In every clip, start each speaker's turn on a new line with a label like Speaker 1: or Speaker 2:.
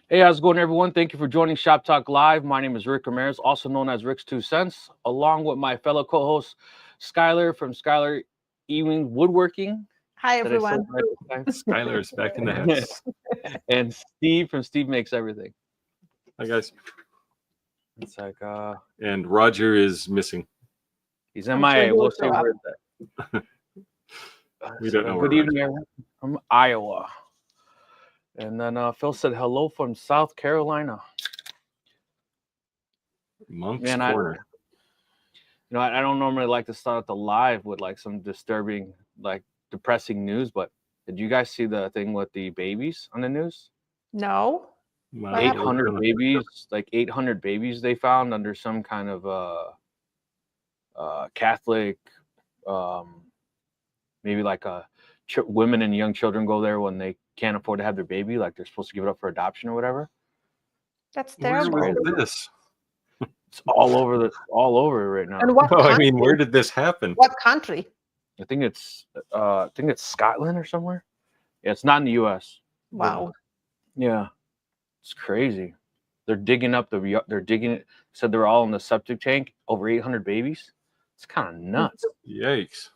Speaker 1: Hey, how's it going, everyone? Thank you for joining Shop Talk Live. My name is Rick Ramirez, also known as Rick's 2 Cents, along with my fellow co-host Skylar from Skylar Ewing Woodworking.
Speaker 2: Hi,
Speaker 1: Did I say it
Speaker 2: everyone.
Speaker 1: right this time?
Speaker 3: Skylar is back in the house.
Speaker 1: And Steve from Steve Makes Everything.
Speaker 3: Hi, guys.
Speaker 1: It's like
Speaker 3: And Roger is missing.
Speaker 1: he's
Speaker 2: I'm
Speaker 1: MIA.
Speaker 2: sure he'll
Speaker 1: We'll see
Speaker 2: show
Speaker 1: where
Speaker 2: up.
Speaker 1: it's at.
Speaker 3: We don't know where
Speaker 1: Good evening, everyone, from Iowa. And then Phil said hello from South Carolina.
Speaker 3: Monk's
Speaker 1: Man,
Speaker 3: Corner.
Speaker 1: I don't normally like to start the live with like some disturbing, like depressing news, but did you guys see the thing with the babies on the news?
Speaker 2: No.
Speaker 3: Wow,
Speaker 2: What happened?
Speaker 1: 800 babies, like 800 babies they found under some kind of Catholic, maybe like women and young children go there when they can't afford to have their baby, like they're supposed to give it up for adoption or whatever.
Speaker 2: That's
Speaker 3: Where
Speaker 2: terrible.
Speaker 3: was this?
Speaker 1: It's all over right now.
Speaker 2: And what
Speaker 3: No, I
Speaker 2: country?
Speaker 3: mean, where did this happen?
Speaker 2: What country?
Speaker 1: I think it's Scotland or somewhere. Yeah, it's not in the U.S.
Speaker 2: Wow.
Speaker 1: Yeah, it's crazy. They're digging it. Said they're all in the septic tank. Over 800 babies. It's kind of nuts.
Speaker 3: Yikes.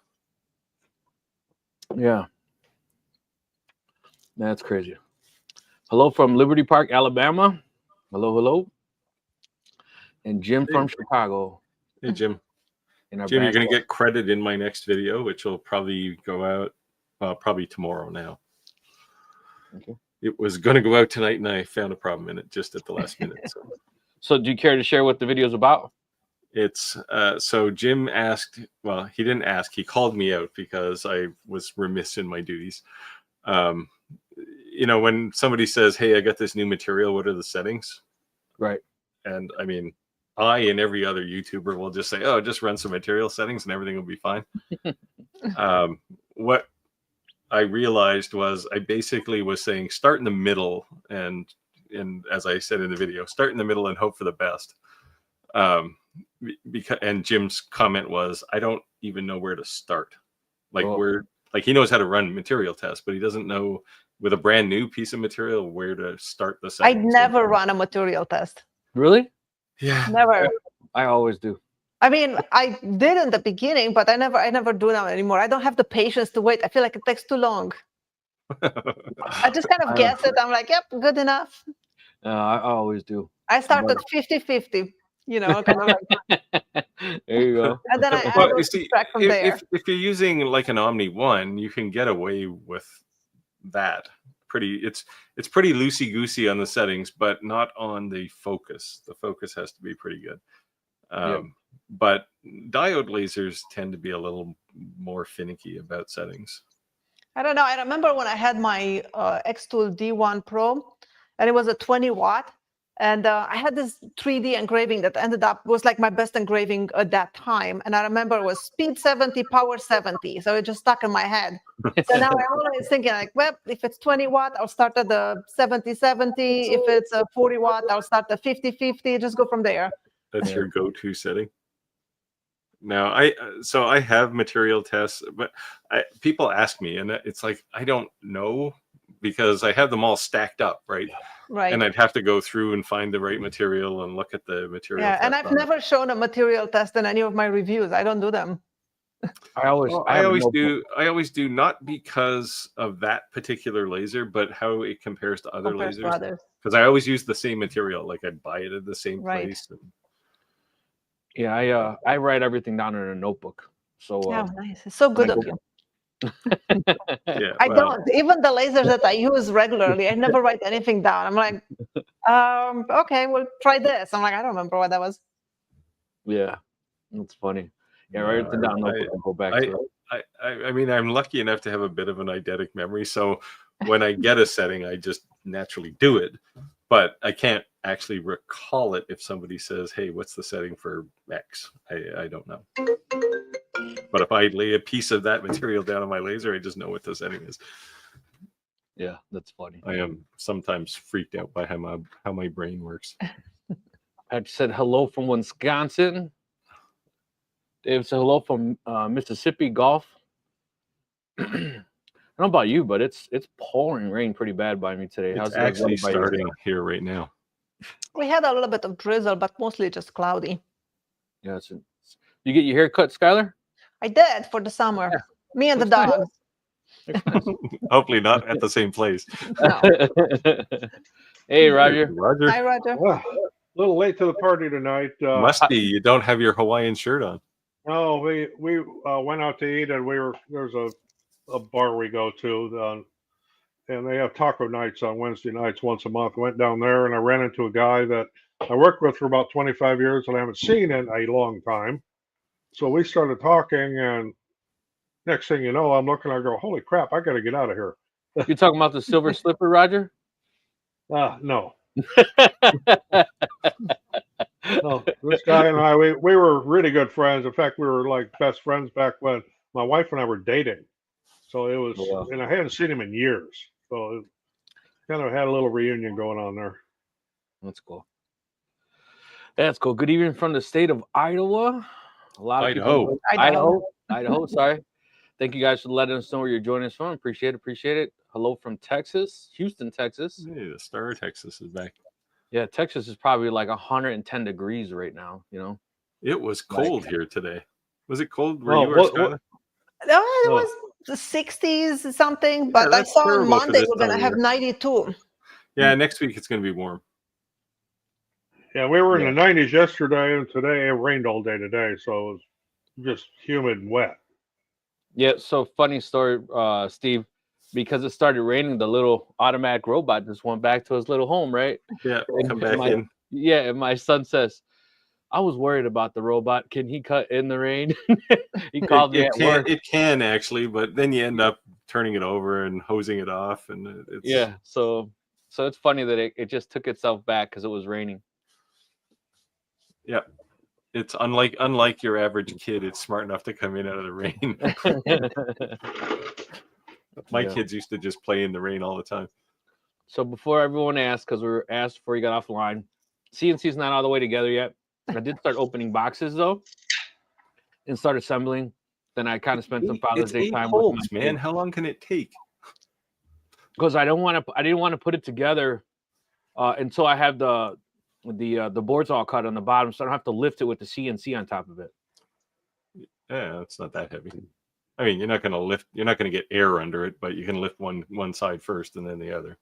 Speaker 1: Yeah, that's crazy. Hello from Liberty Park, Alabama. Hello. And Jim from Chicago.
Speaker 3: Hey, Jim.
Speaker 1: In our
Speaker 3: Jim, you're going to
Speaker 1: back-
Speaker 3: get credit in my next video, which will probably go out probably tomorrow now.
Speaker 1: Okay.
Speaker 3: It was going to go out tonight, and I found a problem in it just at the last minute.
Speaker 1: So do you care to share what the video is about?
Speaker 3: It's so Jim asked, well, he didn't ask, he called me out because I was remiss in my duties. When somebody says, hey, I got this new material, what are the settings?
Speaker 1: Right.
Speaker 3: And I mean, I and every other YouTuber will just say, oh, just run some material settings and everything will be fine. What I realized was I basically was saying start in the middle, and as I said in the video, start in the middle and hope for the best. And Jim's comment was, I don't even know where to start. Like he knows how to run material tests, but he doesn't know with a brand new piece of material where to start the
Speaker 2: I
Speaker 3: settings.
Speaker 2: never run a material test.
Speaker 1: Really?
Speaker 3: Yeah.
Speaker 2: Never.
Speaker 1: I always do.
Speaker 2: I mean, I did in the beginning, but I never do that anymore. I don't have the patience to wait. I feel like it takes too long. I just kind of guess it. I'm like, yep, good enough.
Speaker 1: I always do.
Speaker 2: I started 50-50, kind of like,
Speaker 1: There you go.
Speaker 2: and then I
Speaker 3: Well,
Speaker 2: will
Speaker 3: you see,
Speaker 2: track from there.
Speaker 3: if you're using like an Omni 1, you can get away with that. It's pretty loosey-goosey on the settings, but not on the focus. The focus has to be pretty good. But diode lasers tend to be a little more finicky about settings.
Speaker 2: I don't know. I remember when I had my X-Tool D1 Pro, and it was a 20-watt. And I had this 3D engraving that was like my best engraving at that time. And I remember it was speed 70, power 70. So it just stuck in my head. So now I'm always thinking like, well, if it's 20 watt, I'll start at the 70-70. If it's a 40 watt, I'll start at 50-50. Just go from there.
Speaker 3: That's your go-to setting. Now, I have material tests, but people ask me, and it's like, I don't know, because I have them all stacked up, right?
Speaker 2: Right.
Speaker 3: And I'd have to go through and find the right material and look at the material.
Speaker 2: Yeah, and I've never shown a material test in any of my reviews. I don't do them.
Speaker 3: I always do, not because of that particular laser, but how it compares to other lasers. Because I always use the same material, like I buy it at the same place.
Speaker 1: Yeah, I write everything down in a notebook. So
Speaker 2: yeah, nice. It's so good of you.
Speaker 3: Yeah,
Speaker 2: I don't. Even the lasers that I use regularly, I never write anything down. I'm like, okay, we'll try this. I'm like, I don't remember what that was.
Speaker 1: Yeah, that's funny. Yeah, write everything down and go back to it.
Speaker 3: I mean, I'm lucky enough to have a bit of an eidetic memory, so when I get a setting, I just naturally do it. But I can't actually recall it if somebody says, hey, what's the setting for X? I don't know. But if I lay a piece of that material down on my laser, I just know what the setting is.
Speaker 1: Yeah, that's funny.
Speaker 3: I am sometimes freaked out by how my brain works.
Speaker 1: I said hello from Wisconsin. Dave said hello from Mississippi Gulf. I don't don't know about you, but it's pouring rain pretty bad by me today.
Speaker 3: It's
Speaker 1: How's it
Speaker 3: actually
Speaker 1: by you?
Speaker 3: starting here right now.
Speaker 2: We had a little bit of drizzle, but mostly just cloudy.
Speaker 1: Yeah, you get your hair cut, Skylar?
Speaker 2: I did for the summer.
Speaker 1: Yeah.
Speaker 2: Me and the
Speaker 1: Looks nice.
Speaker 2: dogs.
Speaker 1: Looks nice.
Speaker 3: Hopefully not at the same place.
Speaker 2: No.
Speaker 1: Hey, Roger.
Speaker 3: Roger.
Speaker 2: Hi, Roger.
Speaker 4: Well, a little late to the party tonight.
Speaker 3: Must be. You don't have your Hawaiian shirt on.
Speaker 4: No, we went out to eat, and there's a bar we go to, and they have taco nights on Wednesday nights once a month. Went down there, and I ran into a guy that I worked with for about 25 years, and I haven't seen in a long time. So we started talking, and next thing you know, I'm looking, I go, holy crap, I got to get out of here.
Speaker 1: You talking about the silver slipper, Roger?
Speaker 4: No. No, this guy and I, we were really good friends. In fact, we were like best friends back when my wife and I were dating. So it was,
Speaker 1: Wow.
Speaker 4: and I hadn't seen him in years. So it kind of had a little reunion going on there.
Speaker 1: That's cool. That's cool. Good evening from the state of Iowa. A lot of
Speaker 3: Idaho.
Speaker 1: people. Idaho. Sorry. Thank you guys for letting us know where you're joining us from. Appreciate it. Hello from Texas, Houston, Texas.
Speaker 3: Hey, the star of Texas is back.
Speaker 1: Yeah, Texas is probably like 110 degrees right now. You know,
Speaker 3: It was cold here today. Was it cold where
Speaker 4: Oh,
Speaker 3: you were,
Speaker 4: what-
Speaker 3: Skylar?
Speaker 2: Oh, it was the 60s something, but I
Speaker 3: that's
Speaker 2: saw on
Speaker 3: terrible for
Speaker 2: Monday
Speaker 3: this
Speaker 2: we're going to
Speaker 3: time of
Speaker 2: have
Speaker 3: year.
Speaker 2: 92.
Speaker 3: Yeah, next week it's going to be warm.
Speaker 4: Yeah, we were in the 90s yesterday, and today it rained all day today. So it was just humid and wet.
Speaker 1: yeah. So funny story, Steve. Because it started raining, the little automatic robot just went back to his little home, right?
Speaker 3: Yeah,
Speaker 1: And
Speaker 3: come back in.
Speaker 1: Yeah, and my son says, I was worried about the robot. Can he cut in the rain? He called me at work.
Speaker 3: It can actually, but then you end up turning it over and hosing it off, and it's
Speaker 1: Yeah, so it's funny that it just took itself back because it was raining.
Speaker 3: Yeah, it's unlike your average kid. It's smart enough to come in out of the rain. My kids used to just play in the rain all the time.
Speaker 1: So before everyone asks, because we were asked before you got offline, CNC's not all the way together yet. I did start opening boxes though, and start assembling. Then I kind of spent some Father's Day time with my
Speaker 3: man.
Speaker 1: kid.
Speaker 3: How long can it take?
Speaker 1: Because I didn't want to put it together until I have the boards all cut on the bottom, so I don't have to lift it with the CNC on top of it.
Speaker 3: Yeah, it's not that heavy. I mean, you're not going to get air under it, but you can lift one side first and then the other.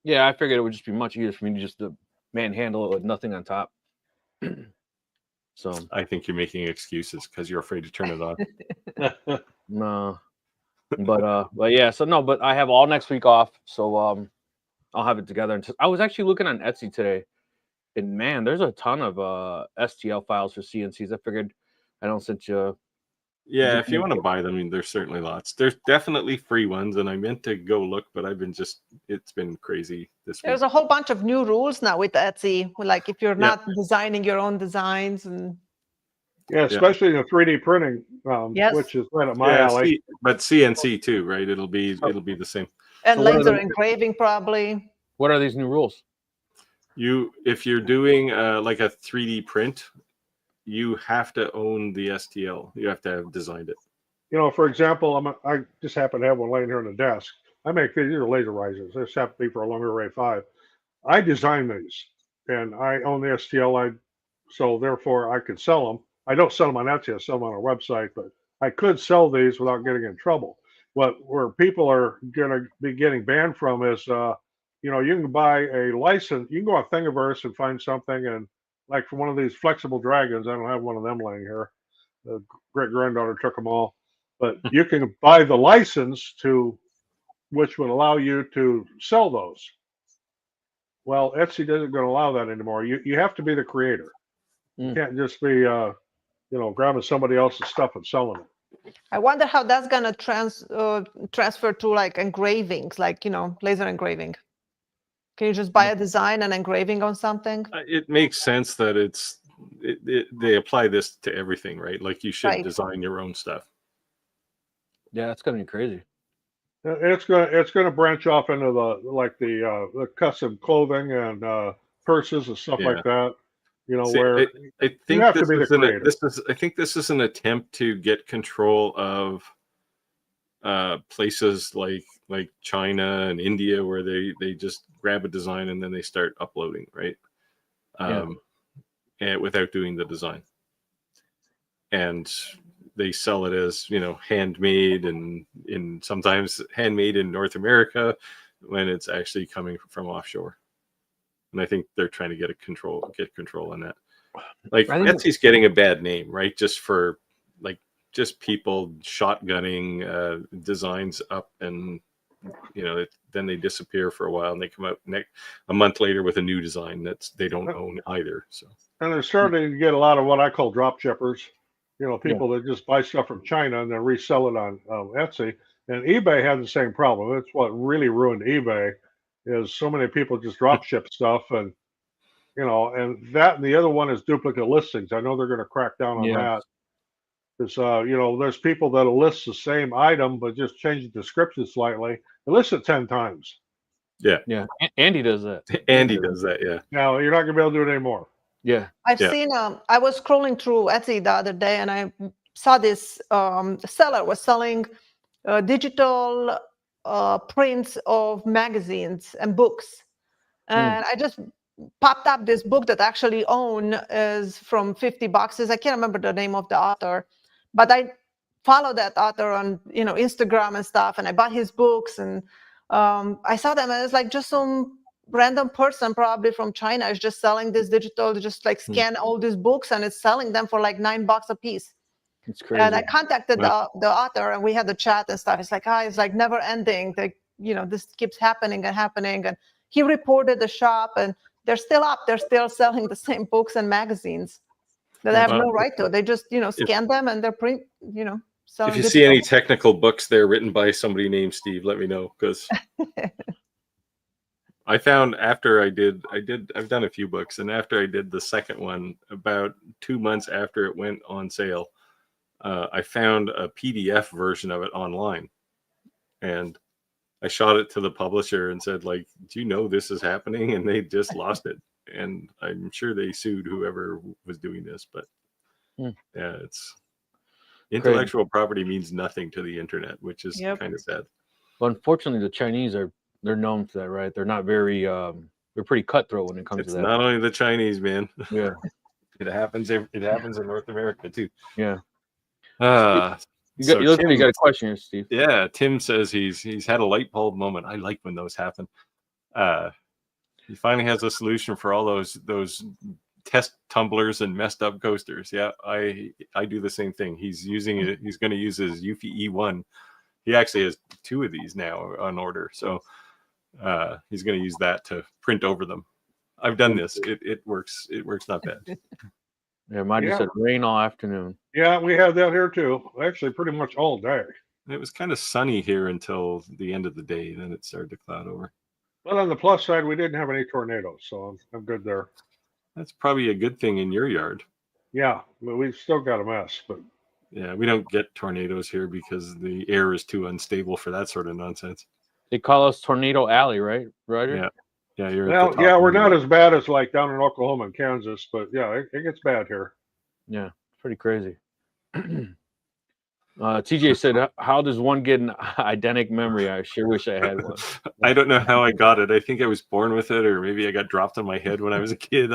Speaker 1: Yeah, I figured it would just be much easier for me to just manhandle it with nothing on top. So
Speaker 3: I think you're making excuses because you're afraid to turn it on.
Speaker 1: no, but yeah, so no, but I have all next week off, so I'll have it together. And I was actually looking on Etsy today, and man, there's a ton of STL files for CNCs. I figured I don't send you.
Speaker 3: Yeah, if you want to buy them, I mean, there's certainly lots. There's definitely free ones, and I meant to go look, but it's been crazy this
Speaker 2: There's
Speaker 3: week.
Speaker 2: a whole bunch of new rules now with Etsy. Like if you're not designing your own designs and
Speaker 4: Yeah, especially in the 3D printing,
Speaker 2: Yes.
Speaker 4: which is right up my alley.
Speaker 3: But CNC too, right? It'll be the same.
Speaker 2: and
Speaker 1: So what are
Speaker 2: laser
Speaker 1: the-
Speaker 2: engraving probably.
Speaker 1: What are these new rules?
Speaker 3: If you're doing like a 3D print, you have to own the STL. You have to have designed it.
Speaker 4: You know, for example, I just happen to have one laying here on the desk. I make these are laser risers. This happen to be for a long array 5. I designed these, and I own the STL. So therefore I could sell them. I don't sell them on Etsy. I sell them on our website, but I could sell these without getting in trouble. Where people are going to be getting banned from is, you can buy a license. You can go on Thingiverse and find something, and like for one of these flexible dragons, I don't have one of them laying here. The great granddaughter took them all, but you can buy the license which would allow you to sell those. Well, Etsy isn't going to allow that anymore. You have to be the creator. You can't just be, grabbing somebody else's stuff and selling it.
Speaker 2: I wonder how that's gonna transfer to like engravings, like laser engraving. Can you just buy a design and engraving on something?
Speaker 3: It makes sense that they apply this to everything, right? Like you should
Speaker 2: Right.
Speaker 3: design your own stuff.
Speaker 1: Yeah, that's gonna be crazy.
Speaker 4: It's gonna branch off into the custom clothing and purses and stuff like that.
Speaker 3: See,
Speaker 4: Where
Speaker 3: I think
Speaker 4: have to be the creator.
Speaker 3: I think this is an attempt to get control of places like China and India where they just grab a design and then they start uploading, right? And without doing the design, and they sell it as handmade and sometimes handmade in North America when it's actually coming from offshore. And I think they're trying to get control on that. Like Etsy's getting a bad name, right? Just for just people shotgunning designs up, and then they disappear for a while, and they come out a month later with a new design they don't own either. So,
Speaker 4: and they're starting to get a lot of what I call drop shippers. People that just buy stuff from China and then resell it on Etsy. And eBay has the same problem. That's what really ruined eBay, is so many people just drop ship stuff, and and that, and the other one is duplicate listings. I know they're going to crack down on that. Because there's people that'll list the same item but just change the description slightly and list it 10 times.
Speaker 1: Yeah. Andy does that.
Speaker 3: Andy does that. Yeah.
Speaker 4: Now you're not gonna be able to do it anymore.
Speaker 1: Yeah.
Speaker 2: I've seen. I was scrolling through Etsy the other day, and I saw this seller was selling digital prints of magazines and books, and I just popped up this book that I actually own, is from $50. I can't remember the name of the author, but I follow that author on Instagram and stuff, and I bought his books, and I saw them, and it's like just some random person probably from China is just selling this digital, just like scan all these books, and it's selling them for like $9 a piece.
Speaker 1: It's crazy.
Speaker 2: And I contacted the author, and we had the chat and stuff. It's like, it's like never ending. Like, this keeps happening and happening. And he reported the shop, and they're still up. They're still selling the same books and magazines that they have no right to. They just, scan them, and they're selling.
Speaker 3: If you see any technical books there written by somebody named Steve, let me know, because I found I've done a few books, and after I did the second one, about 2 months after it went on sale, I found a PDF version of it online, and I shot it to the publisher and said, like, do you know this is happening? And they just lost it. And I'm sure they sued whoever was doing this, but it's intellectual property means nothing to the internet, which is kind of sad.
Speaker 1: Well, unfortunately, the Chinese they're known for that, right? They're not very, they're pretty cutthroat when it comes to that.
Speaker 3: It's not only the Chinese, man.
Speaker 1: Yeah.
Speaker 3: It happens in North America too.
Speaker 1: Yeah.
Speaker 3: You
Speaker 1: got a question here, Steve.
Speaker 3: Yeah, Tim says he's had a light bulb moment. I like when those happen. He finally has a solution for all those test tumblers and messed up coasters. Yeah, I do the same thing. He's using it. He's going to use his Eufy E1. He actually has 2 of these now on order, so he's going to use that to print over them. I've done this. It works. It works not bad.
Speaker 1: Yeah, mine just said rain all afternoon.
Speaker 4: Yeah, we had that here too. Actually, pretty much all day.
Speaker 3: It was kind of sunny here until the end of the day. Then it started to cloud over.
Speaker 4: Well, on the plus side, we didn't have any tornadoes, so I'm good there.
Speaker 3: That's probably a good thing in your yard.
Speaker 4: Yeah, but we've still got a mess. But
Speaker 3: yeah, we don't get tornadoes here because the air is too unstable for that sort of nonsense.
Speaker 1: They call us Tornado Alley, right, Ryder?
Speaker 3: Yeah. Yeah,
Speaker 4: we're not as bad as like down in Oklahoma and Kansas, but yeah, it gets bad here.
Speaker 1: Yeah, it's pretty crazy. TJ said, how does one get an eidetic memory? I sure wish I had one.
Speaker 3: I don't know how I got it. I think I was born with it, or maybe I got dropped on my head when I was a kid.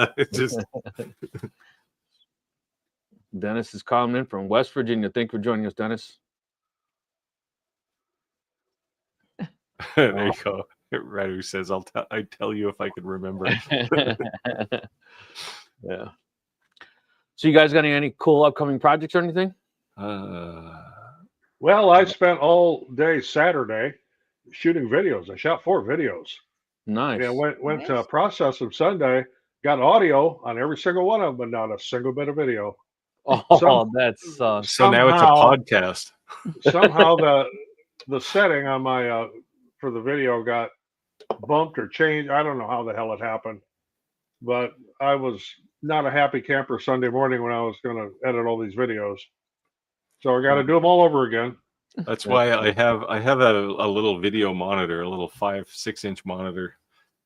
Speaker 1: Dennis is calling in from West Virginia. Thank you for joining us, Dennis.
Speaker 3: There you go. Ryder says, I'd tell you if I could remember.
Speaker 1: Yeah. So you guys got any cool upcoming projects or anything?
Speaker 4: Well, I spent all day Saturday shooting videos. I shot 4 videos.
Speaker 1: Nice.
Speaker 4: And went to process them Sunday. Got audio on every single one of them, but not a single bit of video.
Speaker 1: Oh, that's
Speaker 3: so now it's a podcast.
Speaker 4: Somehow the setting on my for the video got bumped or changed. I don't know how the hell it happened, but I was not a happy camper Sunday morning when I was going to edit all these videos. So I got to do them all over again.
Speaker 3: That's why I have a little video monitor, a little 5-6 inch monitor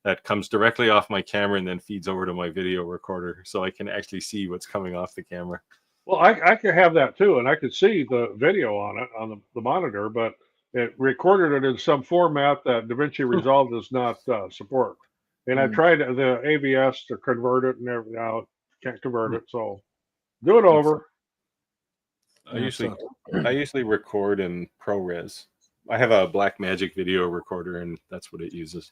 Speaker 3: that comes directly off my camera and then feeds over to my video recorder, so I can actually see what's coming off the camera.
Speaker 4: Well, I could have that too, and I could see the video on it on the monitor, but it recorded it in some format that DaVinci Resolve does not support. And I tried the AVS to convert it, and everything out. Can't convert it, so do it over.
Speaker 3: I usually record in ProRes. I have a Blackmagic video recorder, and that's what it uses.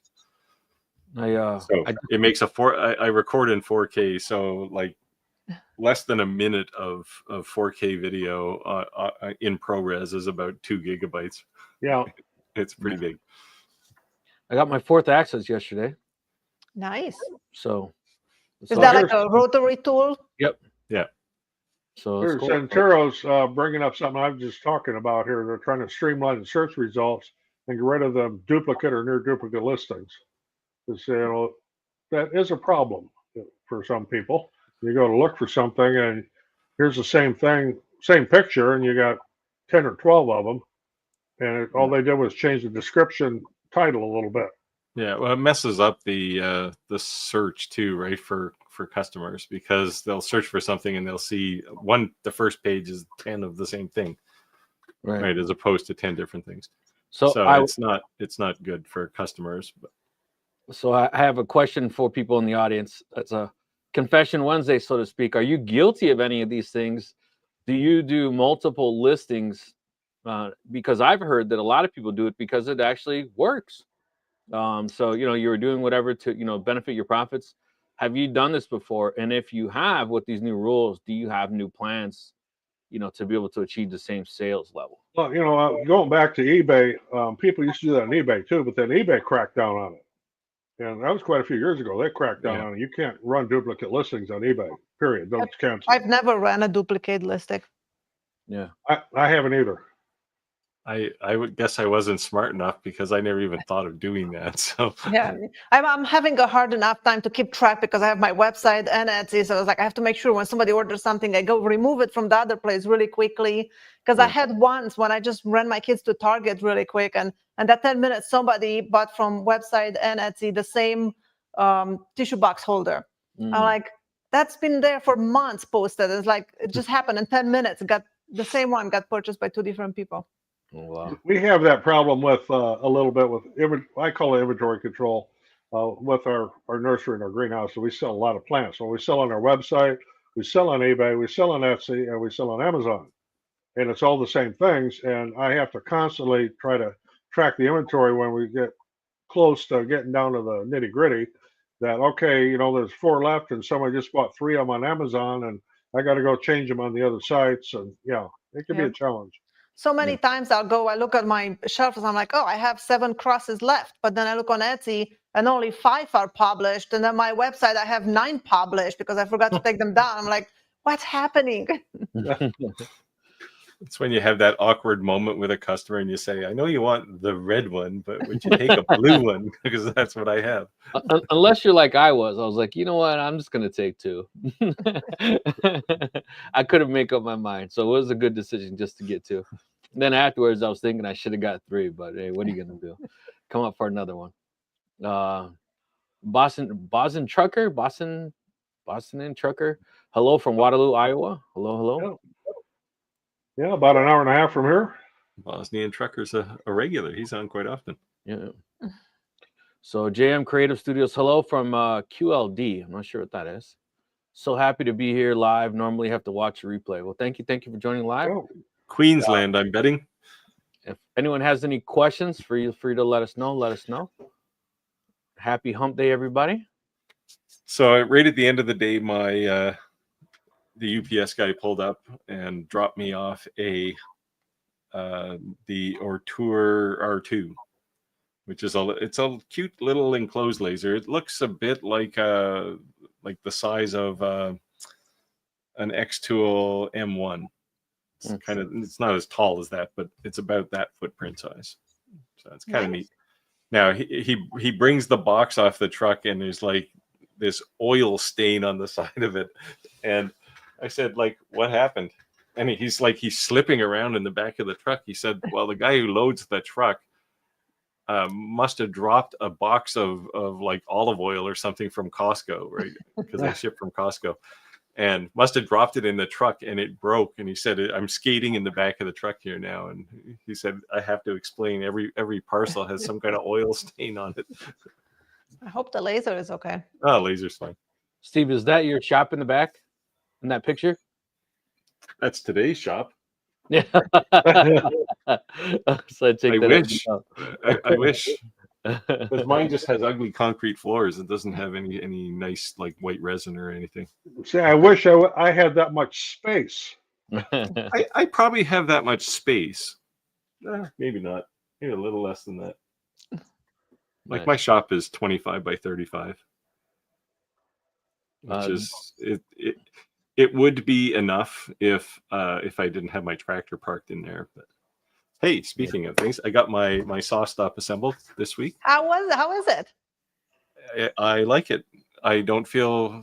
Speaker 3: It makes I record in 4K, so like less than a minute of 4K video in ProRes is about 2 gigabytes.
Speaker 4: Yeah,
Speaker 3: it's pretty big.
Speaker 1: I got my 4th Axis yesterday.
Speaker 2: Nice.
Speaker 1: So
Speaker 2: is that like a rotary tool?
Speaker 1: Yep.
Speaker 3: Yeah.
Speaker 4: So Centuro's bringing up something I'm just talking about here. They're trying to streamline the search results and get rid of the duplicate or near duplicate listings. You know, that is a problem for some people. You go to look for something, and here's the same thing, same picture, and you got 10 or 12 of them, and all they did was change the description title a little bit.
Speaker 3: Yeah, well, it messes up the search too, right, for customers, because they'll search for something and they'll see the first page is 10 of the same thing, right, as opposed to 10 different things. So it's not good for customers.
Speaker 1: So I have a question for people in the audience. It's a Confession Wednesday, so to speak. Are you guilty of any of these things? Do you do multiple listings? Because I've heard that a lot of people do it because it actually works. So, you were doing whatever to, benefit your profits. Have you done this before? And if you have, with these new rules, do you have new plans, to be able to achieve the same sales level?
Speaker 4: Well, going back to eBay, people used to do that on eBay too, but then eBay cracked down on it. And that was quite a few years ago. They cracked down on it. You can't run duplicate listings on eBay, period. Don't cancel.
Speaker 2: I've never ran a duplicate listing.
Speaker 1: Yeah.
Speaker 4: I haven't either.
Speaker 3: I would guess I wasn't smart enough because I never even thought of doing that. So
Speaker 2: yeah, I'm having a hard enough time to keep track because I have my website and Etsy. So I was like, I have to make sure when somebody orders something, I go remove it from the other place really quickly. Because I had once when I just ran my kids to Target really quick, and that 10 minutes somebody bought from website and Etsy the same tissue box holder. I'm like, that's been there for months posted. It's like it just happened in 10 minutes. The same one got purchased by 2 different people.
Speaker 1: Oh, wow.
Speaker 4: We have that problem with a little bit with I call it inventory control with our nursery and our greenhouse. So we sell a lot of plants. So we sell on our website, we sell on eBay, we sell on Etsy, and we sell on Amazon. And it's all the same things. And I have to constantly try to track the inventory when we get close to getting down to the nitty gritty. That okay, there's 4 left, and somebody just bought 3 of them on Amazon, and I got to go change them on the other sites. And it can be a challenge.
Speaker 2: So many times I look at my shelf and I'm like, oh, I have 7 crosses left. But then I look on Etsy and only 5 are published. And then my website, I have 9 published because I forgot to take them down. I'm like, what's happening?
Speaker 3: It's when you have that awkward moment with a customer and you say, I know you want the red one, but would you take a blue one? Because that's what I have.
Speaker 1: Unless you're like I was like, you know what? I'm just going to take 2. I couldn't make up my mind. So it was a good decision just to get 2. And then afterwards, I was thinking I should have got 3, but hey, what are you going to do? Come up for another one. Boston Trucker. Hello from Waterloo, Iowa. Hello.
Speaker 4: Yeah, about an hour and a half from here.
Speaker 3: Bosnian Trucker's a regular. He's on quite often.
Speaker 1: Yeah. So JM Creative Studios, hello from QLD. I'm not sure what that is. So happy to be here live. Normally have to watch a replay. Well, thank you for joining live.
Speaker 3: Queensland, I'm betting.
Speaker 1: If anyone has any questions, free to let us know. Happy hump day, everybody.
Speaker 3: So right at the end of the day, my the UPS guy pulled up and dropped me off the Ortour R2, which is it's a cute little enclosed laser. It looks a bit like the size of an X-Tool M1. It's not as tall as that, but it's about that footprint size. So it's kind of neat. Now he brings the box off the truck and there's like this oil stain on the side of it, and I said, like, what happened? And he's slipping around in the back of the truck. He said, well, the guy who loads the truck must have dropped a box of like olive oil or something from Costco, right? Because I ship from Costco. and must have dropped it in the truck, and it broke. And he said, I'm skating in the back of the truck here now. And he said, I have to explain every parcel has some kind of oil stain on it.
Speaker 2: I hope the laser is okay.
Speaker 3: Oh, laser's fine.
Speaker 1: Steve, is that your shop in the back in that picture?
Speaker 3: That's today's shop.
Speaker 1: Yeah. So
Speaker 3: I wish. I wish. Because mine just has ugly concrete floors. It doesn't have any nice like white resin or anything.
Speaker 4: See, I wish I had that much space.
Speaker 3: I probably have that much space. Maybe not. Maybe a little less than that. Like
Speaker 1: Nice.
Speaker 3: my shop is 25 by 35. Which is it would be enough if I didn't have my tractor parked in there. But hey, speaking of things, I got my saw stop assembled this week.
Speaker 2: How is it?
Speaker 3: I like it. I feel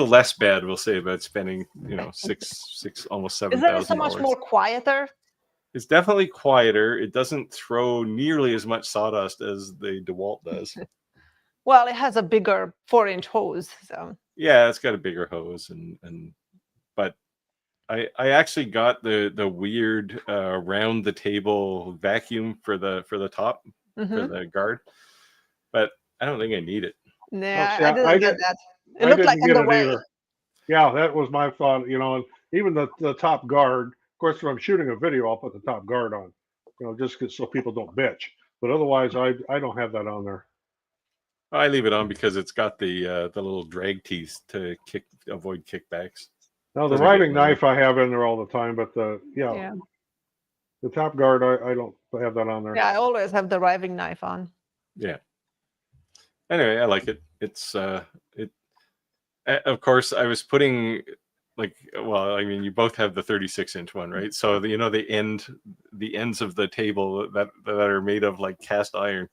Speaker 3: less bad, we'll say, about spending, six almost $7,000.
Speaker 2: Isn't it so much more quieter?
Speaker 3: It's definitely quieter. It doesn't throw nearly as much sawdust as the DeWalt does.
Speaker 2: Well, it has a bigger 4-inch hose, so
Speaker 3: Yeah, it's got a bigger hose, but I actually got the weird round the table vacuum for the top for the guard, but I don't think I need it.
Speaker 2: yeah,
Speaker 4: see,
Speaker 2: I didn't get that. It
Speaker 4: I
Speaker 2: looked
Speaker 4: didn't
Speaker 2: like in
Speaker 4: get
Speaker 2: the
Speaker 4: it
Speaker 2: way.
Speaker 4: either. Yeah, that was my thought. And even the top guard. Of course, when I'm shooting a video, I'll put the top guard on. Just so people don't bitch. But otherwise, I don't have that on there.
Speaker 3: I leave it on because it's got the little drag teeth to avoid kickbacks.
Speaker 4: Now the
Speaker 3: Doesn't get
Speaker 4: riving
Speaker 3: in there.
Speaker 4: knife I have in there all the time, but the top guard I don't have that on there.
Speaker 2: Yeah, I always have the riving knife on.
Speaker 3: Yeah. Anyway, I like it. It's of course I was putting you both have the 36-inch one, right? So the ends of the table that are made of like cast iron.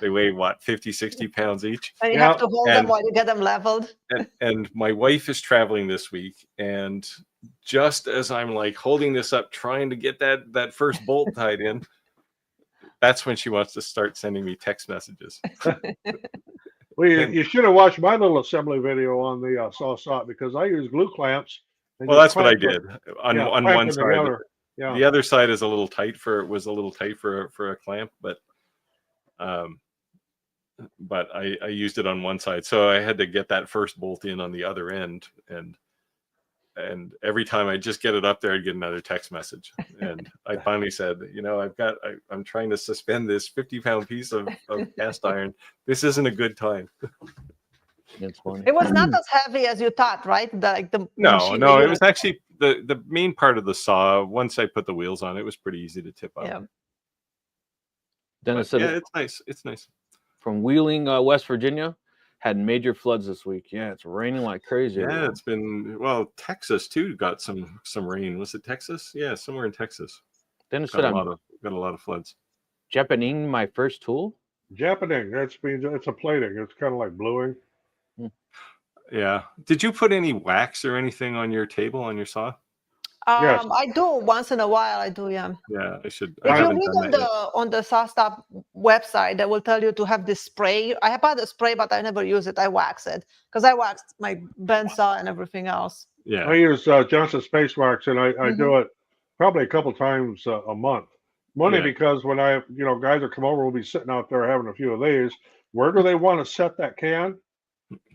Speaker 3: They weigh what, 50, 60 pounds each.
Speaker 2: And you have to hold them while you get them leveled.
Speaker 3: And my wife is traveling this week, and just as I'm like holding this up, trying to get that first bolt tied in, that's when she wants to start sending me text messages.
Speaker 4: Well, you should have watched my little assembly video on the saw because I use glue clamps.
Speaker 3: Well, that's what I did on one side.
Speaker 4: Together. Yeah.
Speaker 3: The other side is a little tight for a clamp, but I used it on one side, so I had to get that first bolt in on the other end, and every time I just get it up there, I'd get another text message, and I finally said, I'm trying to suspend this 50-pound piece of cast iron. This isn't a good time.
Speaker 1: That's funny.
Speaker 2: It was not as heavy as you thought, right?
Speaker 3: No, it was actually the main part of the saw. Once I put the wheels on, it was pretty easy to tip up.
Speaker 2: Yeah.
Speaker 1: Dennis said,
Speaker 3: yeah, it's nice. It's nice.
Speaker 1: From Wheeling, West Virginia, had major floods this week. Yeah, it's raining like crazy.
Speaker 3: Yeah, it's been Texas too got some rain. Was it Texas? Yeah, somewhere in Texas.
Speaker 1: Dennis
Speaker 3: Got
Speaker 1: said,
Speaker 3: a lot of floods.
Speaker 1: Japaning my first tool.
Speaker 4: Japaning. It's a plating. It's kind of like bluing.
Speaker 3: Yeah. Did you put any wax or anything on your table on your saw?
Speaker 4: Yes.
Speaker 2: I do once in a while. I do, yeah.
Speaker 3: Yeah, I should.
Speaker 2: If
Speaker 3: I
Speaker 2: you
Speaker 3: haven't
Speaker 2: read
Speaker 3: done
Speaker 2: on the SawStop website, they will tell you to have this spray. I have had a spray, but I never use it. I wax it because I waxed my bandsaw and everything else.
Speaker 3: Yeah.
Speaker 4: I use Johnson Space Wax, and I do it probably a couple times a month. Money because when guys will come over, we'll be sitting out there having a few of these. Where do they want to set that can?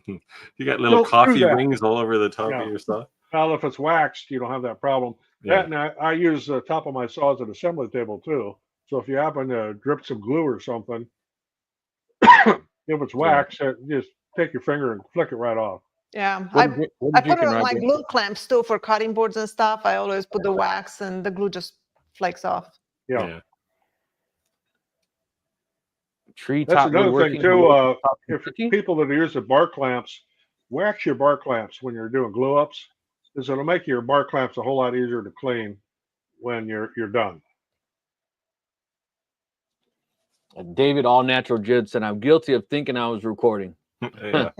Speaker 3: You got little coffee rings all over the top of your saw.
Speaker 4: Well, if it's waxed, you don't have that problem.
Speaker 3: Yeah.
Speaker 4: That, and I use the top of my saw as an assembly table too. So if you happen to drip some glue or something, if it's waxed, just take your finger and flick it right off.
Speaker 2: Yeah, I put it on my glue clamps too for cutting boards and stuff. I always put the wax and the glue just flakes off.
Speaker 4: Yeah.
Speaker 1: Tree
Speaker 4: That's
Speaker 1: top
Speaker 4: another thing too. If people that use the bar clamps, wax your bar clamps when you're doing glue ups, because it'll make your bar clamps a whole lot easier to clean when you're done.
Speaker 1: David All Natural Jid said, "I'm guilty of thinking I was recording."
Speaker 3: Yeah.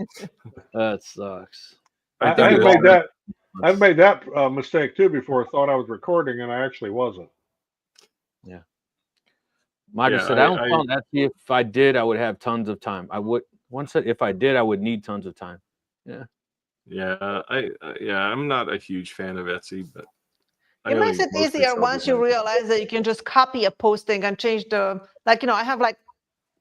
Speaker 1: That sucks.
Speaker 4: I've made that mistake too before. I thought I was recording and I actually wasn't.
Speaker 1: Yeah. Marty said, "I don't count that. If I did, I would have tons of time. I would." One said, "If I did, I would need tons of time." Yeah.
Speaker 3: Yeah, I'm not a huge fan of Etsy, but
Speaker 2: It makes it
Speaker 3: mostly
Speaker 2: easier
Speaker 3: sell
Speaker 2: once you
Speaker 3: designs.
Speaker 2: realize that you can just copy a posting and change the, like, I have like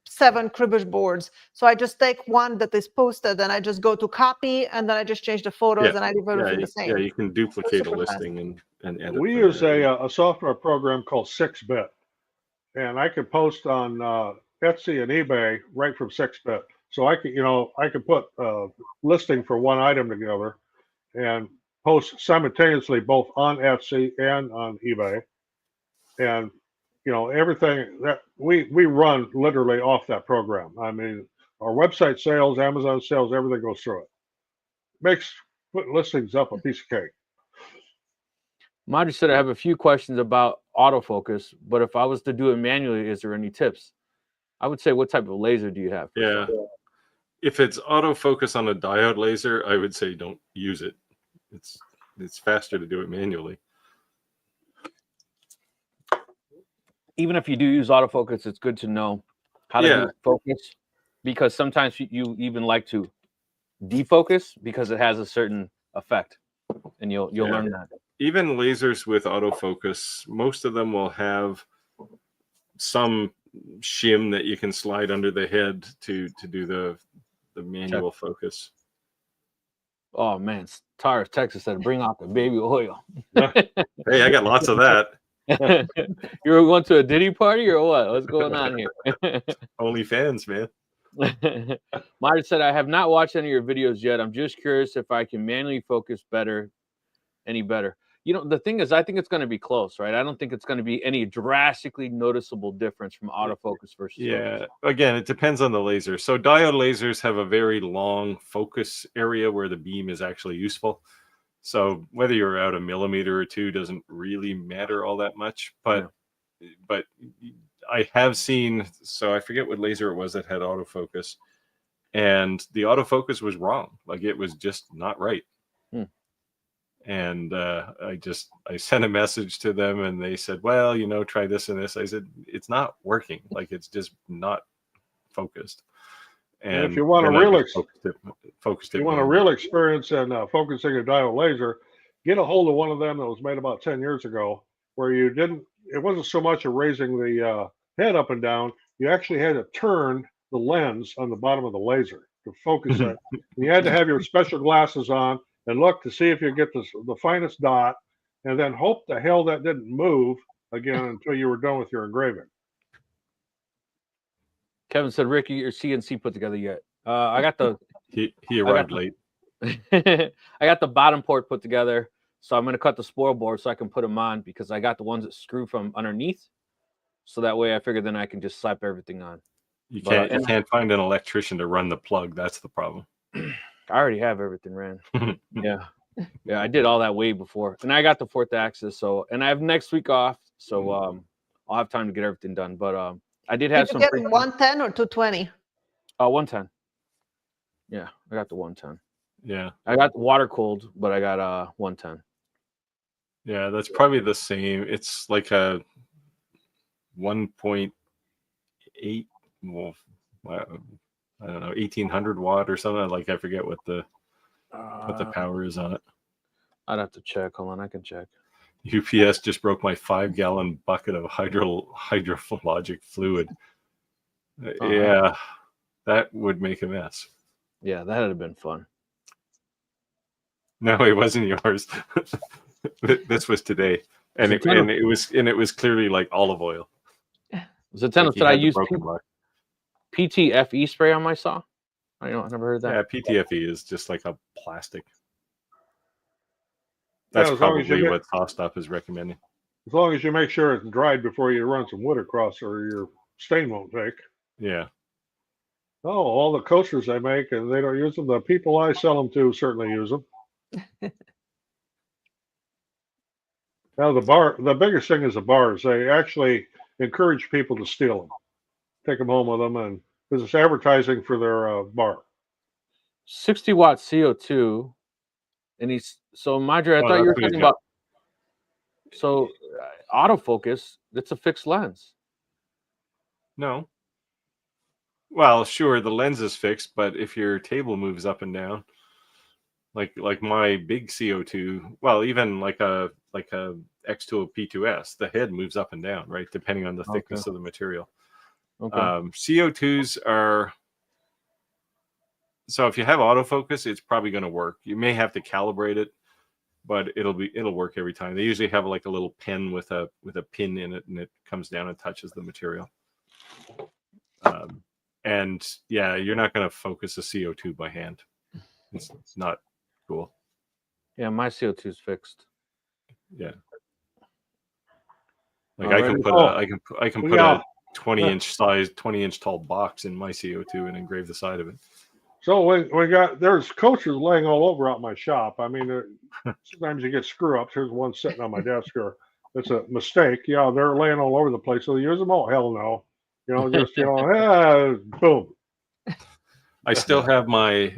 Speaker 2: 7 cribbage boards. So I just take one that is posted and I just go to copy and then I just change the photos and I leave everything the same.
Speaker 3: Yeah, you can duplicate a
Speaker 2: super fast.
Speaker 3: listing and edit.
Speaker 4: We
Speaker 3: from
Speaker 4: use
Speaker 3: there.
Speaker 4: a software program called 6-Bit, and I can post on Etsy and eBay right from 6-Bit. So I can, I can put a listing for one item together and post simultaneously both on Etsy and on eBay. And everything that we run literally off that program. I mean, our website sales, Amazon sales, everything goes through it. Makes putting listings up a piece of cake.
Speaker 1: Marty said, I have a few questions about autofocus, but if I was to do it manually, is there any tips? I would say, what type of laser do you have?
Speaker 3: Yeah. If it's autofocus on a diode laser, I would say don't use it. It's faster to do it manually.
Speaker 1: Even if you do use autofocus, it's good to know how to do focus, because sometimes you even like to defocus because it has a certain effect, and you'll learn that.
Speaker 3: Even lasers with autofocus, most of them will have some shim that you can slide under the head to do the manual focus.
Speaker 1: Oh man, Tara, Texas said, bring out the baby oil.
Speaker 3: Hey, I got lots of that.
Speaker 1: You were going to a Diddy party or what? What's going on here?
Speaker 3: OnlyFans, man.
Speaker 1: Marty said, I have not watched any of your videos yet. I'm just curious if I can manually focus any better. The thing is, I think it's going to be close, right? I don't think it's going to be any drastically noticeable difference from autofocus versus focus.
Speaker 3: Again, it depends on the laser. So diode lasers have a very long focus area where the beam is actually useful. So whether you're out a millimeter or two doesn't really matter all that much. But I have seen, so I forget what laser it was that had autofocus, and the autofocus was wrong. Like, it was just not right. And I sent a message to them, and they said, well, try this and this. I said, it's not working. Like, it's just not focused. And
Speaker 4: if you want a real experience in focusing a diode laser, get a hold of one of them that was made about 10 years ago, where it wasn't so much of raising the head up and down. You actually had to turn the lens on the bottom of the laser to focus it. And you had to have your special glasses on and look to see if you get the finest dot, and then hope the hell that didn't move again until you were done with your engraving.
Speaker 1: Kevin said, Ricky, your CNC put together yet? I got the...
Speaker 3: He arrived late.
Speaker 1: I got the bottom port put together, so I'm going to cut the spoil board so I can put them on, because I got the ones that screw from underneath. So that way I figured then I can just slap everything on.
Speaker 3: You can't find an electrician to run the plug. That's the problem.
Speaker 1: I already have everything ran. Yeah, I did all that way before, and I got the 4th axis. So, and I have next week off, so I'll have time to get everything done. But I did have some.
Speaker 2: Did you get 110 or 220?
Speaker 1: 110. Yeah, I got the 110.
Speaker 3: Yeah,
Speaker 1: I got water cooled, but I got 110.
Speaker 3: Yeah, that's probably the same. It's like a 1.8. Well, I don't know, 1800 watt or something. Like, I forget what the power is on it.
Speaker 1: I'd have to check. Hold on, I can check.
Speaker 3: UPS just broke my 5-gallon bucket of hydrologic fluid. Yeah, that would make a mess.
Speaker 1: Yeah, that would have been fun.
Speaker 3: No, it wasn't yours. This was today, and it was clearly like olive oil.
Speaker 1: Was it tennis that I used PTFE spray on my saw? I never heard of that.
Speaker 3: Yeah, PTFE is just like a plastic. That's probably what Saw Stuff is recommending.
Speaker 4: As long as you make sure it's dried before you run some wood across, or your stain won't take.
Speaker 3: Yeah.
Speaker 4: Oh, all the coasters I make, and they don't use them. The people I sell them to certainly use them. Now the biggest thing is the bars. They actually encourage people to steal them, take them home with them, and because it's advertising for their bar.
Speaker 1: 60 watt CO2, and so Madre, I thought you were talking about. So autofocus, it's a fixed lens.
Speaker 3: No. Well, sure, the lens is fixed, but if your table moves up and down, Like my big CO2, well, even like a X2 P2S, the head moves up and down, right, depending on the thickness of the material.
Speaker 1: Okay.
Speaker 3: CO2s are, so if you have autofocus, it's probably going to work. You may have to calibrate it, but it'll work every time. They usually have like a little pen with a pin in it, and it comes down and touches the material. And yeah, you're not going to focus a CO2 by hand. It's not cool.
Speaker 1: Yeah, my CO2 is fixed.
Speaker 3: Yeah. Like
Speaker 1: Alrighty.
Speaker 3: I can put a 20-inch tall box in my CO2 and engrave the side of it.
Speaker 4: So we got, there's coasters laying all over out my shop. I mean, sometimes you get screw ups. Here's one sitting on my desk here. It's a mistake. Yeah, they're laying all over the place. So use them. Oh, hell no. You know, just, you know, boom.
Speaker 3: I still have my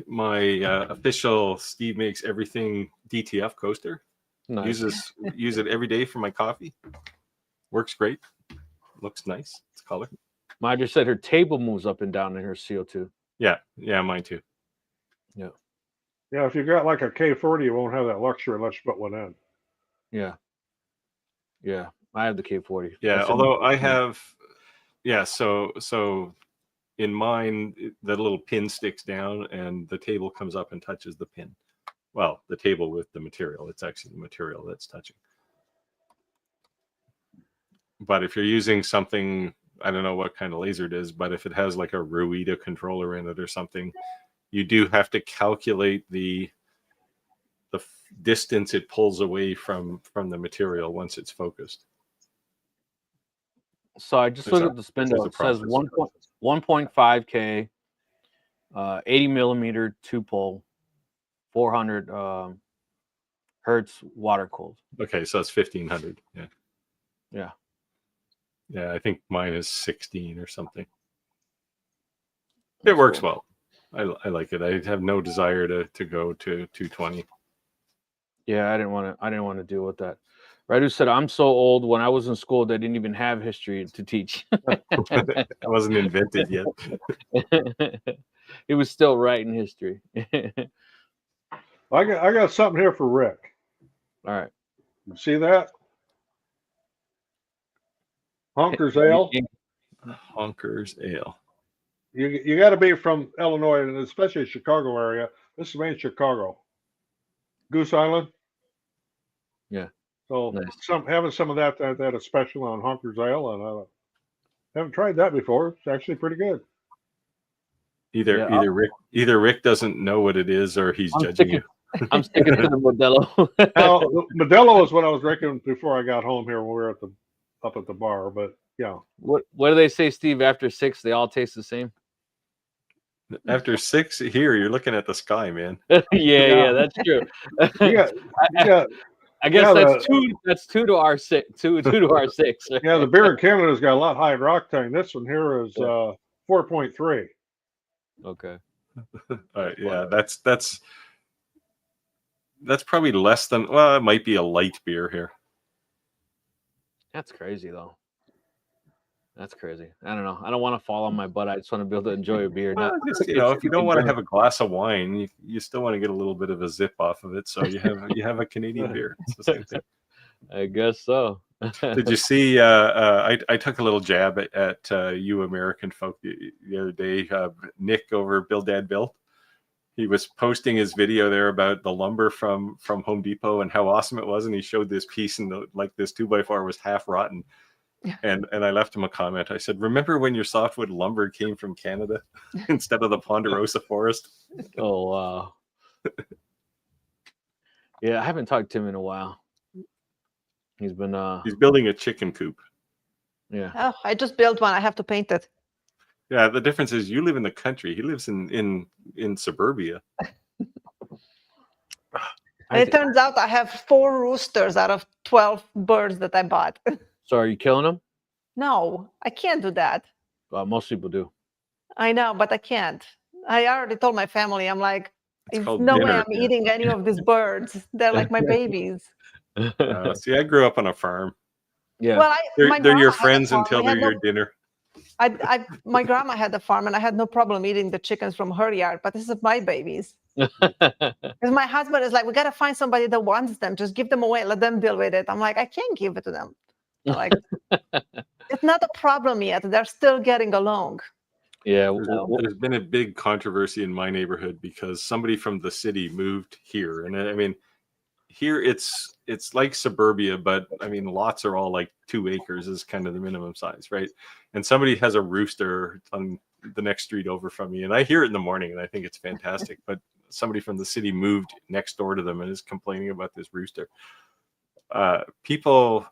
Speaker 3: official Steve Makes Everything DTF coaster.
Speaker 1: Nice.
Speaker 3: Use it every day for my coffee. Works great. Looks nice. It's color.
Speaker 1: Mine just said her table moves up and down in her CO2.
Speaker 3: Yeah, mine too.
Speaker 1: Yeah.
Speaker 4: Yeah, if you've got like a K40, you won't have that luxury unless you put one in.
Speaker 1: Yeah. Yeah. I have the K40.
Speaker 3: Yeah, although I have, so in mine, the little pin sticks down and the table comes up and touches the pin. Well, the table with the material. It's actually the material that's touching. But if you're using something, I don't know what kind of laser it is, but if it has like a Ruida controller in it or something, you do have to calculate the distance it pulls away from the material once it's focused.
Speaker 1: So I just looked at the spindle. It says 1.5K, 80 millimeter 2-pole, 400 hertz water cooled.
Speaker 3: Okay, so it's 1500. Yeah.
Speaker 1: Yeah.
Speaker 3: Yeah, I think mine is 16 or something. It works well. I like it. I have no desire to go to 220.
Speaker 1: Yeah, I didn't want to deal with that. Radu said, "I'm so old. When I was in school, they didn't even have history to teach.
Speaker 3: It wasn't invented yet."
Speaker 1: It was still writing history."
Speaker 4: I got something here for Rick.
Speaker 1: All right.
Speaker 4: You see that? Honker's Ale.
Speaker 3: Honker's Ale.
Speaker 4: You got to be from Illinois, and especially Chicago area. This is made in Chicago. Goose Island.
Speaker 1: Yeah.
Speaker 4: So
Speaker 1: nice.
Speaker 4: having some of that is special on Honker's Ale, and I haven't tried that before. It's actually pretty good.
Speaker 3: Either Rick doesn't know what it is, or he's judging you.
Speaker 1: I'm sticking to the Modelo.
Speaker 4: Now, Modelo is what I was drinking before I got home here when we were up at the bar. But yeah.
Speaker 1: What do they say, Steve? After 6, they all taste the same.
Speaker 3: After 6, here you're looking at the sky, man.
Speaker 1: yeah, that's true.
Speaker 4: Yeah.
Speaker 1: I guess that's two. That's 2 to our 6. 2 to our 6. Right?
Speaker 4: Yeah, the beer in Canada's got a lot higher octane. This one here is 4.3.
Speaker 1: Okay.
Speaker 3: All right. Yeah, that's probably less than. Well, it might be a light beer here.
Speaker 1: That's crazy, though. That's crazy. I don't know. I don't want to fall on my butt. I just want to be able to enjoy a beer.
Speaker 3: Well, if you don't want to have a glass of wine, you still want to get a little bit of a zip off of it. So you have a Canadian beer. It's the same thing.
Speaker 1: I guess so.
Speaker 3: Did you see? I took a little jab at you American folk the other day. Nick over Bill Dad Bill. He was posting his video there about the lumber from Home Depot and how awesome it was, and he showed this piece and this 2x4 was half rotten. And I left him a comment. I said, "Remember when your softwood lumber came from Canada instead of the Ponderosa forest?"
Speaker 1: Oh wow! Yeah, I haven't talked to him in a while. He's been
Speaker 3: he's building a chicken coop.
Speaker 1: Yeah.
Speaker 2: Oh, I just built one. I have to paint it.
Speaker 3: Yeah, the difference is you live in the country. He lives in suburbia.
Speaker 2: It turns out I have 4 roosters out of 12 birds that I bought.
Speaker 1: So are you killing them?
Speaker 2: No, I can't do that.
Speaker 1: Most people do.
Speaker 2: I know, but I can't. I already told my family, I'm like, there's no
Speaker 3: dinner,
Speaker 2: way I'm eating any of these birds. They're like my babies.
Speaker 3: See, I grew up on a farm.
Speaker 1: Yeah.
Speaker 2: Well,
Speaker 3: They're your friends until they're your dinner.
Speaker 2: My grandma had a farm, and I had no problem eating the chickens from her yard. But this is my babies. Because my husband is like, we got to find somebody that wants them. Just give them away. Let them deal with it. I'm like, I can't give it to them. I'm like, it's not a problem yet. They're still getting along.
Speaker 1: Yeah.
Speaker 3: There's been a big controversy in my neighborhood because somebody from the city moved here, and I mean, here it's like suburbia, but I mean, lots are all like 2 acres is kind of the minimum size, right? And somebody has a rooster on the next street over from me, and I hear it in the morning, and I think it's fantastic. But somebody from the city moved next door to them and is complaining about this rooster. People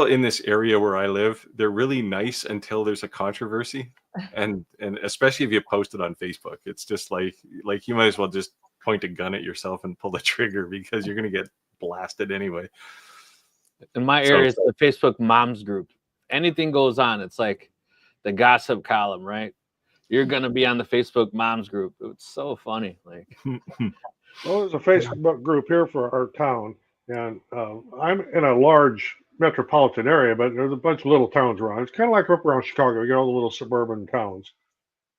Speaker 3: in this area where I live, they're really nice until there's a controversy, and especially if you post it on Facebook, it's just like you might as well just point a gun at yourself and pull the trigger because you're going to get blasted anyway.
Speaker 1: In my area, it's the Facebook moms group. Anything goes on, it's like the gossip column, right? You're going to be on the Facebook moms group. It's so funny. Like,
Speaker 4: well, there's a Facebook group here for our town, and I'm in a large metropolitan area, but there's a bunch of little towns around. It's kind of like up around Chicago. You get all the little suburban towns.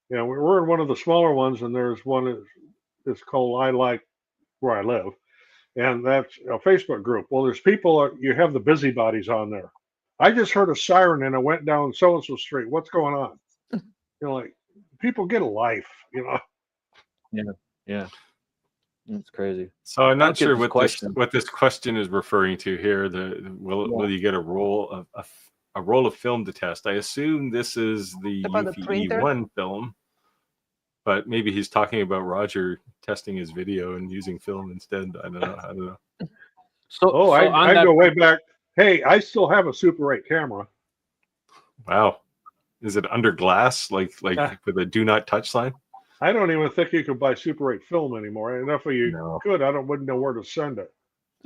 Speaker 4: Yeah, we're in one of the smaller ones, and there's one that's called I Like Where I Live, and that's a Facebook group. Well, there's people, you have the busybodies on there. I just heard a siren and I went down so-and-so street. What's going on? Like, people get a life,
Speaker 1: Yeah. It's crazy.
Speaker 3: So I'm not sure
Speaker 1: what
Speaker 3: this question is referring to here. Will you get a roll of film to test? I assume this is the Eufy E1 film, but maybe he's talking about Roger testing his video and using film instead. I don't know.
Speaker 4: I go way back. Hey, I still have a Super 8 camera.
Speaker 3: Wow. Is it under glass, like with a do not touch sign?
Speaker 4: I don't even think you could buy Super 8 film anymore. And if you could, wouldn't know where to send it.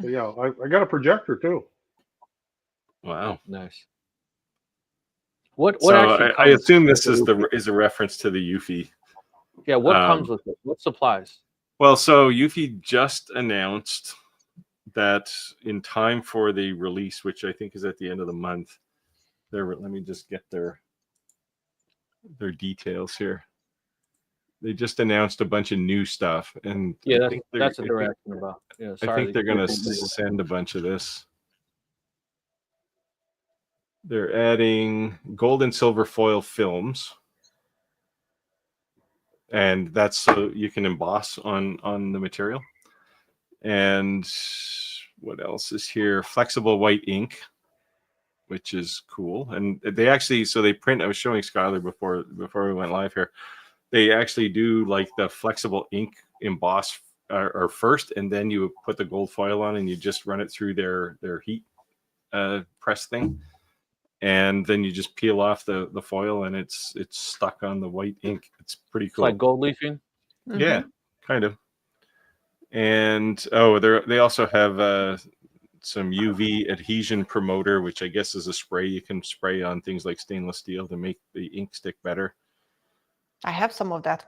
Speaker 4: So, yeah, I got a projector too.
Speaker 3: Wow,
Speaker 1: nice. What
Speaker 3: I assume this is a reference to the Eufy.
Speaker 1: Yeah, what comes with it? What supplies?
Speaker 3: Well, so Eufy just announced that in time for the release, which I think is at the end of the month. Let me just get their details here. They just announced a bunch of new stuff, and
Speaker 1: yeah, that's what they're asking about. Yeah,
Speaker 3: I think they're going to send a bunch of this. They're adding gold and silver foil films, and that's so you can emboss on the material. And what else is here? Flexible white ink, which is cool. And they actually, so they print. I was showing Skylar before we went live here. They actually do like the flexible ink emboss or first, and then you put the gold foil on, and you just run it through their heat press thing, and then you just peel off the foil, and it's stuck on the white ink. It's pretty cool.
Speaker 1: It's like gold leafing.
Speaker 2: Mm-hmm.
Speaker 3: Yeah, kind of. And they also have some UV adhesion promoter, which I guess is a spray you can spray on things like stainless steel to make the ink stick better.
Speaker 2: I have some of that.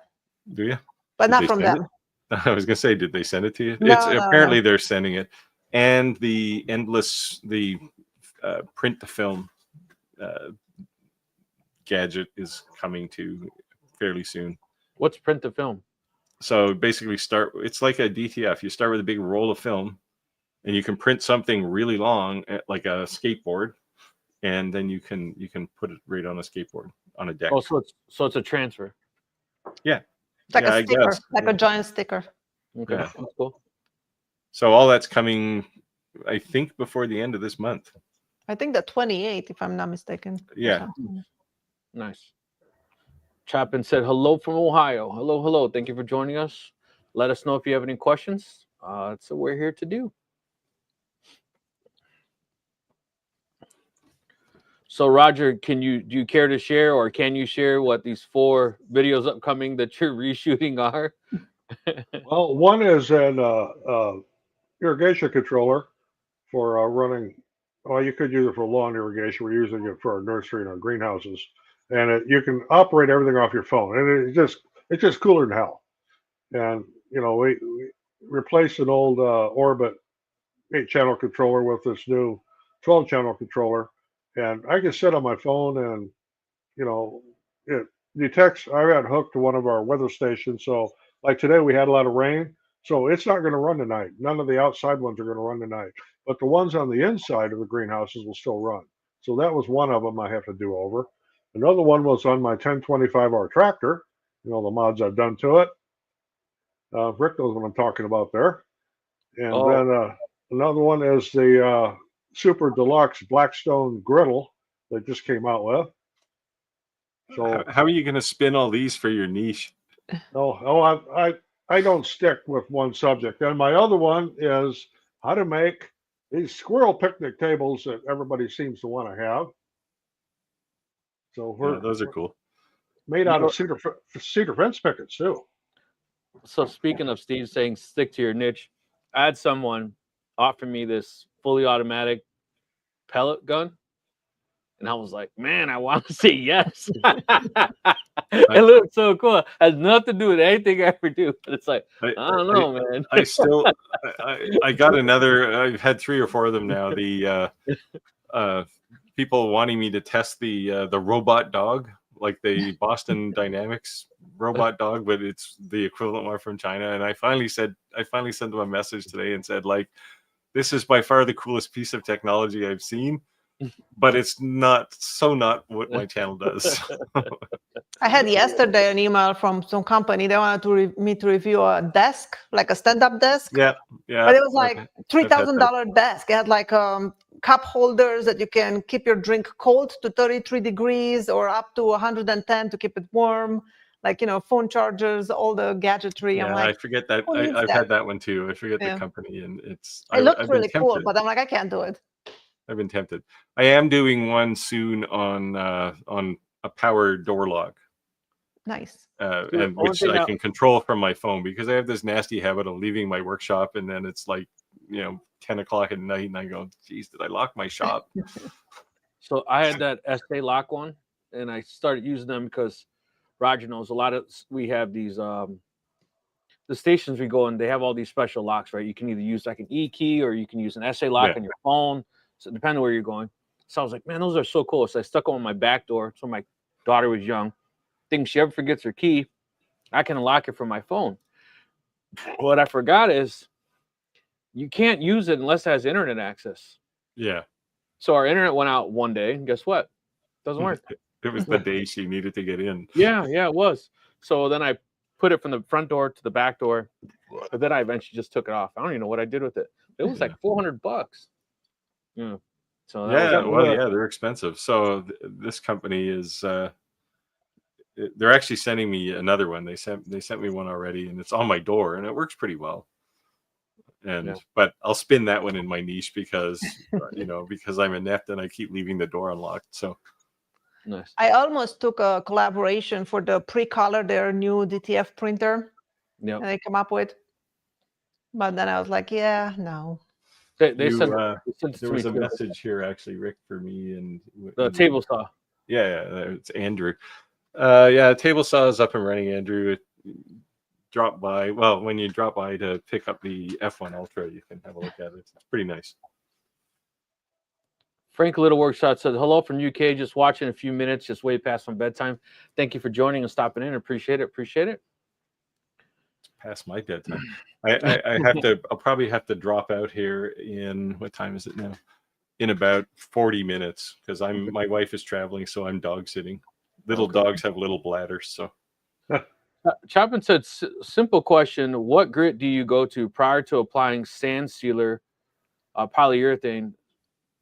Speaker 3: Do you?
Speaker 2: But not from them.
Speaker 3: I was gonna say, did they send it to you?
Speaker 2: No,
Speaker 3: apparently they're sending it, and the print to film gadget is coming to fairly soon.
Speaker 1: What's print to film?
Speaker 3: So basically, it's like a DTF. You start with a big roll of film, and you can print something really long, like a skateboard, and then you can put it right on a skateboard on a deck.
Speaker 1: Oh, so it's a transfer.
Speaker 3: Yeah.
Speaker 2: Like a sticker, like a giant sticker.
Speaker 1: Okay,
Speaker 3: Yeah.
Speaker 1: that's cool.
Speaker 3: So all that's coming, I think, before the end of this month.
Speaker 2: I think the 28th, if I'm not mistaken.
Speaker 3: Yeah.
Speaker 1: Nice. Chapin said, hello from Ohio. Hello. Thank you for joining us. Let us know if you have any questions. That's what we're here to do. So, Roger, do you care to share, or can you share what these 4 videos upcoming that you're reshooting are?
Speaker 4: Well, one is an irrigation controller for running. Well, you could use it for lawn irrigation. We're using it for our nursery and our greenhouses, and you can operate everything off your phone, and it's just cooler than hell. And we replaced an old Orbit 8-channel controller with this new 12-channel controller. And I can sit on my phone and you know, it detects. I got hooked to one of our weather stations, so like today we had a lot of rain, so it's not going to run tonight. None of the outside ones are going to run tonight, but the ones on the inside of the greenhouses will still run. So that was one of them I have to do over. Another one was on my 1025R tractor. You know, the mods I've done to it. Rick knows what I'm talking about there. And
Speaker 1: Oh.
Speaker 4: then another one is the Super Deluxe Blackstone griddle that just came out with. So
Speaker 3: How are you going to spin all these for your niche?
Speaker 4: I don't stick with one subject. And my other one is how to make these squirrel picnic tables that everybody seems to want to have. So
Speaker 3: Yeah, those are cool.
Speaker 4: Made out of cedar fence pickets too.
Speaker 1: So speaking of Steve saying stick to your niche, I had someone offer me this fully automatic pellet gun, and I was like, man, I want to say yes. It looks so cool. It has nothing to do with anything I ever do, but it's like I don't know, man.
Speaker 3: I got another. I've had 3 or 4 of them now. The people wanting me to test the robot dog, like the Boston Dynamics robot dog, but it's the equivalent one from China. And I finally sent them a message today and said, like, this is by far the coolest piece of technology I've seen, but it's not what my channel does.
Speaker 2: I had yesterday an email from some company. They wanted me to review a desk, like a stand-up desk.
Speaker 3: Yeah.
Speaker 2: But it was like $3,000 desk. It had like cup holders that you can keep your drink cold to 33 degrees or up to 110 to keep it warm. Like, you know, phone chargers, all the gadgetry.
Speaker 3: Yeah,
Speaker 2: I'm like,
Speaker 3: I forget that.
Speaker 2: who needs
Speaker 3: I've
Speaker 2: that?
Speaker 3: had that one too. I forget the company, and
Speaker 2: it looked
Speaker 3: I've
Speaker 2: really
Speaker 3: been
Speaker 2: cool,
Speaker 3: tempted.
Speaker 2: but I'm like, I can't do it.
Speaker 3: I've been tempted. I am doing one soon on a power door lock.
Speaker 2: Nice.
Speaker 3: And which I can control from my phone, because I have this nasty habit of leaving my workshop and then it's like, 10 o'clock at night and I go, geez, did I lock my shop?
Speaker 1: So I had that SA lock one, and I started using them because Roger knows we have these the stations we go in, they have all these special locks, right? You can either use like an E key or you can use an SA lock on your phone. So depending on where you're going. So I was like, man, those are so cool. So I stuck them on my back door. So my daughter was young. Think she ever forgets her key, I can unlock it from my phone. What I forgot is you can't use it unless it has internet access.
Speaker 3: Yeah.
Speaker 1: So our internet went out one day, and guess what? Doesn't work.
Speaker 3: It was the day she needed to get in.
Speaker 1: Yeah, it was. So then I put it from the front door to the back door, but then I eventually just took it off. I don't even know what I did with it. It was like $400. Yeah. So
Speaker 3: they're expensive. So this company is they're actually sending me another one. They sent me one already, and it's on my door, and it works pretty well. And but I'll spin that one in my niche because because I'm inept and I keep leaving the door unlocked. So
Speaker 1: nice.
Speaker 2: I almost took a collaboration for the pre-color, their new DTF printer.
Speaker 1: Yeah.
Speaker 2: And they come up with, but then I was like, no.
Speaker 1: They sent
Speaker 3: there was a message here actually, Rick, for me, and
Speaker 1: the table saw.
Speaker 3: Yeah, it's Andrew. Table saw is up and running, Andrew. Drop by. Well, when you drop by to pick up the F1 Ultra, you can have a look at it. It's pretty nice.
Speaker 1: Frank Little Workshop said, hello from UK, just watching a few minutes, just way past my bedtime. Thank you for joining and stopping in. Appreciate it. It's
Speaker 3: past my bedtime. I'll probably have to drop out here in, what time is it now? In about 40 minutes, because my wife is traveling, so I'm dog sitting. Little dogs have little bladders, so.
Speaker 1: Chapin said, simple question. What grit do you go to prior to applying sand sealer polyurethane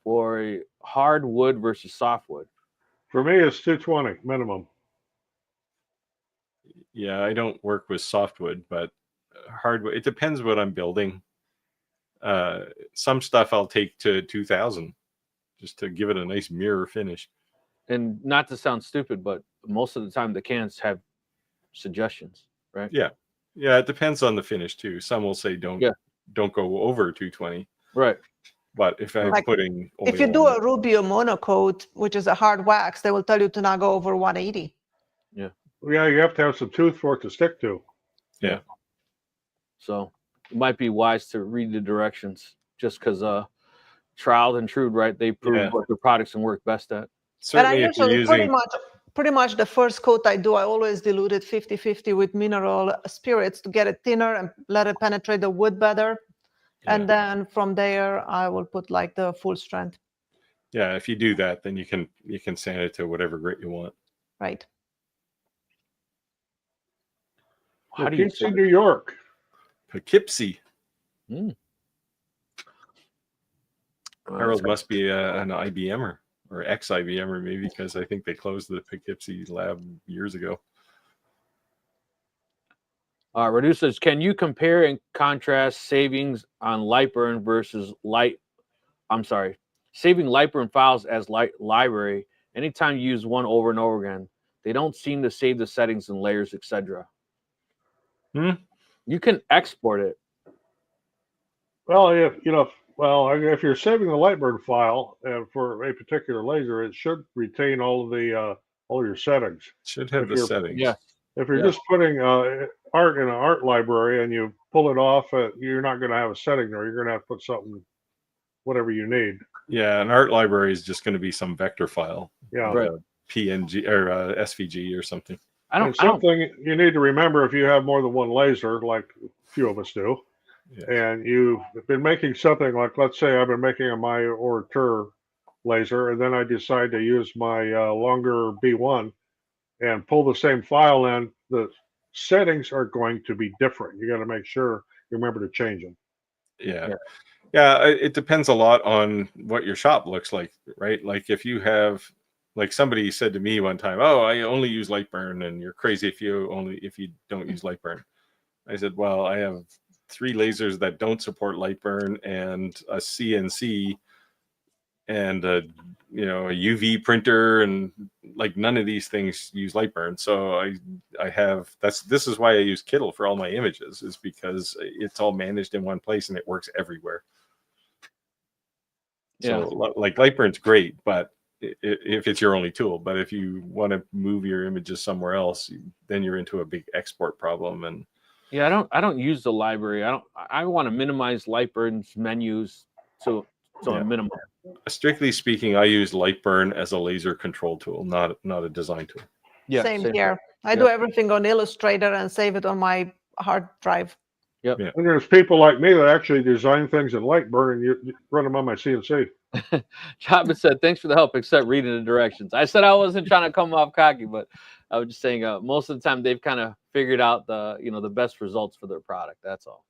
Speaker 1: for hardwood versus softwood?
Speaker 4: For me, it's 220 minimum.
Speaker 3: Yeah, I don't work with softwood, but hardwood, it depends what I'm building. Some stuff I'll take to 2000 just to give it a nice mirror finish.
Speaker 1: And not to sound stupid, but most of the time the cans have suggestions, right?
Speaker 3: Yeah, it depends on the finish too. Some will say don't go over 220,
Speaker 1: right?
Speaker 3: But if I'm putting
Speaker 2: if you do a Rubio monocoat, which is a hard wax, they will tell you to not go over 180.
Speaker 1: Yeah,
Speaker 4: you have to have some tooth for it to stick to.
Speaker 3: Yeah.
Speaker 1: So it might be wise to read the directions, just because trial and true, right? They prove what the products can work best at.
Speaker 2: Certainly, and I usually pretty much pretty much the first coat I do, I always dilute it 50-50 with mineral spirits to get it thinner and let it penetrate the wood better. And then from there, I will put like the full strength.
Speaker 3: Yeah, if you do that, then you can sand it to whatever grit you want.
Speaker 2: Right.
Speaker 1: How do you
Speaker 4: Poughkeepsie, New York.
Speaker 3: Poughkeepsie.
Speaker 1: Oh,
Speaker 3: Harold must be an IBMer or ex-IBMer maybe, because I think they closed the Poughkeepsie lab years ago.
Speaker 1: Reducers, can you compare and contrast savings on Lightburn versus saving Lightburn files as library anytime you use one over and over again? They don't seem to save the settings and layers, etc. You can export it.
Speaker 4: Well, if you're saving the Lightburn file and for a particular laser, it should retain all your settings.
Speaker 3: Should have the settings.
Speaker 1: Yeah.
Speaker 4: If you're just putting art in an art library and you pull it off, you're not going to have a setting there. You're going to have to put something, whatever you need.
Speaker 3: Yeah, an art library is just going to be some vector file.
Speaker 4: Yeah.
Speaker 1: Right.
Speaker 3: PNG or SVG or something.
Speaker 4: Something you need to remember if you have more than one laser, like a few of us do, and you've been making something like, let's say I've been making a my Orateur laser, and then I decide to use my longer B1 and pull the same file in, the settings are going to be different. You got to make sure you remember to change them.
Speaker 3: Yeah, it depends a lot on what your shop looks like, right? Like if you have, like somebody said to me one time, "Oh, I only use Lightburn, and you're crazy if you don't use Lightburn." I said, "Well, I have 3 lasers that don't support Lightburn, and a CNC, and a UV printer, and like none of these things use Lightburn. So this is why I use Kittle for all my images, is because it's all managed in one place and it works everywhere." So like Lightburn's great, but if it's your only tool, but if you want to move your images somewhere else, then you're into a big export problem. And
Speaker 1: I don't use the library. I want to minimize Lightburn's menus to a minimum.
Speaker 3: Strictly speaking, I use Lightburn as a laser control tool, not a design tool.
Speaker 1: Yeah,
Speaker 2: same here. I do everything on Illustrator and save it on my hard drive.
Speaker 1: Yep.
Speaker 4: Yeah. And there's people like me that actually design things in Lightburn, and you run them on my CNC.
Speaker 1: Chapman said, "Thanks for the help, except reading the directions." I said I wasn't trying to come off cocky, but I was just saying most of the time they've kind of figured out the best results for their product. That's all.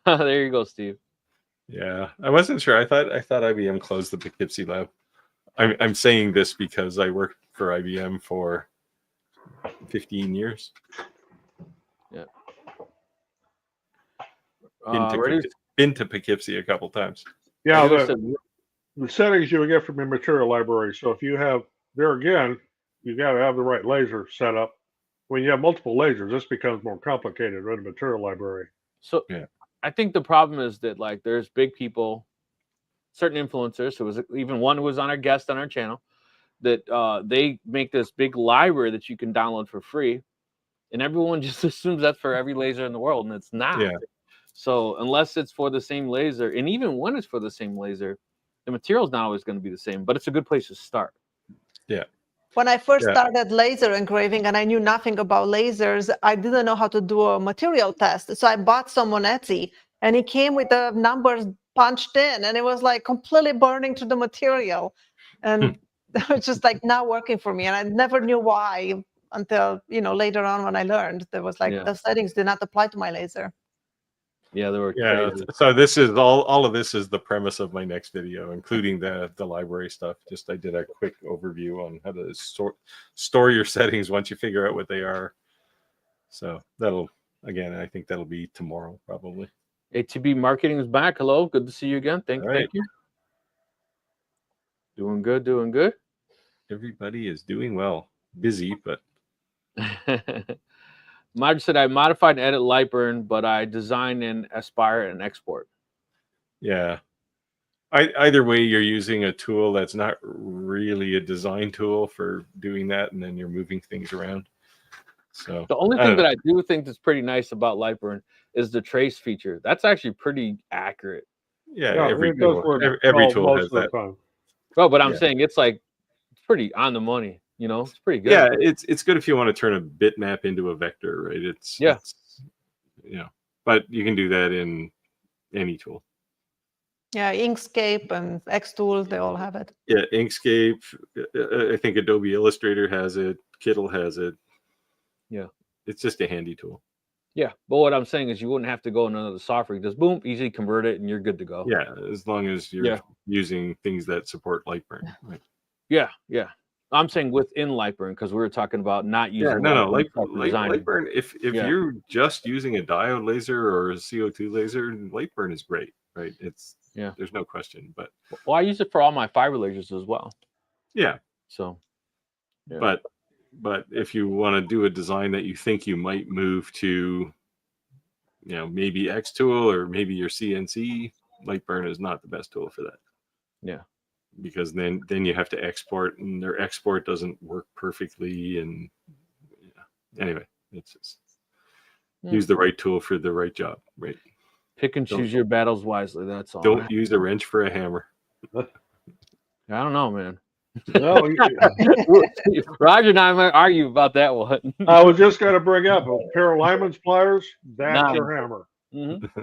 Speaker 1: There you go, Steve.
Speaker 3: Yeah, I wasn't sure. I thought IBM closed the Poughkeepsie lab. I'm saying this because I worked for IBM for 15 years.
Speaker 1: Yeah.
Speaker 3: Been to Poughkeepsie a couple times.
Speaker 4: Yeah, the settings you would get from your material library. So if you have, there again, you got to have the right laser set up. When you have multiple lasers, this becomes more complicated in a material library.
Speaker 1: So I think the problem is that like there's big people, certain influencers, who was even one who was on our guest on our channel, that they make this big library that you can download for free, and everyone just assumes that's for every laser in the world, and it's not.
Speaker 3: Yeah.
Speaker 1: So unless it's for the same laser, and even when it's for the same laser, the material is not always going to be the same, but it's a good place to start.
Speaker 3: Yeah.
Speaker 2: When I first started laser engraving and I knew nothing about lasers, I didn't know how to do a material test. So I bought some on Etsy, and it came with the numbers punched in, and it was like completely burning to the material. And it was just like not working for me. And I never knew why until, later on when I learned there was like the settings did not apply to my laser.
Speaker 1: Yeah, they were crazy.
Speaker 3: So this is all of this is the premise of my next video, including the library stuff. Just I did a quick overview on how to store your settings once you figure out what they are. So I think that'll be tomorrow probably.
Speaker 1: ATB Marketing is back. Hello, good to see you again. Thank you. Doing good.
Speaker 3: Everybody is doing well. Busy, but
Speaker 1: Marge said, "I modified and edit Lightburn, but I design and aspire and export."
Speaker 3: Yeah. Either way, you're using a tool that's not really a design tool for doing that, and then you're moving things around. So
Speaker 1: the only thing that I do think that's pretty nice about Lightburn is the trace feature. That's actually pretty accurate.
Speaker 3: Yeah, every tool has that.
Speaker 1: Oh, but I'm saying it's like pretty on the money. You know, it's pretty good.
Speaker 3: Yeah, it's good if you want to turn a bitmap into a vector, right? It's you know, but you can do that in any tool.
Speaker 2: Yeah, Inkscape and Xtool, they all have it.
Speaker 3: Yeah, Inkscape. I think Adobe Illustrator has it. Kittle has it.
Speaker 1: Yeah,
Speaker 3: it's just a handy tool.
Speaker 1: Yeah, but what I'm saying is you wouldn't have to go in another software. You just boom, easily convert it, and you're good to go.
Speaker 3: Yeah, as long as you're using things that support Lightburn. Right?
Speaker 1: Yeah. I'm saying within Lightburn because we were talking about not using.
Speaker 3: Lightburn. If you're just using a diode laser or a CO2 laser, Lightburn is great, right? There's no question. But
Speaker 1: I use it for all my fiber lasers as well.
Speaker 3: Yeah.
Speaker 1: So.
Speaker 3: Yeah. But if you want to do a design that you think you might move to, maybe Xtool or maybe your CNC, Lightburn is not the best tool for that.
Speaker 1: Yeah.
Speaker 3: Because then you have to export, and their export doesn't work perfectly. And anyway, it's just use the right tool for the right job, right?
Speaker 1: Pick and choose your battles wisely. That's all.
Speaker 3: Don't use a wrench for a hammer.
Speaker 1: I don't know, man.
Speaker 4: Well,
Speaker 1: Roger and I might argue about that one.
Speaker 4: I was just going to bring up a pair of Lyman's pliers. That's your hammer.
Speaker 1: Mm-hmm.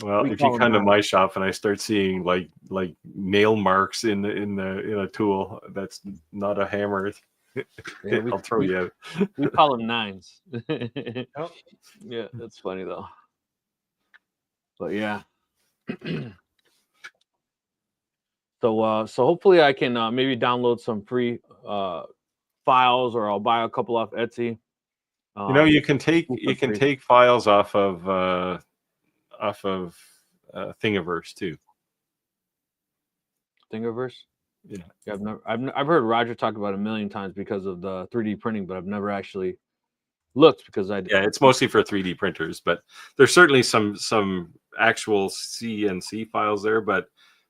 Speaker 3: Well, if you come to my shop and I start seeing like nail marks in a tool, that's not a hammer. I'll throw you out.
Speaker 1: We call them nines.
Speaker 4: Yep.
Speaker 1: Yeah, that's funny though. But yeah. So hopefully I can maybe download some free files, or I'll buy a couple off Etsy.
Speaker 3: You can take files off of Thingiverse too.
Speaker 1: Thingiverse?
Speaker 3: Yeah.
Speaker 1: I've heard Roger talk about it a million times because of the 3D printing, but I've never actually looked because
Speaker 3: it's mostly for 3D printers, but there's certainly some actual CNC files there. But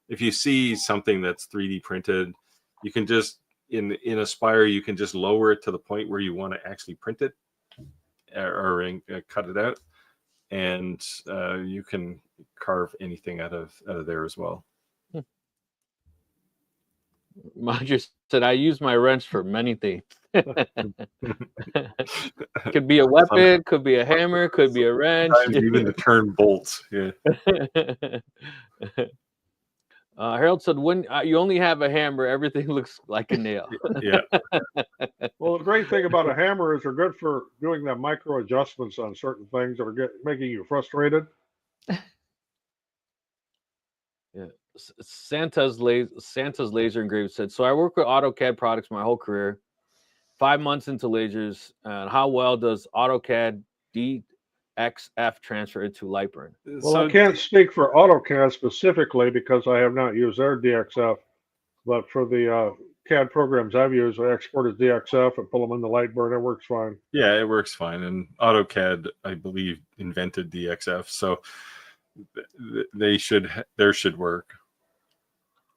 Speaker 3: if you see something that's 3D printed, you can just in Aspire you can just lower it to the point where you want to actually print it or cut it out, and you can carve anything out of there as well.
Speaker 1: Roger said, I use my wrench for many things. Could be a weapon, could be a hammer, could be a wrench.
Speaker 3: Even to turn bolts. Yeah.
Speaker 1: Harold said, when you only have a hammer, everything looks like a nail.
Speaker 3: Yeah.
Speaker 4: Well, the great thing about a hammer is they're good for doing the micro adjustments on certain things that are making you frustrated.
Speaker 1: Yeah. Santa's laser engraved said, so I work with AutoCAD products my whole career. 5 months into lasers, and how well does AutoCAD DXF transfer into Lightburn?
Speaker 4: Well, I can't speak for AutoCAD specifically because I have not used their DXF, but for the CAD programs I've used, I exported DXF and pull them into Lightburn. It works fine.
Speaker 3: Yeah, it works fine. And AutoCAD, I believe, invented DXF, so there should work.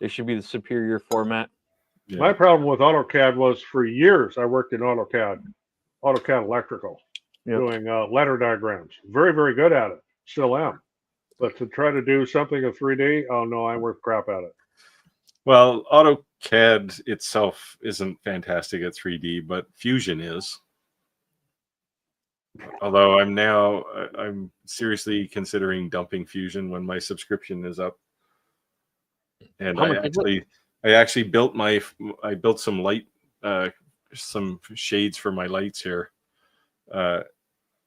Speaker 1: It should be the superior format.
Speaker 3: Yeah.
Speaker 4: My problem with AutoCAD was for years I worked in AutoCAD Electrical, doing ladder diagrams. Very, very good at it. Still am. But to try to do something in 3D, oh no, I'm worth crap at it.
Speaker 3: Well, AutoCAD itself isn't fantastic at 3D, but Fusion is. Although I'm seriously considering dumping Fusion when my subscription is up. And I actually built some light, some shades for my lights here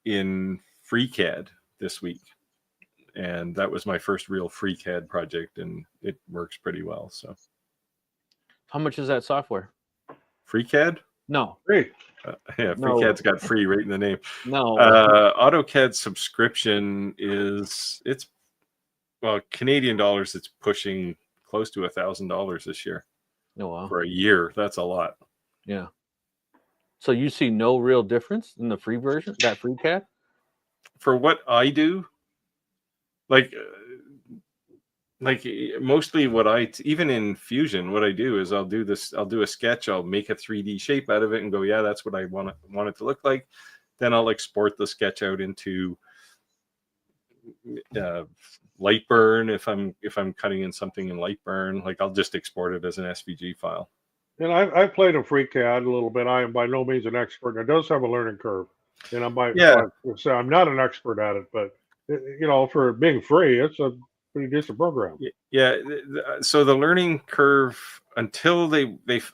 Speaker 3: in FreeCAD this week. And that was my first real FreeCAD project, and it works pretty well. So,
Speaker 1: how much is that software?
Speaker 3: FreeCAD?
Speaker 1: No.
Speaker 4: Free.
Speaker 3: FreeCAD's got free right in the name.
Speaker 1: No.
Speaker 3: AutoCAD subscription Canadian dollars. It's pushing close to $1,000 this year.
Speaker 1: Oh, wow.
Speaker 3: For a year. That's a lot.
Speaker 1: Yeah. So you see no real difference in the free version, that FreeCAD?
Speaker 3: For what I do, like mostly even in Fusion, what I do is I'll do a sketch, I'll make a 3D shape out of it and go, yeah, that's what I want it to look like. Then I'll export the sketch out into Lightburn, if I'm cutting in something in Lightburn, like I'll just export it as an SVG file.
Speaker 4: And I've played in FreeCAD a little bit. I am by no means an expert. It does have a learning curve, and I'm not an expert at it. But for being free, it's a pretty decent program.
Speaker 3: Yeah. So the learning curve until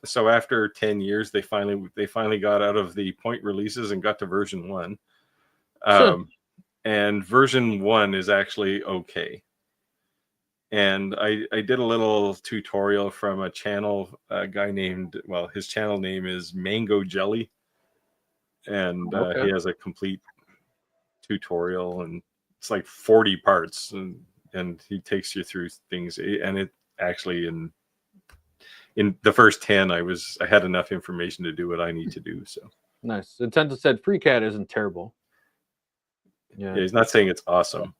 Speaker 3: so after 10 years they finally got out of the point releases and got to version 1. And version 1 is actually okay. And I did a little tutorial from a channel, guy named, his channel name is Mango Jelly. And he has a complete tutorial, and it's like 40 parts. And he takes you through things. And it actually, in the first 10, I had enough information to do what I need to do. So
Speaker 1: nice. Intento said FreeCAD isn't terrible.
Speaker 3: Yeah, he's not saying it's awesome.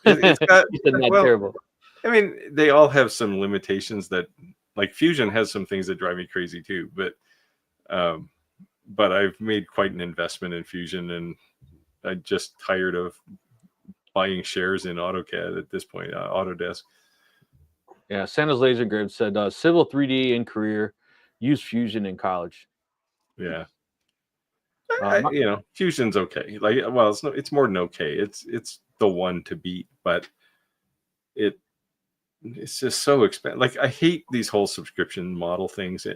Speaker 3: It's not terrible. I mean, they all have some limitations that, like Fusion has some things that drive me crazy too. But I've made quite an investment in Fusion, and I'm just tired of buying shares in AutoCAD at this point. Autodesk.
Speaker 1: Yeah, Santa's Laser Grid said Civil 3D in career, use Fusion in college.
Speaker 3: Yeah. Fusion's okay. Like, it's more than okay. It's the one to beat, but it's just so expensive. Like, I hate these whole subscription model things.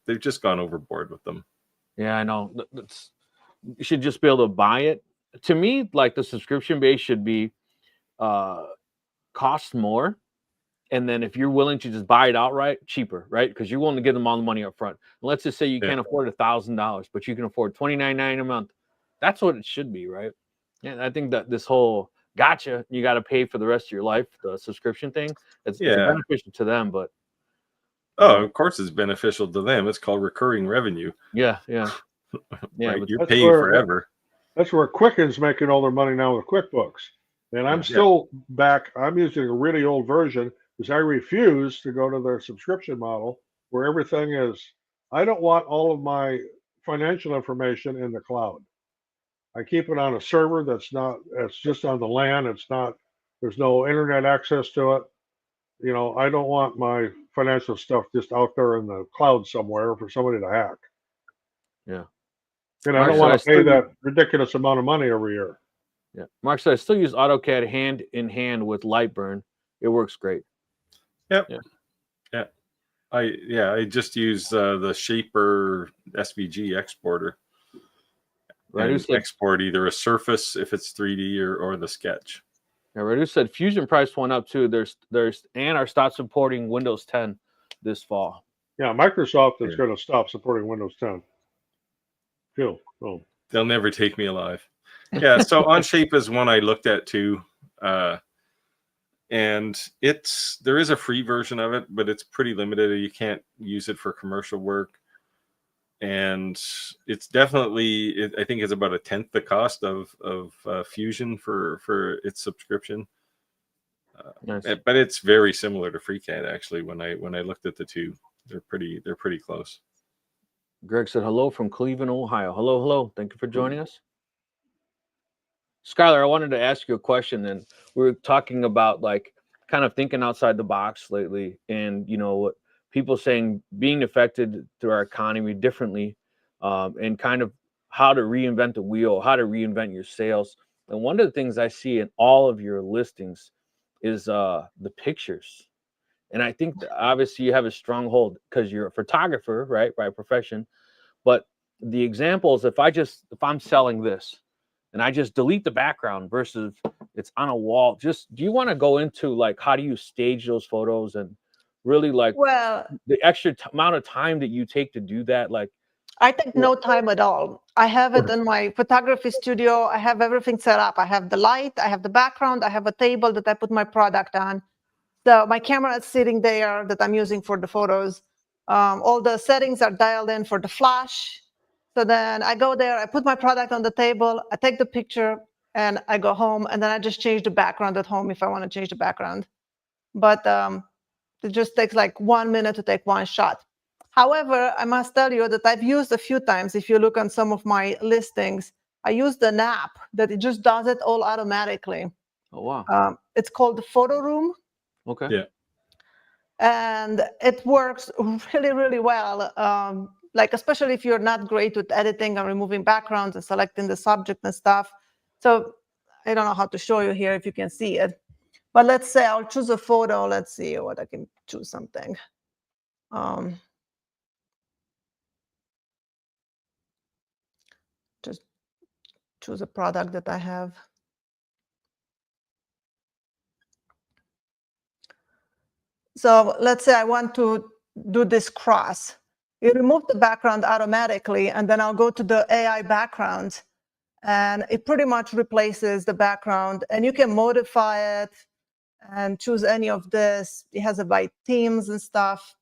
Speaker 3: They've just gone overboard with them.
Speaker 1: Yeah, I know. You should just be able to buy it. To me, like, the subscription base should be cost more. And then if you're willing to just buy it outright, cheaper, right? Because you're willing to give them all the money up front. And let's just say you can't afford $1,000, but you can afford $29.99 a month. That's what it should be, right? And I think that this whole gotcha, you got to pay for the rest of your life, the subscription thing, it's beneficial to them, but
Speaker 3: of course it's beneficial to them. It's called recurring revenue.
Speaker 1: Yeah.
Speaker 3: Right? You're paying forever.
Speaker 4: That's where Quicken's making all their money now with QuickBooks. And I'm still back. I'm using a really old version because I refuse to go to their subscription model where everything is, I don't want all of my financial information in the cloud. I keep it on a server it's just on the LAN. There's no internet access to it. I don't want my financial stuff just out there in the cloud somewhere for somebody to hack.
Speaker 1: Yeah.
Speaker 4: And I don't want to pay that ridiculous amount of money every year.
Speaker 1: Yeah. Mark said, I still use AutoCAD hand in hand with Lightburn. It works great.
Speaker 3: Yep. Yeah. I just use the Shaper SVG exporter. Right. And export either a surface if it's 3D or the sketch.
Speaker 1: Yeah, Radu said Fusion price went up too. There's and are stop supporting Windows 10 this fall.
Speaker 4: Yeah, Microsoft is going to stop supporting Windows 10. Cool.
Speaker 3: They'll never take me alive. Yeah, so Onshape is one I looked at too. And there is a free version of it, but it's pretty limited. You can't use it for commercial work. And it's definitely, I think it's about 1/10 the cost of Fusion for its subscription. Nice. But it's very similar to FreeCAD actually. When I looked at the two, they're pretty close.
Speaker 1: Greg said hello from Cleveland, Ohio. Hello. Thank you for joining us. Skylar, I wanted to ask you a question, and we were talking about like kind of thinking outside the box lately, and what people saying being affected through our economy differently, and kind of how to reinvent the wheel, how to reinvent your sales. And one of the things I see in all of your listings is the pictures. And I think that obviously you have a stronghold because you're a photographer, right, by profession. But the examples, if I'm selling this and I just delete the background versus it's on a wall, do you want to go into like how do you stage those photos and really like the extra amount of time that you take to do that? Like,
Speaker 2: I take no time at all. I have it in my photography studio. I have everything set up. I have the light, I have the background, I have a table that I put my product on. So my camera is sitting there that I'm using for the photos. All the settings are dialed in for the flash. So then I go there, I put my product on the table, I take the picture, and I go home, and then I just change the background at home if I want to change the background. But it just takes like 1 minute to take one shot. However, I must tell you that I've used a few times. If you look on some of my listings, I used an app that it just does it all automatically.
Speaker 1: Oh, wow.
Speaker 2: It's called the Photo Room.
Speaker 1: Okay.
Speaker 3: Yeah.
Speaker 2: And it works really, really well. Like, especially if you're not great with editing and removing backgrounds and selecting the subject and stuff. So I don't know how to show you here if you can see it. But let's say I'll choose a photo. Let's see what I can choose something. Just choose a product that I have. So let's say I want to do this cross. You remove the background automatically, and then I'll go to the AI background, and it pretty much replaces the background, and you can modify it and choose any of this. It has about themes and stuff.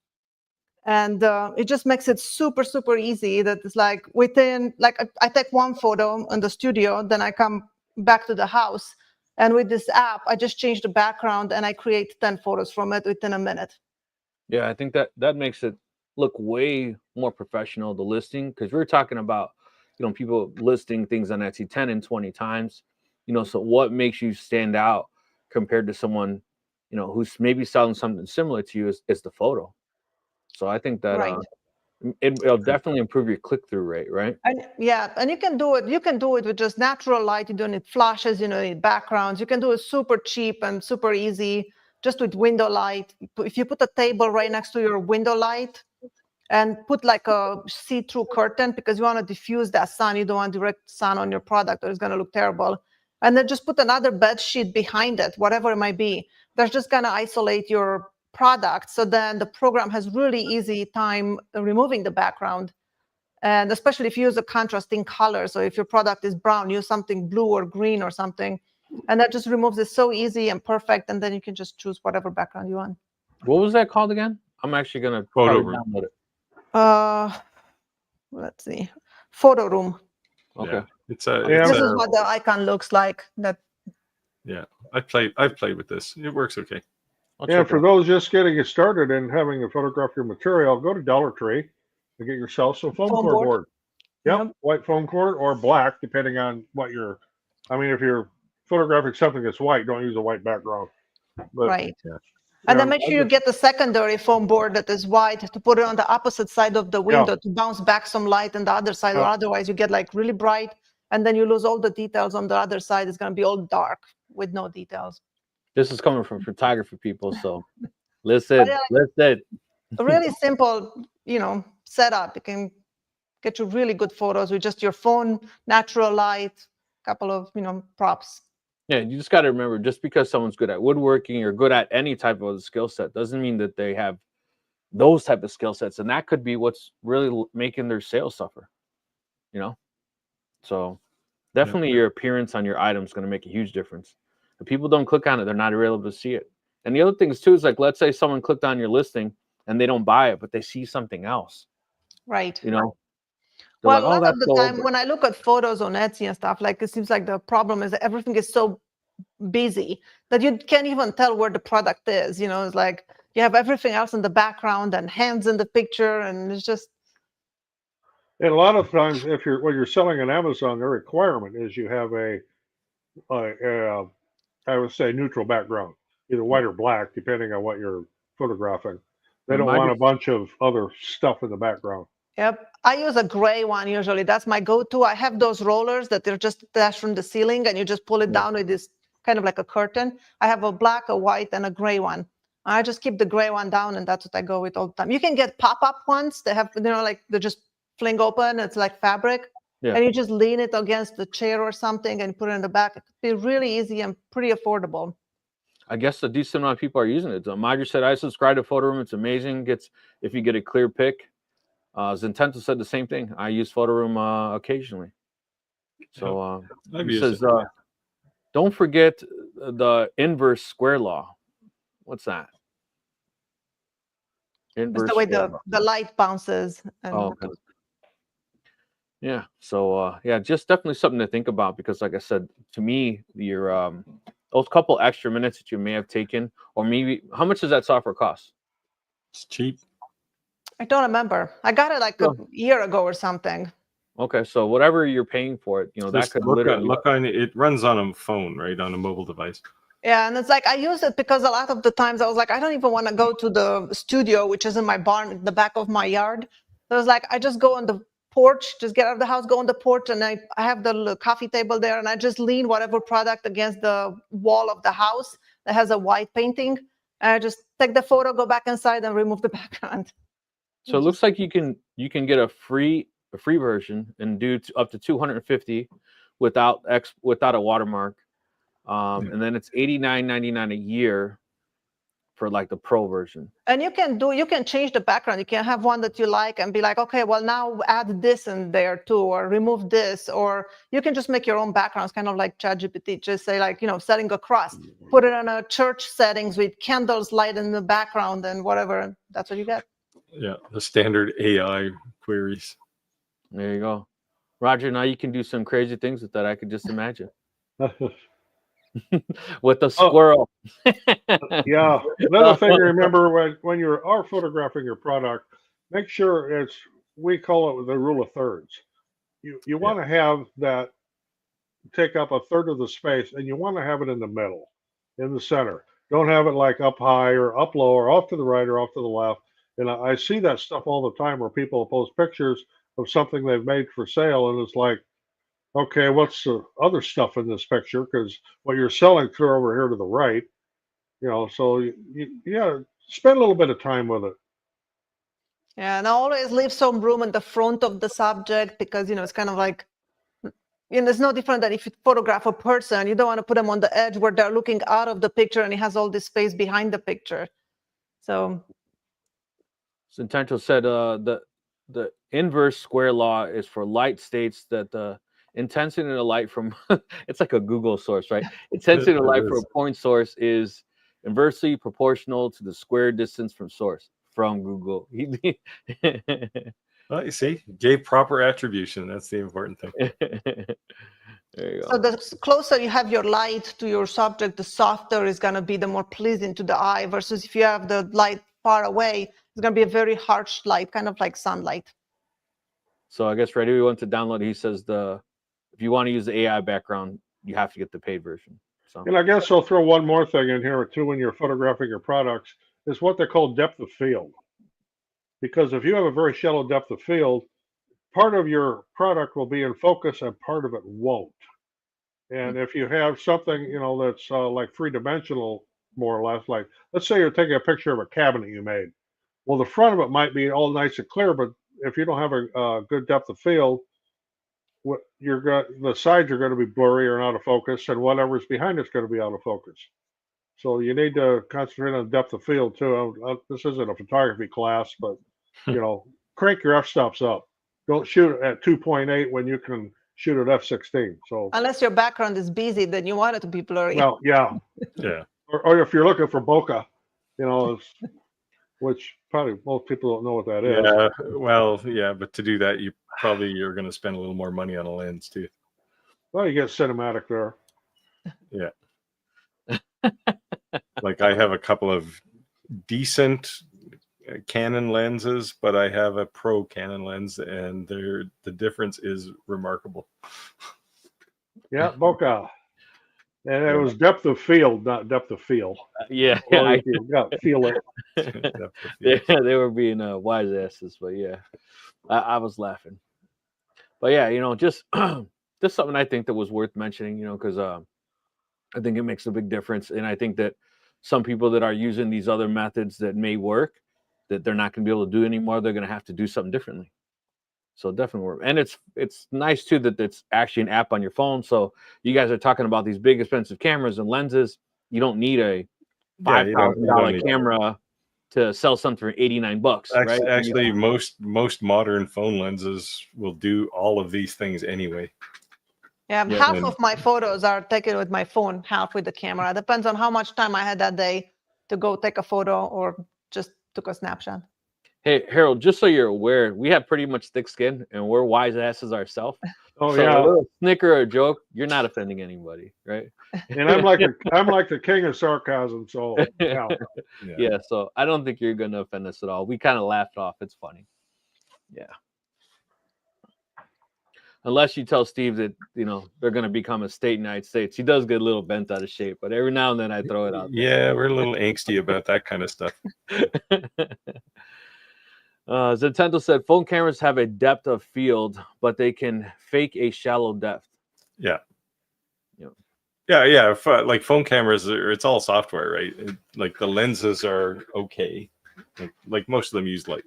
Speaker 2: And it just makes it super, super easy. That it's like within, like I take one photo in the studio, then I come back to the house. And with this app, I just change the background and I create 10 photos from it within a minute.
Speaker 1: Yeah, I think that makes it look way more professional, the listing, because we were talking about, people listing things on Etsy 10 and 20 times. So what makes you stand out compared to someone, who's maybe selling something similar to you is the photo. So I think that
Speaker 2: Right.
Speaker 1: it'll definitely improve your click-through rate, right?
Speaker 2: And yeah, and you can do it. You can do it with just natural light. You don't need flashes. You don't need backgrounds. You can do it super cheap and super easy, just with window light. If you put a table right next to your window light, and put like a see-through curtain, because you want to diffuse that sun. You don't want direct sun on your product, or it's going to look terrible. And then just put another bed sheet behind it, whatever it might be. That's just going to isolate your product. So then the program has really easy time removing the background. And especially if you use a contrasting color. So if your product is brown, use something blue or green or something. And that just removes it so easy and perfect. And then you can just choose whatever background you want.
Speaker 1: What was that called again? I'm actually going to
Speaker 3: Photo
Speaker 1: probably
Speaker 3: Room.
Speaker 1: download it.
Speaker 2: Let's see. Photo Room.
Speaker 1: Okay.
Speaker 3: Yeah. It's
Speaker 2: This is what the icon looks like.
Speaker 3: Yeah. I've played with this. It works okay.
Speaker 4: Yeah, for those just getting started and having to photograph your material, go to Dollar Tree and get yourself some foam core board. Yep, white foam core or black, depending on what you're. I mean, if you're photographing something that's white, don't use a white background. But,
Speaker 2: right.
Speaker 3: Yeah.
Speaker 2: And then make sure you get the secondary foam board that is white to put it on the opposite side of the window to bounce back some light on the other side, or otherwise you get like really bright and then you lose all the details on the other side. It's going to be all dark with no details.
Speaker 1: This is coming from photography people, so listen.
Speaker 2: A really simple, setup. You can get you really good photos with just your phone, natural light, couple of, props.
Speaker 1: Yeah, you just got to remember, just because someone's good at woodworking or good at any type of skill set doesn't mean that they have those type of skill sets, and that could be what's really making their sales suffer. So definitely your appearance on your item is going to make a huge difference. If people don't click on it, they're not able to see it. And the other things too is, like, let's say someone clicked on your listing and they don't buy it, but they see something else.
Speaker 2: Right.
Speaker 1: They're
Speaker 2: well,
Speaker 1: like,
Speaker 2: a lot of the
Speaker 1: cool,
Speaker 2: time when I look at photos on Etsy and stuff, like, it seems like the problem is that everything is so busy that you can't even tell where the product is. It's like you have everything else in the background and hands in the picture, and it's just.
Speaker 4: And a lot of times, when you're selling on Amazon, their requirement is you have I would say neutral background, either white or black, depending on what you're photographing. They don't want a bunch of other stuff in the background.
Speaker 2: Yep. I use a gray one usually. That's my go-to. I have those rollers that they're just attached from the ceiling, and you just pull it down with this kind of like a curtain. I have a black, a white, and a gray one. I just keep the gray one down, and that's what I go with all the time. You can get pop-up ones. They have, like they just fling open. It's like fabric.
Speaker 1: Yeah.
Speaker 2: And you just lean it against the chair or something and put it in the back. It could be really easy and pretty affordable.
Speaker 1: I guess a decent amount of people are using it. Madra said, I subscribe to Photo Room. It's amazing. If you get a clear pic. Zentento said the same thing. I use Photo Room occasionally. So he says, don't forget the inverse square law. What's that? Inverse
Speaker 2: it's the way the light bounces. And
Speaker 1: okay. Yeah. So just definitely something to think about, because like I said, to me, your those couple extra minutes that you may have taken, or maybe how much does that software cost?
Speaker 3: It's cheap.
Speaker 2: I don't remember. I got it like a year ago or something.
Speaker 1: Okay, so whatever you're paying for it, that could literally
Speaker 3: look on it. Runs on a phone, right, on a mobile device.
Speaker 2: Yeah, and it's like I use it because a lot of the times I was like, I don't even want to go to the studio, which is in my barn in the back of my yard. So I was like, I just go on the porch, just get out of the house, go on the porch, and I have the little coffee table there, and I just lean whatever product against the wall of the house that has a white painting. And I just take the photo, go back inside, and remove the background.
Speaker 1: So it looks like you can get a free version and do up to 250 without a watermark. And then it's $89.99 a year for like the pro version.
Speaker 2: And you can change the background. You can have one that you like and be like, okay, well, now add this in there too, or remove this, or you can just make your own backgrounds, kind of like ChatGPT. Just say like, setting a cross, put it on a church settings with candles light in the background and whatever. And that's what you get.
Speaker 3: Yeah, the standard AI queries.
Speaker 1: There you go. Roger, now you can do some crazy things with that. I could just imagine. With the squirrel.
Speaker 4: Yeah. Another thing to remember when you are photographing your product, make sure we call it the rule of thirds. You want to have that take up a third of the space, and you want to have it in the middle, in the center. Don't have it like up high or up low or off to the right or off to the left. And I see that stuff all the time where people post pictures of something they've made for sale, and it's like, okay, what's the other stuff in this picture? Because what you're selling through over here to the right, so you gotta spend a little bit of time with it.
Speaker 2: Yeah, and I always leave some room in the front of the subject because it's kind of like, it's no different than if you photograph a person. You don't want to put them on the edge where they're looking out of the picture and it has all this space behind the picture. So
Speaker 1: Centennial said the inverse square law is for light states that the intensity of the light from it's like a Google source, right? Intensity of light from a point source is inversely proportional to the square distance from source from Google.
Speaker 3: Well, you see, gave proper attribution. That's the important thing.
Speaker 1: There you go.
Speaker 2: So the closer you have your light to your subject, the softer is going to be, the more pleasing to the eye, versus if you have the light far away, it's going to be a very harsh light, kind of like sunlight.
Speaker 1: So I guess Ready, we want to download. He says if you want to use the AI background, you have to get the paid version. So,
Speaker 4: and I guess I'll throw one more thing in here too when you're photographing your products is what they call depth of field. Because if you have a very shallow depth of field, part of your product will be in focus and part of it won't. And if you have something, that's like three-dimensional, more or less, like let's say you're taking a picture of a cabinet you made. Well, the front of it might be all nice and clear, but if you don't have a good depth of field, the sides are going to be blurry or out of focus, and whatever's behind it's going to be out of focus. So you need to concentrate on depth of field too. This isn't a photography class, but crank your f-stops up. Don't shoot at 2.8 when you can shoot at f16. So
Speaker 2: unless your background is busy, then you want it to be blurry.
Speaker 4: Well, yeah. Or if you're looking for bokeh, which probably most people don't know what that is.
Speaker 3: Yeah, well, yeah, but to do that, you're going to spend a little more money on a lens too.
Speaker 4: Well, you get cinematic there.
Speaker 3: Yeah. Like I have a couple of decent Canon lenses, but I have a pro Canon lens, and the difference is remarkable.
Speaker 4: Yeah, bokeh. And it was depth of field, not depth of feel.
Speaker 1: Yeah,
Speaker 4: you got to feel it.
Speaker 1: They were being wise asses, but yeah, I was laughing. But yeah, just something I think that was worth mentioning, because I think it makes a big difference, and I think that some people that are using these other methods that may work, that they're not going to be able to do anymore, they're going to have to do something differently. So definitely work. And it's nice too that it's actually an app on your phone. So you guys are talking about these big expensive cameras and lenses. You don't need a $5,000 camera to sell something for $89, right?
Speaker 3: Actually, most modern phone lenses will do all of these things anyway.
Speaker 2: Yeah, half of my photos are taken with my phone, half with the camera. It depends on how much time I had that day to go take a photo or just took a snapshot.
Speaker 1: Hey, Harold, just so you're aware, we have pretty much thick skin and we're wise asses ourselves.
Speaker 4: Oh,
Speaker 1: so
Speaker 4: yeah.
Speaker 1: A little snicker or a joke, you're not offending anybody, right?
Speaker 4: And I'm like the king of sarcasm. So
Speaker 1: yeah. So I don't think you're gonna offend us at all. We kind of laughed off. It's funny. Yeah. Unless you tell Steve that they're going to become a state in the United States. He does get a little bent out of shape, but every now and then I throw it out there.
Speaker 3: Yeah, we're a little angsty about that kind of stuff.
Speaker 1: Zetento said phone cameras have a depth of field, but they can fake a shallow depth.
Speaker 3: Yeah.
Speaker 1: Yep.
Speaker 3: Yeah. Like phone cameras, it's all software, right? Like the lenses are okay. Like most of them use like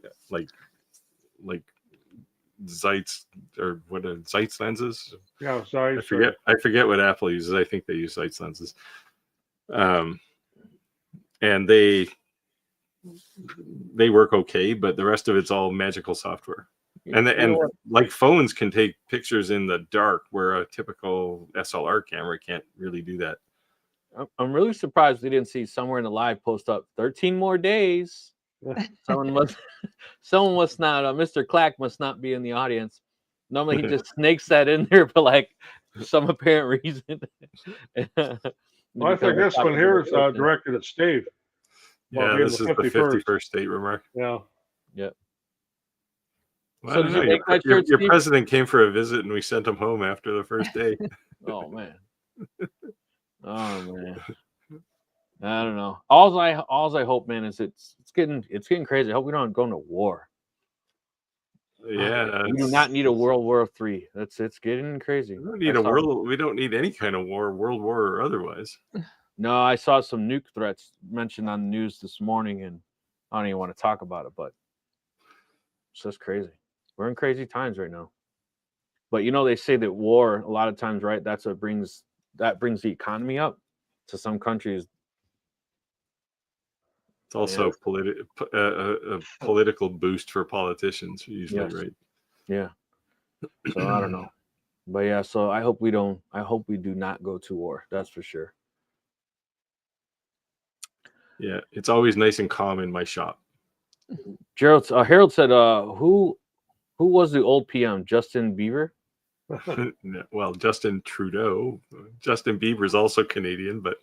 Speaker 3: Zeiss or what are Zeiss lenses?
Speaker 4: Yeah, Zeiss.
Speaker 3: I forget what Apple uses. I think they use Zeiss lenses. And they work okay, but the rest of it's all magical software. And like phones can take pictures in the dark where a typical SLR camera can't really do that.
Speaker 1: I'm really surprised we didn't see somewhere in the live post up 13 more days. Someone must not, Mr. Clack must not be in the audience. Normally he just snakes that in there for like some apparent reason.
Speaker 4: Well, I think this one here is directed at Steve.
Speaker 3: Yeah, this is the 51st state remark.
Speaker 4: Yeah.
Speaker 1: Yep.
Speaker 3: Well, so did you make that shirt, your president came for a visit and we sent him home after the first day.
Speaker 1: Oh man. I don't know. All I hope, man, is it's getting crazy. I hope we don't go into war.
Speaker 3: Yeah,
Speaker 1: we do not need a World War III. It's getting crazy.
Speaker 3: We don't need We don't need any kind of war, World War or otherwise.
Speaker 1: No, I saw some nuke threats mentioned on the news this morning, and I don't even want to talk about it. But it's just crazy. We're in crazy times right now. But they say that war a lot of times, right? That's what brings the economy up to some countries.
Speaker 3: It's also a political boost for politicians usually, yes. Right?
Speaker 1: Yeah. So I don't know. But yeah, so I hope we do not go to war. That's for sure.
Speaker 3: Yeah, it's always nice and calm in my shop.
Speaker 1: Harold said, who was the old PM? Justin Bieber?
Speaker 3: Well, Justin Trudeau. Justin Bieber is also Canadian, but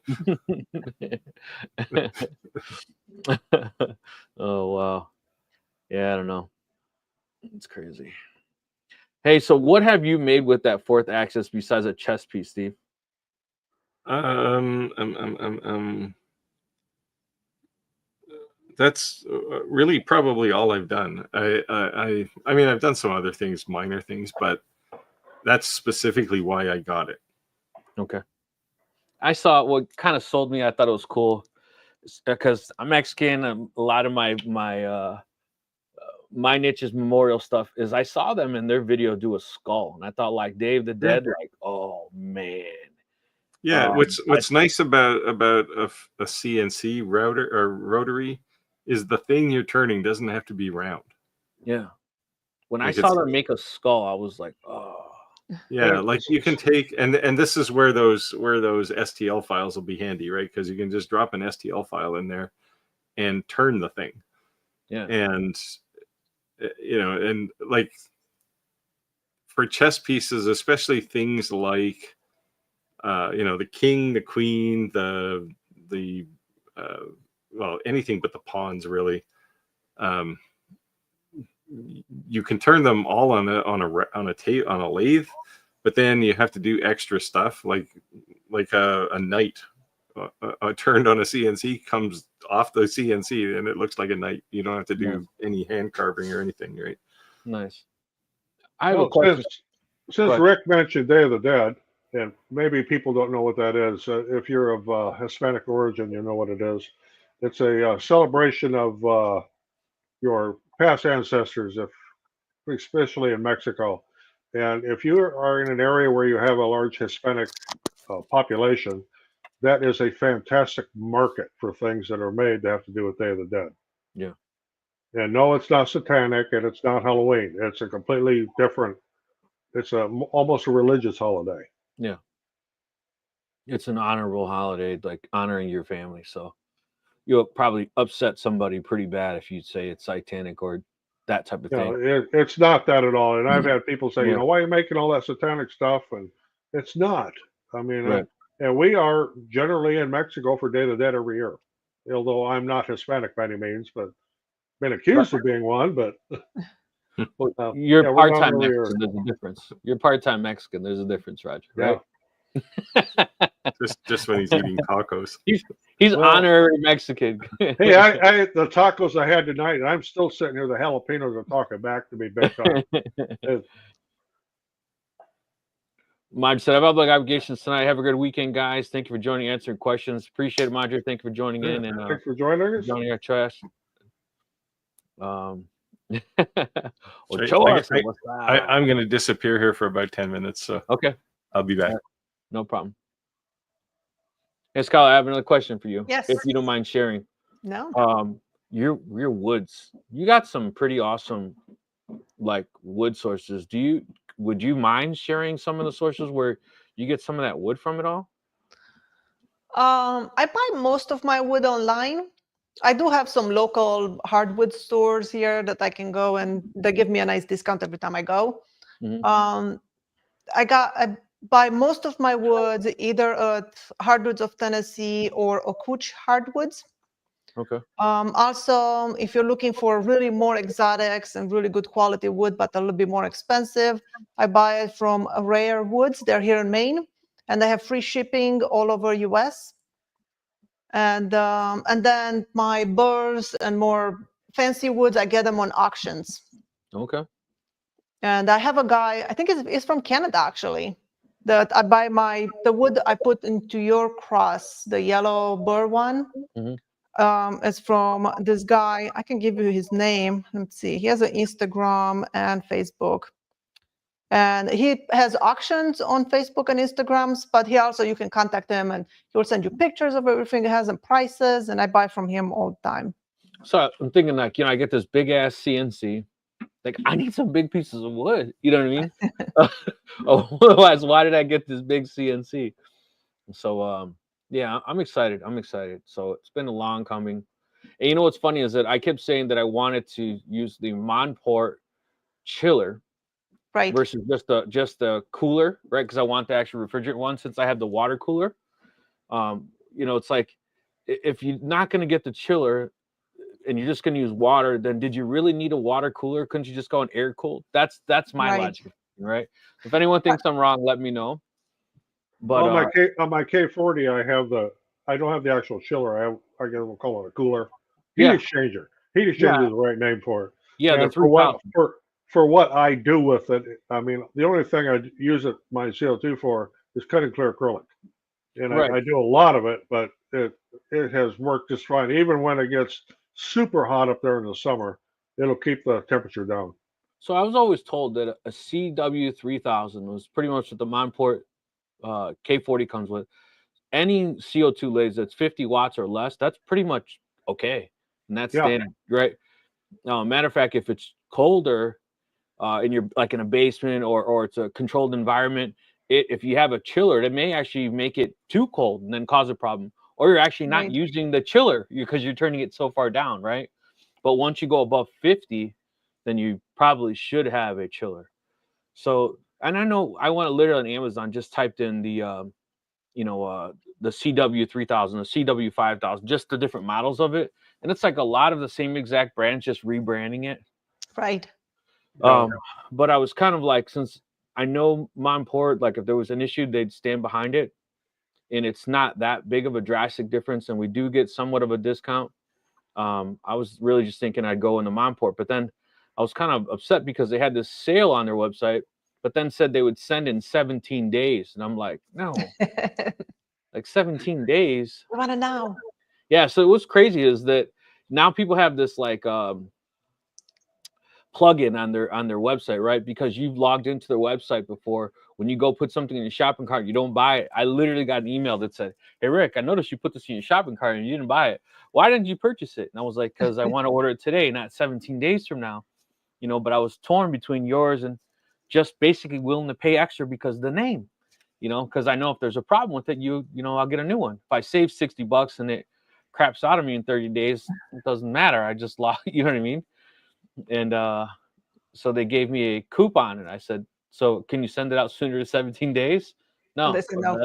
Speaker 1: oh wow, yeah, I don't know. It's crazy. Hey, so what have you made with that fourth axis besides a chess piece, Steve?
Speaker 3: That's really probably all I've done. I mean, I've done some other things, minor things, but that's specifically why I got it.
Speaker 1: Okay. I saw what kind of sold me. I thought it was cool because I'm Mexican. A lot of my niche's memorial stuff is I saw them in their video do a skull, and I thought like Dave the Dead, like, oh man.
Speaker 3: Yeah. What's nice about a CNC router or rotary is the thing you're turning doesn't have to be round.
Speaker 1: Yeah. When I saw them make a skull, I was like, oh.
Speaker 3: Yeah, like you can take and this is where those STL files will be handy, right? Because you can just drop an STL file in there and turn the thing.
Speaker 1: Yeah.
Speaker 3: And and like for chess pieces, especially things like the king, the queen, the well, anything but the pawns really. You can turn them all on a lathe, but then you have to do extra stuff like a knight turned on a CNC comes off the CNC and it looks like a knight. You don't have to do any hand carving or anything, right?
Speaker 1: Nice. I have a question.
Speaker 4: Since Rick mentioned Day of the Dead, and maybe people don't know what that is. If you're of Hispanic origin, you know what it is. It's a celebration of your past ancestors, especially in Mexico. And if you are in an area where you have a large Hispanic population, that is a fantastic market for things that are made that have to do with Day of the Dead.
Speaker 1: Yeah.
Speaker 4: And no, it's not satanic and it's not Halloween. It's a completely different, it's almost a religious holiday.
Speaker 1: Yeah. It's an honorable holiday, like honoring your family. So you'll probably upset somebody pretty bad if you say it's satanic or that type of thing.
Speaker 4: It's not that at all. And I've had people say, why are you making all that satanic stuff? And it's not. I mean, and we are generally in Mexico for Day of the Dead every year. Although I'm not Hispanic by any means, but been accused of being one. But
Speaker 1: Well, you're
Speaker 4: yeah, we're not
Speaker 1: part-time
Speaker 4: really
Speaker 1: Mexican. There's a difference. You're part-time Mexican. There's a difference, Roger.
Speaker 4: Yeah.
Speaker 1: Right?
Speaker 3: just when he's eating tacos.
Speaker 1: He's
Speaker 4: Well,
Speaker 1: honorary Mexican.
Speaker 4: Hey, I ate the tacos I had tonight, and I'm still sitting here. The jalapenos are talking back to me big time.
Speaker 1: Madre said, I have other obligations tonight. Have a good weekend, guys. Thank you for joining, answering questions. Appreciate it, Madre. Thank you for joining in and
Speaker 4: Thanks for joining us.
Speaker 1: joining our trash.
Speaker 3: I'm going to disappear here for about 10 minutes, so
Speaker 1: okay,
Speaker 3: I'll be back.
Speaker 1: Right. No problem. Hey, Scott, I have another question for you.
Speaker 2: Yes.
Speaker 1: If you don't mind sharing.
Speaker 2: No.
Speaker 1: Your woods. You got some pretty awesome like wood sources. Would you mind sharing some of the sources where you get some of that wood from at all?
Speaker 2: I buy most of my wood online. I do have some local hardwood stores here that I can go, and they give me a nice discount every time I go.
Speaker 1: Mhm.
Speaker 2: I buy most of my woods either at Hardwoods of Tennessee or Okuch Hardwoods.
Speaker 1: Okay.
Speaker 2: Also, if you're looking for really more exotics and really good quality wood, but a little bit more expensive, I buy it from Rare Woods. They're here in Maine, and they have free shipping all over US. And then my burrs and more fancy woods, I get them on auctions.
Speaker 1: Okay.
Speaker 2: And I have a guy, I think it's from Canada actually, that I buy the wood I put into your cross, the yellow burr one.
Speaker 1: Mhm.
Speaker 2: It's from this guy. I can give you his name. Let's see. He has an Instagram and Facebook. And he has auctions on Facebook and Instagrams, but he also, you can contact him and he'll send you pictures of everything he has and prices. And I buy from him all the time.
Speaker 1: So I'm thinking like, I get this big ass CNC. Like I need some big pieces of wood. You know what I mean? Otherwise, why did I get this big CNC? So yeah, I'm excited. So it's been a long coming. And you know what's funny is that I kept saying that I wanted to use the Monport chiller,
Speaker 2: right,
Speaker 1: versus just the cooler, right? Because I want the actual refrigerant one since I have the water cooler. It's like if you're not going to get the chiller and you're just going to use water, then did you really need a water cooler? Couldn't you just go on air cooled? That's my logic, right? If anyone thinks I'm wrong, let me know. But
Speaker 4: on my K40, I don't have the actual chiller. I guess we'll call it a cooler. Heat exchanger. Heat exchanger is the right name for it.
Speaker 1: Yeah,
Speaker 4: and for what I do with it, I mean, the only thing I use my CO2 for is cut and clear acrylic, and I do a lot of it, but it has worked just fine. Even when it gets super hot up there in the summer, it'll keep the temperature down.
Speaker 1: So I was always told that a CW3000 was pretty much what the Monport K40 comes with. Any CO2 lathe that's 50 watts or less, that's pretty much okay, and that's standard, right? Matter of fact, if it's colder, and you're like in a basement or it's a controlled environment, if you have a chiller, it may actually make it too cold and then cause a problem. Or you're actually not using the chiller because you're turning it so far down, right? But once you go above 50, then you probably should have a chiller. So, and I know I went literally on Amazon, just typed in the CW3000, the CW5000, just the different models of it. And it's like a lot of the same exact brands, just rebranding it.
Speaker 2: Right.
Speaker 1: But I was kind of like, since I know Monport, like if there was an issue, they'd stand behind it. And it's not that big of a drastic difference. And we do get somewhat of a discount. I was really just thinking I'd go into Monport. But then I was kind of upset because they had this sale on their website, but then said they would send in 17 days. And I'm like, no, like 17 days.
Speaker 2: I want to know.
Speaker 1: Yeah. So what's crazy is that now people have this like plug-in on their website, right? Because you've logged into their website before. When you go put something in your shopping cart, you don't buy it. I literally got an email that said, "Hey Rick, I noticed you put this in your shopping cart and you didn't buy it. Why didn't you purchase it?" And I was like, "Because I want to order it today, not 17 days from now." But I was torn between yours and just basically willing to pay extra because of the name, because I know if there's a problem with it, I'll get a new one. If I save $60 and it craps out of me in 30 days, it doesn't matter. I just lost, you know what I mean? And so they gave me a coupon, and I said, "So can you send it out sooner than 17 days?" No.
Speaker 2: Listen, no.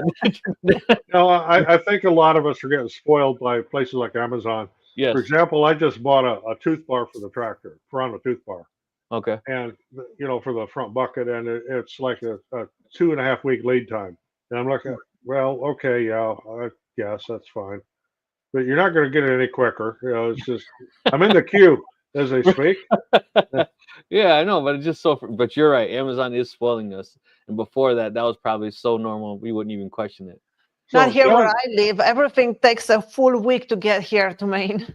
Speaker 4: No, I think a lot of us are getting spoiled by places like Amazon.
Speaker 1: Yes.
Speaker 4: For example, I just bought a tooth bar for the tractor, Piranha tooth bar.
Speaker 1: Okay.
Speaker 4: and for the front bucket, and it's like a 2.5 week lead time. And I'm looking, well, okay, yeah, I guess that's fine, but you're not going to get it any quicker. It's just I'm in the queue, as they speak.
Speaker 1: Yeah, I know, but it's just so. But you're right. Amazon is spoiling us, and before that, that was probably so normal we wouldn't even question it.
Speaker 2: Not
Speaker 4: So
Speaker 2: here where
Speaker 4: John,
Speaker 2: I live. Everything takes a full week to get here to Maine.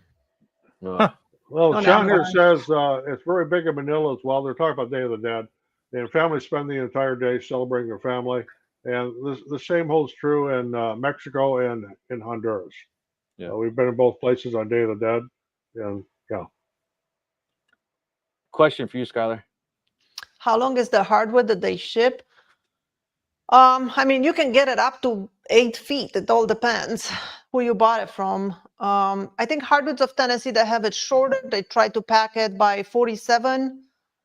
Speaker 4: well,
Speaker 2: On
Speaker 4: Sean here
Speaker 2: Amazon.
Speaker 4: says it's very big in Manila as well. They're talking about Day of the Dead, and families spend the entire day celebrating their family. And the same holds true in Mexico and in Honduras.
Speaker 1: Yeah.
Speaker 4: We've been in both places on Day of the Dead, and yeah.
Speaker 1: Question for you, Skylar.
Speaker 2: How long is the hardwood that they ship? I mean, you can get it up to 8 feet. It all depends who you bought it from. I think hardwoods of Tennessee, they have it shorter. They try to pack it by 47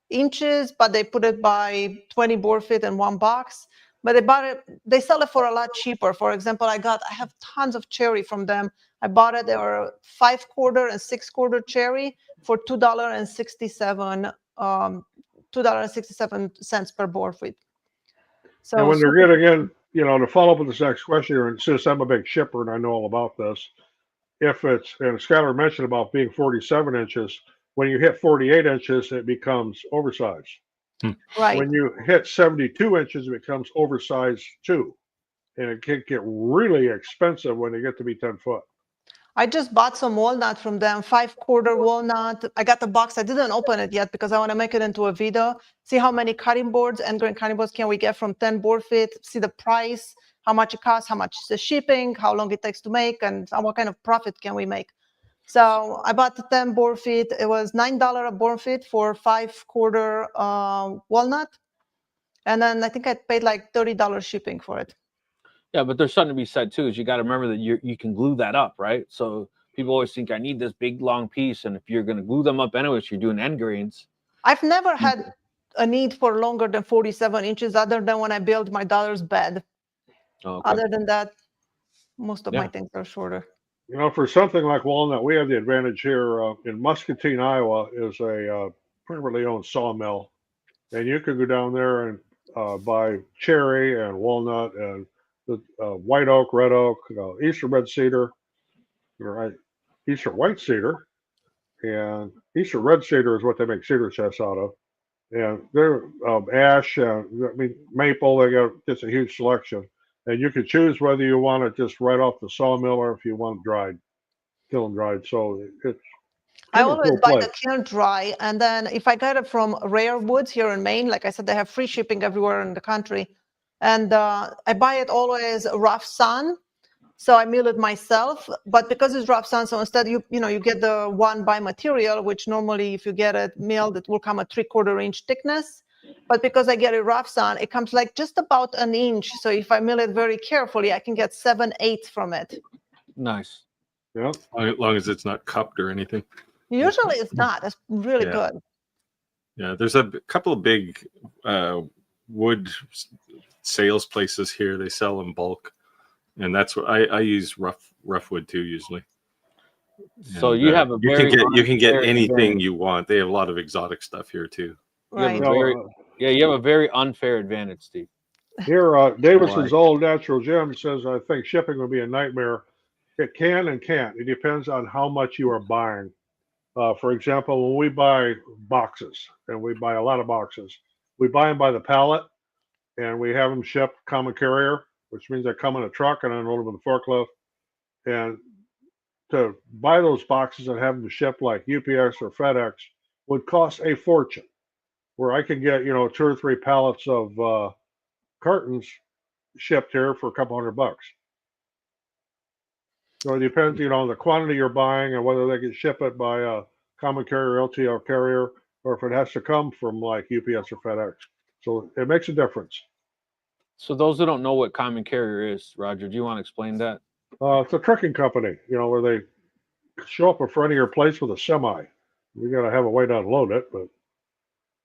Speaker 2: inches, but they put it by 20 board feet in one box. But they sell it for a lot cheaper. For example, I have tons of cherry from them. I bought it. They were 5/4 and 6/4 cherry for $2.67, $2.67 per board feet. So
Speaker 4: And when they're
Speaker 2: super
Speaker 4: getting in, to follow up with this next question here, and since I'm a big shipper and I know all about this, if it's, and Skylar mentioned about being 47 inches, when you hit 48 inches, it becomes oversized.
Speaker 2: right.
Speaker 4: When you hit 72 inches, it becomes oversized too. And it can get really expensive when they get to be 10 foot.
Speaker 2: I just bought some walnut from them, 5/4 walnut. I got the box. I didn't open it yet because I want to make it into a video. See how many cutting boards and grain cutting boards can we get from 10 board feet. See the price, how much it costs, how much is the shipping, how long it takes to make, and what kind of profit can we make. So I bought the 10 board feet. It was $9 a board feet for 5/4 walnut. And then I think I paid like $30 shipping for it.
Speaker 1: Yeah, but there's something to be said too. Is you got to remember that you can glue that up, right? So people always think I need this big long piece, and if you're going to glue them up anyways, you're doing end grains.
Speaker 2: I've never had a need for longer than 47 inches, other than when I build my daughter's bed.
Speaker 1: Oh, okay.
Speaker 2: Other than that, most of my
Speaker 1: Yeah.
Speaker 2: things are shorter.
Speaker 4: For something like walnut, we have the advantage here in Muscatine, Iowa, is a privately owned sawmill, and you can go down there and buy cherry and walnut and the white oak, red oak, Eastern red cedar, right? Eastern white cedar, and Eastern red cedar is what they make cedar chests out of. And they're ash, maple. They got just a huge selection, and you can choose whether you want it just right off the sawmill or if you want it dried, kiln dried. So it's
Speaker 2: I
Speaker 4: kind of a
Speaker 2: always
Speaker 4: cool
Speaker 2: buy
Speaker 4: place.
Speaker 2: the kiln dry, and then if I get it from Rare Woods here in Maine, like I said, they have free shipping everywhere in the country, and I buy it always rough sun. So I mill it myself, but because it's rough sun, so instead you get the one by material, which normally if you get it milled, it will come a 3/4 inch thickness. But because I get it rough sun, it comes like just about an inch. So if I mill it very carefully, I can get 7/8 from it.
Speaker 1: Nice.
Speaker 4: Yeah.
Speaker 3: As long as it's not cupped or anything.
Speaker 2: Usually it's not. It's really
Speaker 3: Yeah.
Speaker 2: good.
Speaker 3: Yeah, there's a couple of big wood sales places here. They sell in bulk, and that's what I use rough wood too usually.
Speaker 1: So
Speaker 3: And,
Speaker 1: you have a
Speaker 3: you
Speaker 1: very
Speaker 3: can get
Speaker 1: unfair
Speaker 3: anything
Speaker 1: advantage.
Speaker 3: you want. They have a lot of exotic stuff here too.
Speaker 1: You have
Speaker 2: Right.
Speaker 1: a
Speaker 4: No,
Speaker 1: very you have a very unfair advantage, Steve.
Speaker 4: here, Davison's
Speaker 1: Why?
Speaker 4: Old Natural Gem says, I think shipping would be a nightmare. It can and can't. It depends on how much you are buying. For example, when we buy boxes, and we buy a lot of boxes, we buy them by the pallet, and we have them shipped common carrier, which means they come in a truck and unload them with a forklift. And to buy those boxes and have them shipped like UPS or FedEx would cost a fortune. Where I can get 2 or 3 pallets of cartons shipped here for a couple $100. So it depends, on the quantity you're buying and whether they can ship it by a common carrier, LTL carrier, or if it has to come from like UPS or FedEx. So it makes a difference.
Speaker 1: So those who don't know what common carrier is, Roger, do you want to explain that?
Speaker 4: It's a trucking company, where they show up in front of your place with a semi. You got to have a way to unload it, but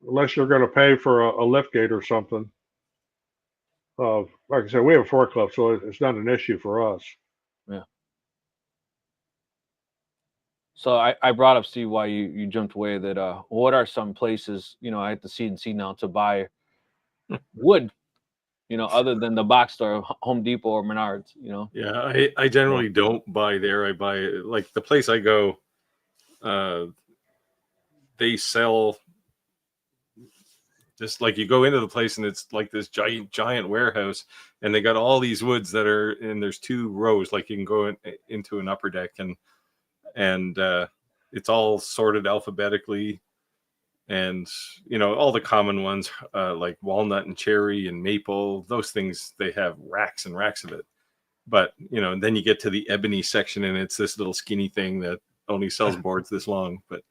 Speaker 4: unless you're going to pay for a lift gate or something, like I said, we have a forklift, so it's not an issue for us.
Speaker 1: Yeah. So I brought up, Steve, why you jumped away. That what are some places, I have to CNC now to buy wood, other than the box store, Home Depot or Menards,
Speaker 3: Yeah, I generally don't buy there. I buy like the place I go. They sell just like you go into the place and it's like this giant warehouse, and they got all these woods that are, and there's 2 rows, like you can go into an upper deck, and it's all sorted alphabetically, and all the common ones, like walnut and cherry and maple, those things, they have racks and racks of it. But then you get to the ebony section, and it's this little skinny thing that only sells boards this long. But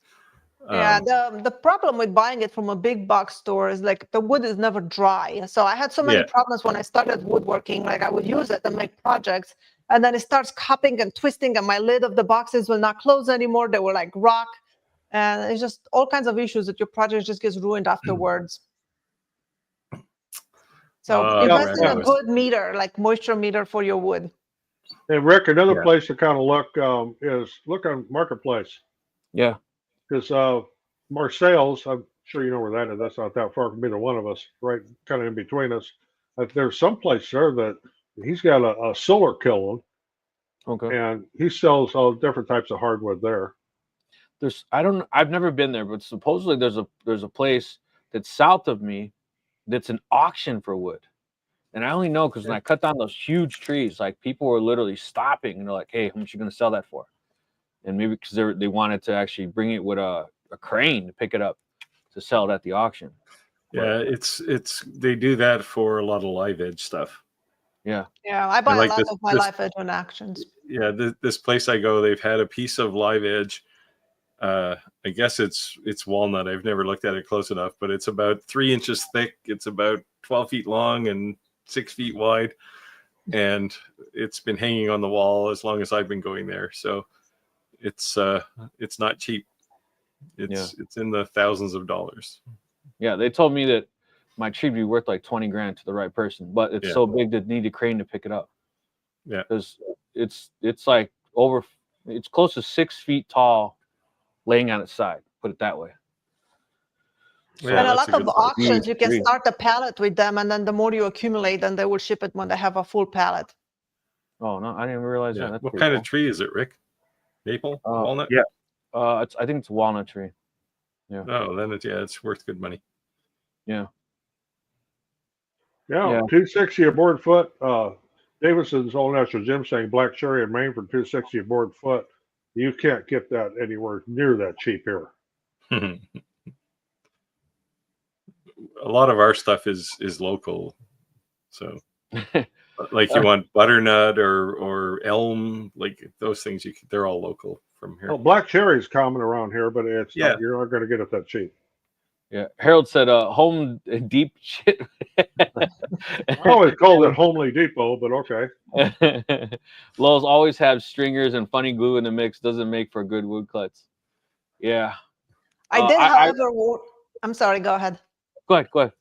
Speaker 2: Yeah, the problem with buying it from a big box store is like the wood is never dry. So I had so many problems when I started woodworking. Like I would use it to make projects, and then it starts cupping and twisting, and my lid of the boxes will not close anymore. They were like rock, and it's just all kinds of issues that your project just gets ruined afterwards. So invest in a good meter, like moisture meter for your wood.
Speaker 4: And Rick, another place to kind of look is look on Marketplace.
Speaker 1: Yeah.
Speaker 4: Because Marseilles, I'm sure you know where that is. That's not that far from either one of us, right? Kind of in between us. There's some place there that he's got a solar kiln.
Speaker 1: Okay.
Speaker 4: And he sells all different types of hardwood there.
Speaker 1: I've never been there, but supposedly there's a place that's south of me that's an auction for wood. And I only know because when I cut down those huge trees, like people were literally stopping and they're like, "Hey, how much are you going to sell that for?" And maybe because they wanted to actually bring it with a crane to pick it up to sell it at the auction.
Speaker 3: Yeah, it's they do that for a lot of live edge stuff.
Speaker 1: Yeah.
Speaker 2: Yeah, I buy a lot of my live edge on auctions.
Speaker 3: Yeah, this place I go, they've had a piece of live edge. I guess it's walnut. I've never looked at it close enough, but it's about 3 inches thick. It's about 12 feet long and 6 feet wide, and it's been hanging on the wall as long as I've been going there. So it's not cheap. It's in the thousands of dollars.
Speaker 1: Yeah, they told me that my tree would be worth like 20 grand to the right person, but it's so big that need a crane to pick it up.
Speaker 3: Yeah,
Speaker 1: because it's like it's close to 6 feet tall, laying on its side. Put it that way.
Speaker 2: So, and a lot of auctions, you can start a pallet with them, and then the more you accumulate, then they will ship it when they have a full pallet.
Speaker 1: Oh no, I didn't realize that.
Speaker 3: That's what kind of tree is it, Rick? Maple, walnut?
Speaker 1: Yeah, I think it's walnut tree. Yeah.
Speaker 3: Oh, then it's worth good money.
Speaker 1: Yeah.
Speaker 4: Yeah, 260 a board foot. Davidson's Old National Gym saying black cherry in Maine for 260 a board foot. You can't get that anywhere near that cheap here.
Speaker 3: A lot of our stuff is local, so like you want butternut or elm, like those things. They're all local from here.
Speaker 4: Well, black cherry is common around here, but it's you're not going to get it that cheap.
Speaker 1: Yeah, Harold said, "Home deep shit."
Speaker 4: I always called it Homely Depot, but okay.
Speaker 1: Lowe's always have stringers and funny glue in the mix. Doesn't make for good wood cuts. Yeah.
Speaker 2: I did, however. I'm sorry. Go ahead.
Speaker 1: Go ahead.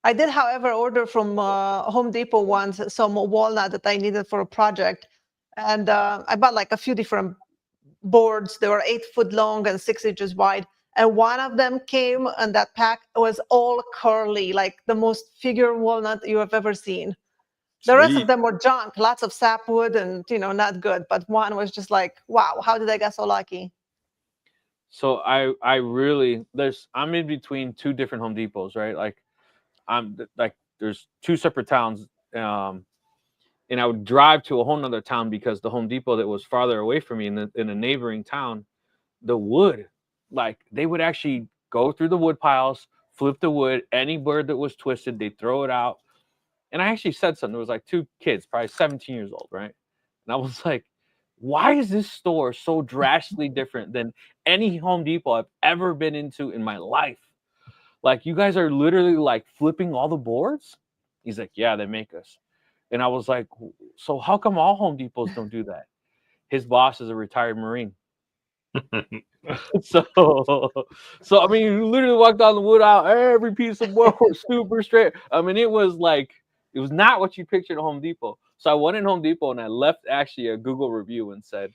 Speaker 2: I did, however, order from Home Depot once some walnut that I needed for a project, and I bought like a few different boards. They were 8 foot long and 6 inches wide. And one of them came, and that pack was all curly, like the most figure walnut you have ever seen. The rest of them were junk, lots of sapwood and, not good. But one was just like, wow, how did I get so lucky?
Speaker 1: So I'm in between 2 different Home Depots, right? Like there's 2 separate towns. And I would drive to a whole nother town because the Home Depot that was farther away from me in a neighboring town, the wood, like they would actually go through the wood piles, flip the wood, any bird that was twisted, they throw it out. And I actually said something. There was like 2 kids, probably 17 years old, right? And I was like, why is this store so drastically different than any Home Depot I've ever been into in my life? Like, you guys are literally like flipping all the boards? He's like, yeah, they make us. And I was like, so how come all Home Depots don't do that? His boss is a retired Marine. So I mean, you literally walked down the wood aisle, every piece of wood was super straight. I mean, it was not what you pictured at Home Depot. So I went in Home Depot and I left actually a Google review and said,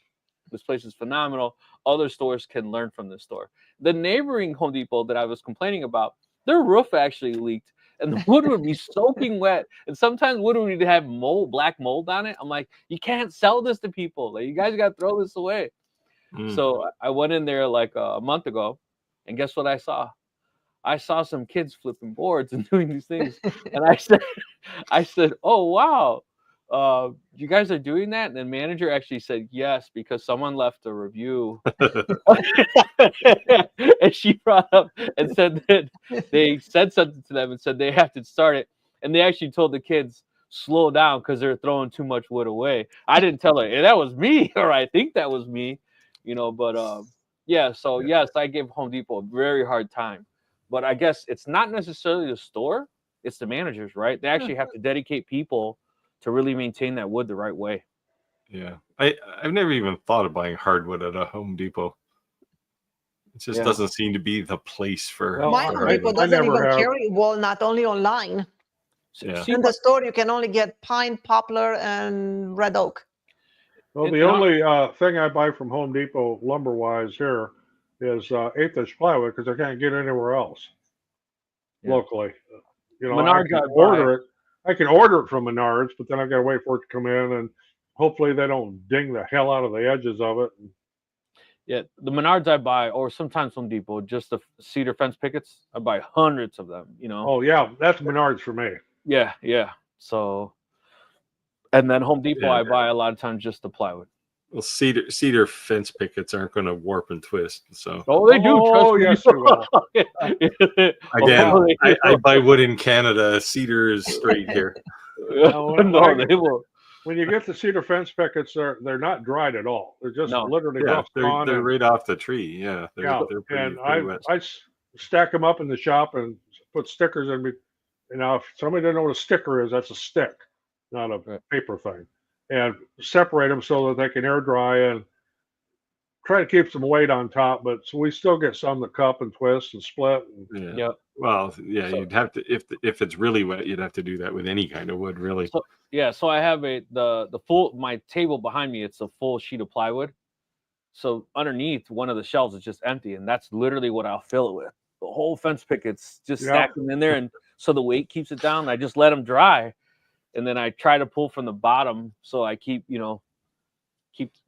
Speaker 1: This place is phenomenal. Other stores can learn from this store. The neighboring Home Depot that I was complaining about, their roof actually leaked, and the wood would be soaking wet. And sometimes wood would have mold, black mold on it. I'm like, you can't sell this to people. Like, you guys got to throw this away. So I went in there like a month ago, and guess what I saw? I saw some kids flipping boards and doing these things, and I said, oh wow, you guys are doing that? And the manager actually said yes, because someone left a review, and she brought up and said that they said something to them and said they have to start it, and they actually told the kids slow down because they're throwing too much wood away. I didn't tell her, hey, that was me, or I think that was me, but yeah. So yes, I give Home Depot a very hard time. But I guess it's not necessarily the store, it's the managers, right? They actually have to dedicate people to really maintain that wood the right way.
Speaker 3: Yeah. I've never even thought of buying hardwood at a Home Depot. It just doesn't seem to be the place for
Speaker 4: Well,
Speaker 2: My Home Depot
Speaker 4: I
Speaker 2: doesn't
Speaker 4: never
Speaker 2: even
Speaker 4: have.
Speaker 2: carry walnut, only online.
Speaker 3: Yeah.
Speaker 2: In the store, you can only get pine, poplar, and red oak.
Speaker 4: Well, the only thing I buy from Home Depot lumber-wise here is 1/8" plywood, because I can't get anywhere else locally.
Speaker 1: Menards,
Speaker 4: I can order it from Menards, but then I got to wait for it to come in, and hopefully they don't ding the hell out of the edges of it.
Speaker 1: Yeah, the Menards I buy, or sometimes Home Depot, just the cedar fence pickets. I buy hundreds of them.
Speaker 4: Oh yeah, that's Menards for me.
Speaker 1: Yeah. So, and then Home Depot, I buy a lot of times just the plywood.
Speaker 3: Well, cedar fence pickets aren't going to warp and twist. So
Speaker 1: they do.
Speaker 4: Oh yes, they will.
Speaker 3: Again, I buy wood in Canada. Cedar is straight here.
Speaker 1: No, they will.
Speaker 4: When you get the cedar fence pickets, they're not dried at all. They're just literally
Speaker 3: they're right off the tree. Yeah, they're pretty wet.
Speaker 4: I stack them up in the shop and put stickers in me. If somebody doesn't know what a sticker is, that's a stick, not a paper thing. And separate them so that they can air dry and try to keep some weight on top. But so we still get some that cup and twist and split.
Speaker 3: Well, you'd have to, if it's really wet, you'd have to do that with any kind of wood, really.
Speaker 1: So I have the full, my table behind me, it's a full sheet of plywood. So underneath, one of the shelves is just empty, and that's literally what I'll fill it with. The whole fence pickets, just stack them in there, and so the weight keeps it down. I just let them dry, and then I try to pull from the bottom, so I keep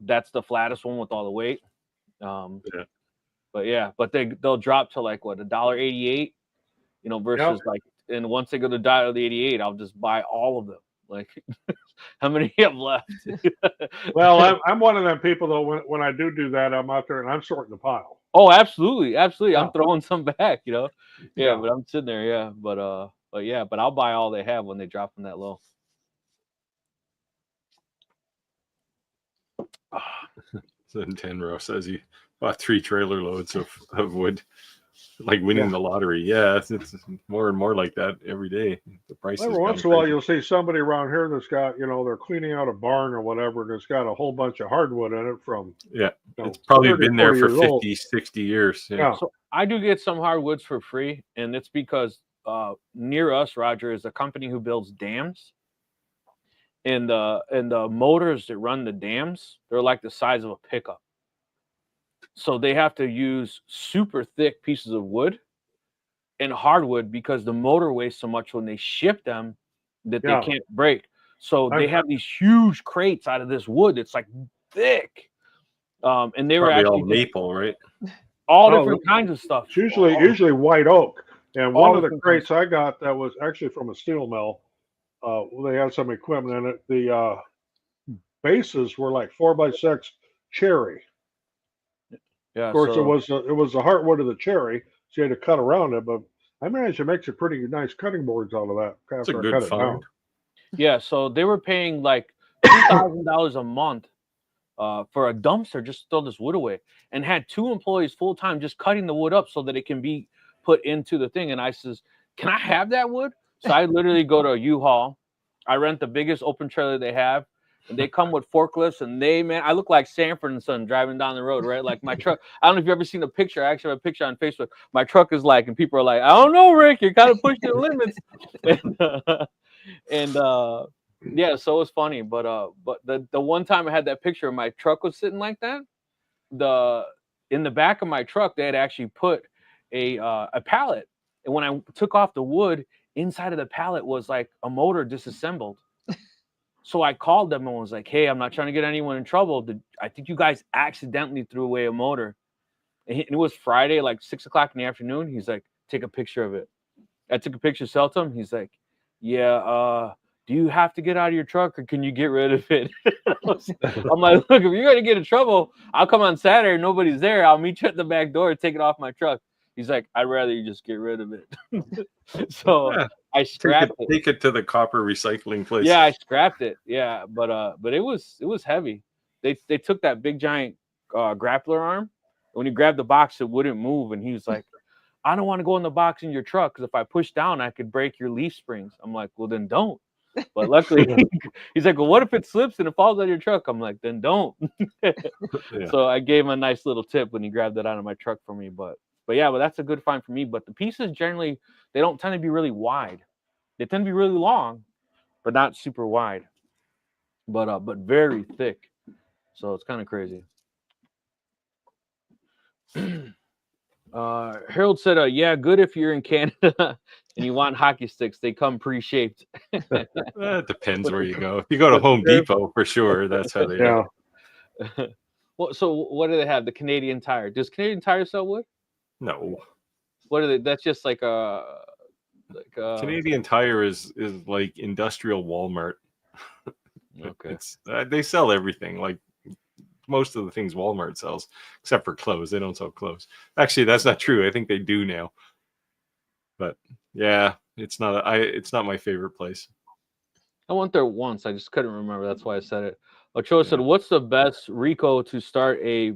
Speaker 1: that's the flattest one with all the weight. But they'll drop to like what, $1.88, versus like, and once they go to $1.88, I'll just buy all of them. Like, how many have left?
Speaker 4: Well, I'm one of them people though. When I do that, I'm out there and I'm sorting the pile.
Speaker 1: Oh, absolutely. I'm throwing some back, but I'm sitting there, but I'll buy all they have when they drop them that low.
Speaker 3: So 10 says he bought 3 trailer loads of wood, like winning the lottery. Yeah, it's more and more like that every day. The price.
Speaker 4: Every once in a while, you'll see somebody around here that's got, they're cleaning out a barn or whatever, and it's got a whole bunch of hardwood in it from.
Speaker 3: It's probably been there for 50, 60 years.
Speaker 4: Yeah.
Speaker 1: So I do get some hardwoods for free, and it's because near us, Roger, is a company who builds dams. And the motors that run the dams, they're like the size of a pickup. So they have to use super thick pieces of wood and hardwood because the motor weighs so much when they ship them that they can't break. So they have these huge crates out of this wood that's like thick. And they were actually
Speaker 3: all maple, right?
Speaker 1: All different kinds of stuff.
Speaker 4: It's usually white oak. And one of the crates I got that was actually from a steel mill. They had some equipment in it. The bases were like 4x6 cherry.
Speaker 1: Yeah,
Speaker 4: of course, it was the heartwood of the cherry, so you had to cut around it. But I managed to make some pretty nice cutting boards out of that.
Speaker 3: That's a good find.
Speaker 1: Yeah, so they were paying like $2,000 a month for a dumpster just to throw this wood away, and had 2 employees full time just cutting the wood up so that it can be put into the thing. And I says, "Can I have that wood?" So I literally go to a U-Haul. I rent the biggest open trailer they have, and they come with forklifts. And I look like Sanford and Son driving down the road, right? Like my truck. I don't know if you've ever seen a picture. I actually have a picture on Facebook. My truck is like, and people are like, "I don't know, Rick, you're kind of pushing the limits." So it was funny. But the one time I had that picture, my truck was sitting like that. in the back of my truck, they had actually put a pallet, and when I took off the wood, inside of the pallet was like a motor disassembled. So I called them and was like, "Hey, I'm not trying to get anyone in trouble. I think you guys accidentally threw away a motor." And it was Friday, like 6 o'clock in the afternoon. He's like, "Take a picture of it." I took a picture, sent to him. He's like, "Yeah, do you have to get out of your truck or can you get rid of it?" I'm like, "Look, if you're gonna get in trouble, I'll come on Saturday. Nobody's there. I'll meet you at the back door and take it off my truck." He's like, "I'd rather you just get rid of it." So
Speaker 3: Yeah.
Speaker 1: I scrapped it.
Speaker 3: Take it to the copper recycling place.
Speaker 1: Yeah, I scrapped it. Yeah, but it was heavy. They took that big giant grappler arm. When you grabbed the box, it wouldn't move, and he was like, "I don't want to go in the box in your truck because if I push down, I could break your leaf springs." I'm like, "Well, then don't." But luckily, he's like, "Well, what if it slips and it falls out of your truck?" I'm like, "Then don't."
Speaker 3: Yeah.
Speaker 1: So I gave him a nice little tip when he grabbed it out of my truck for me. But that's a good find for me. But the pieces generally, they don't tend to be really wide. They tend to be really long, but not super wide. But very thick. So it's kind of crazy. Harold said, "Yeah, good if you're in Canada and you want hockey sticks. They come pre-shaped."
Speaker 3: It depends where you go. If you go to Home Depot, for sure, that's how they
Speaker 4: Yeah.
Speaker 1: Well, so what do they have? The Canadian Tire. Does Canadian Tire sell wood?
Speaker 3: No.
Speaker 1: What are they? That's just like
Speaker 3: Canadian Tire is like industrial Walmart.
Speaker 1: Okay.
Speaker 3: It's they sell everything, like most of the things Walmart sells, except for clothes. They don't sell clothes. Actually, that's not true. I think they do now. But yeah, it's not my favorite place.
Speaker 1: I went there once. I just couldn't remember. That's why I said it. Ochoa said, "What's the best Rico to start a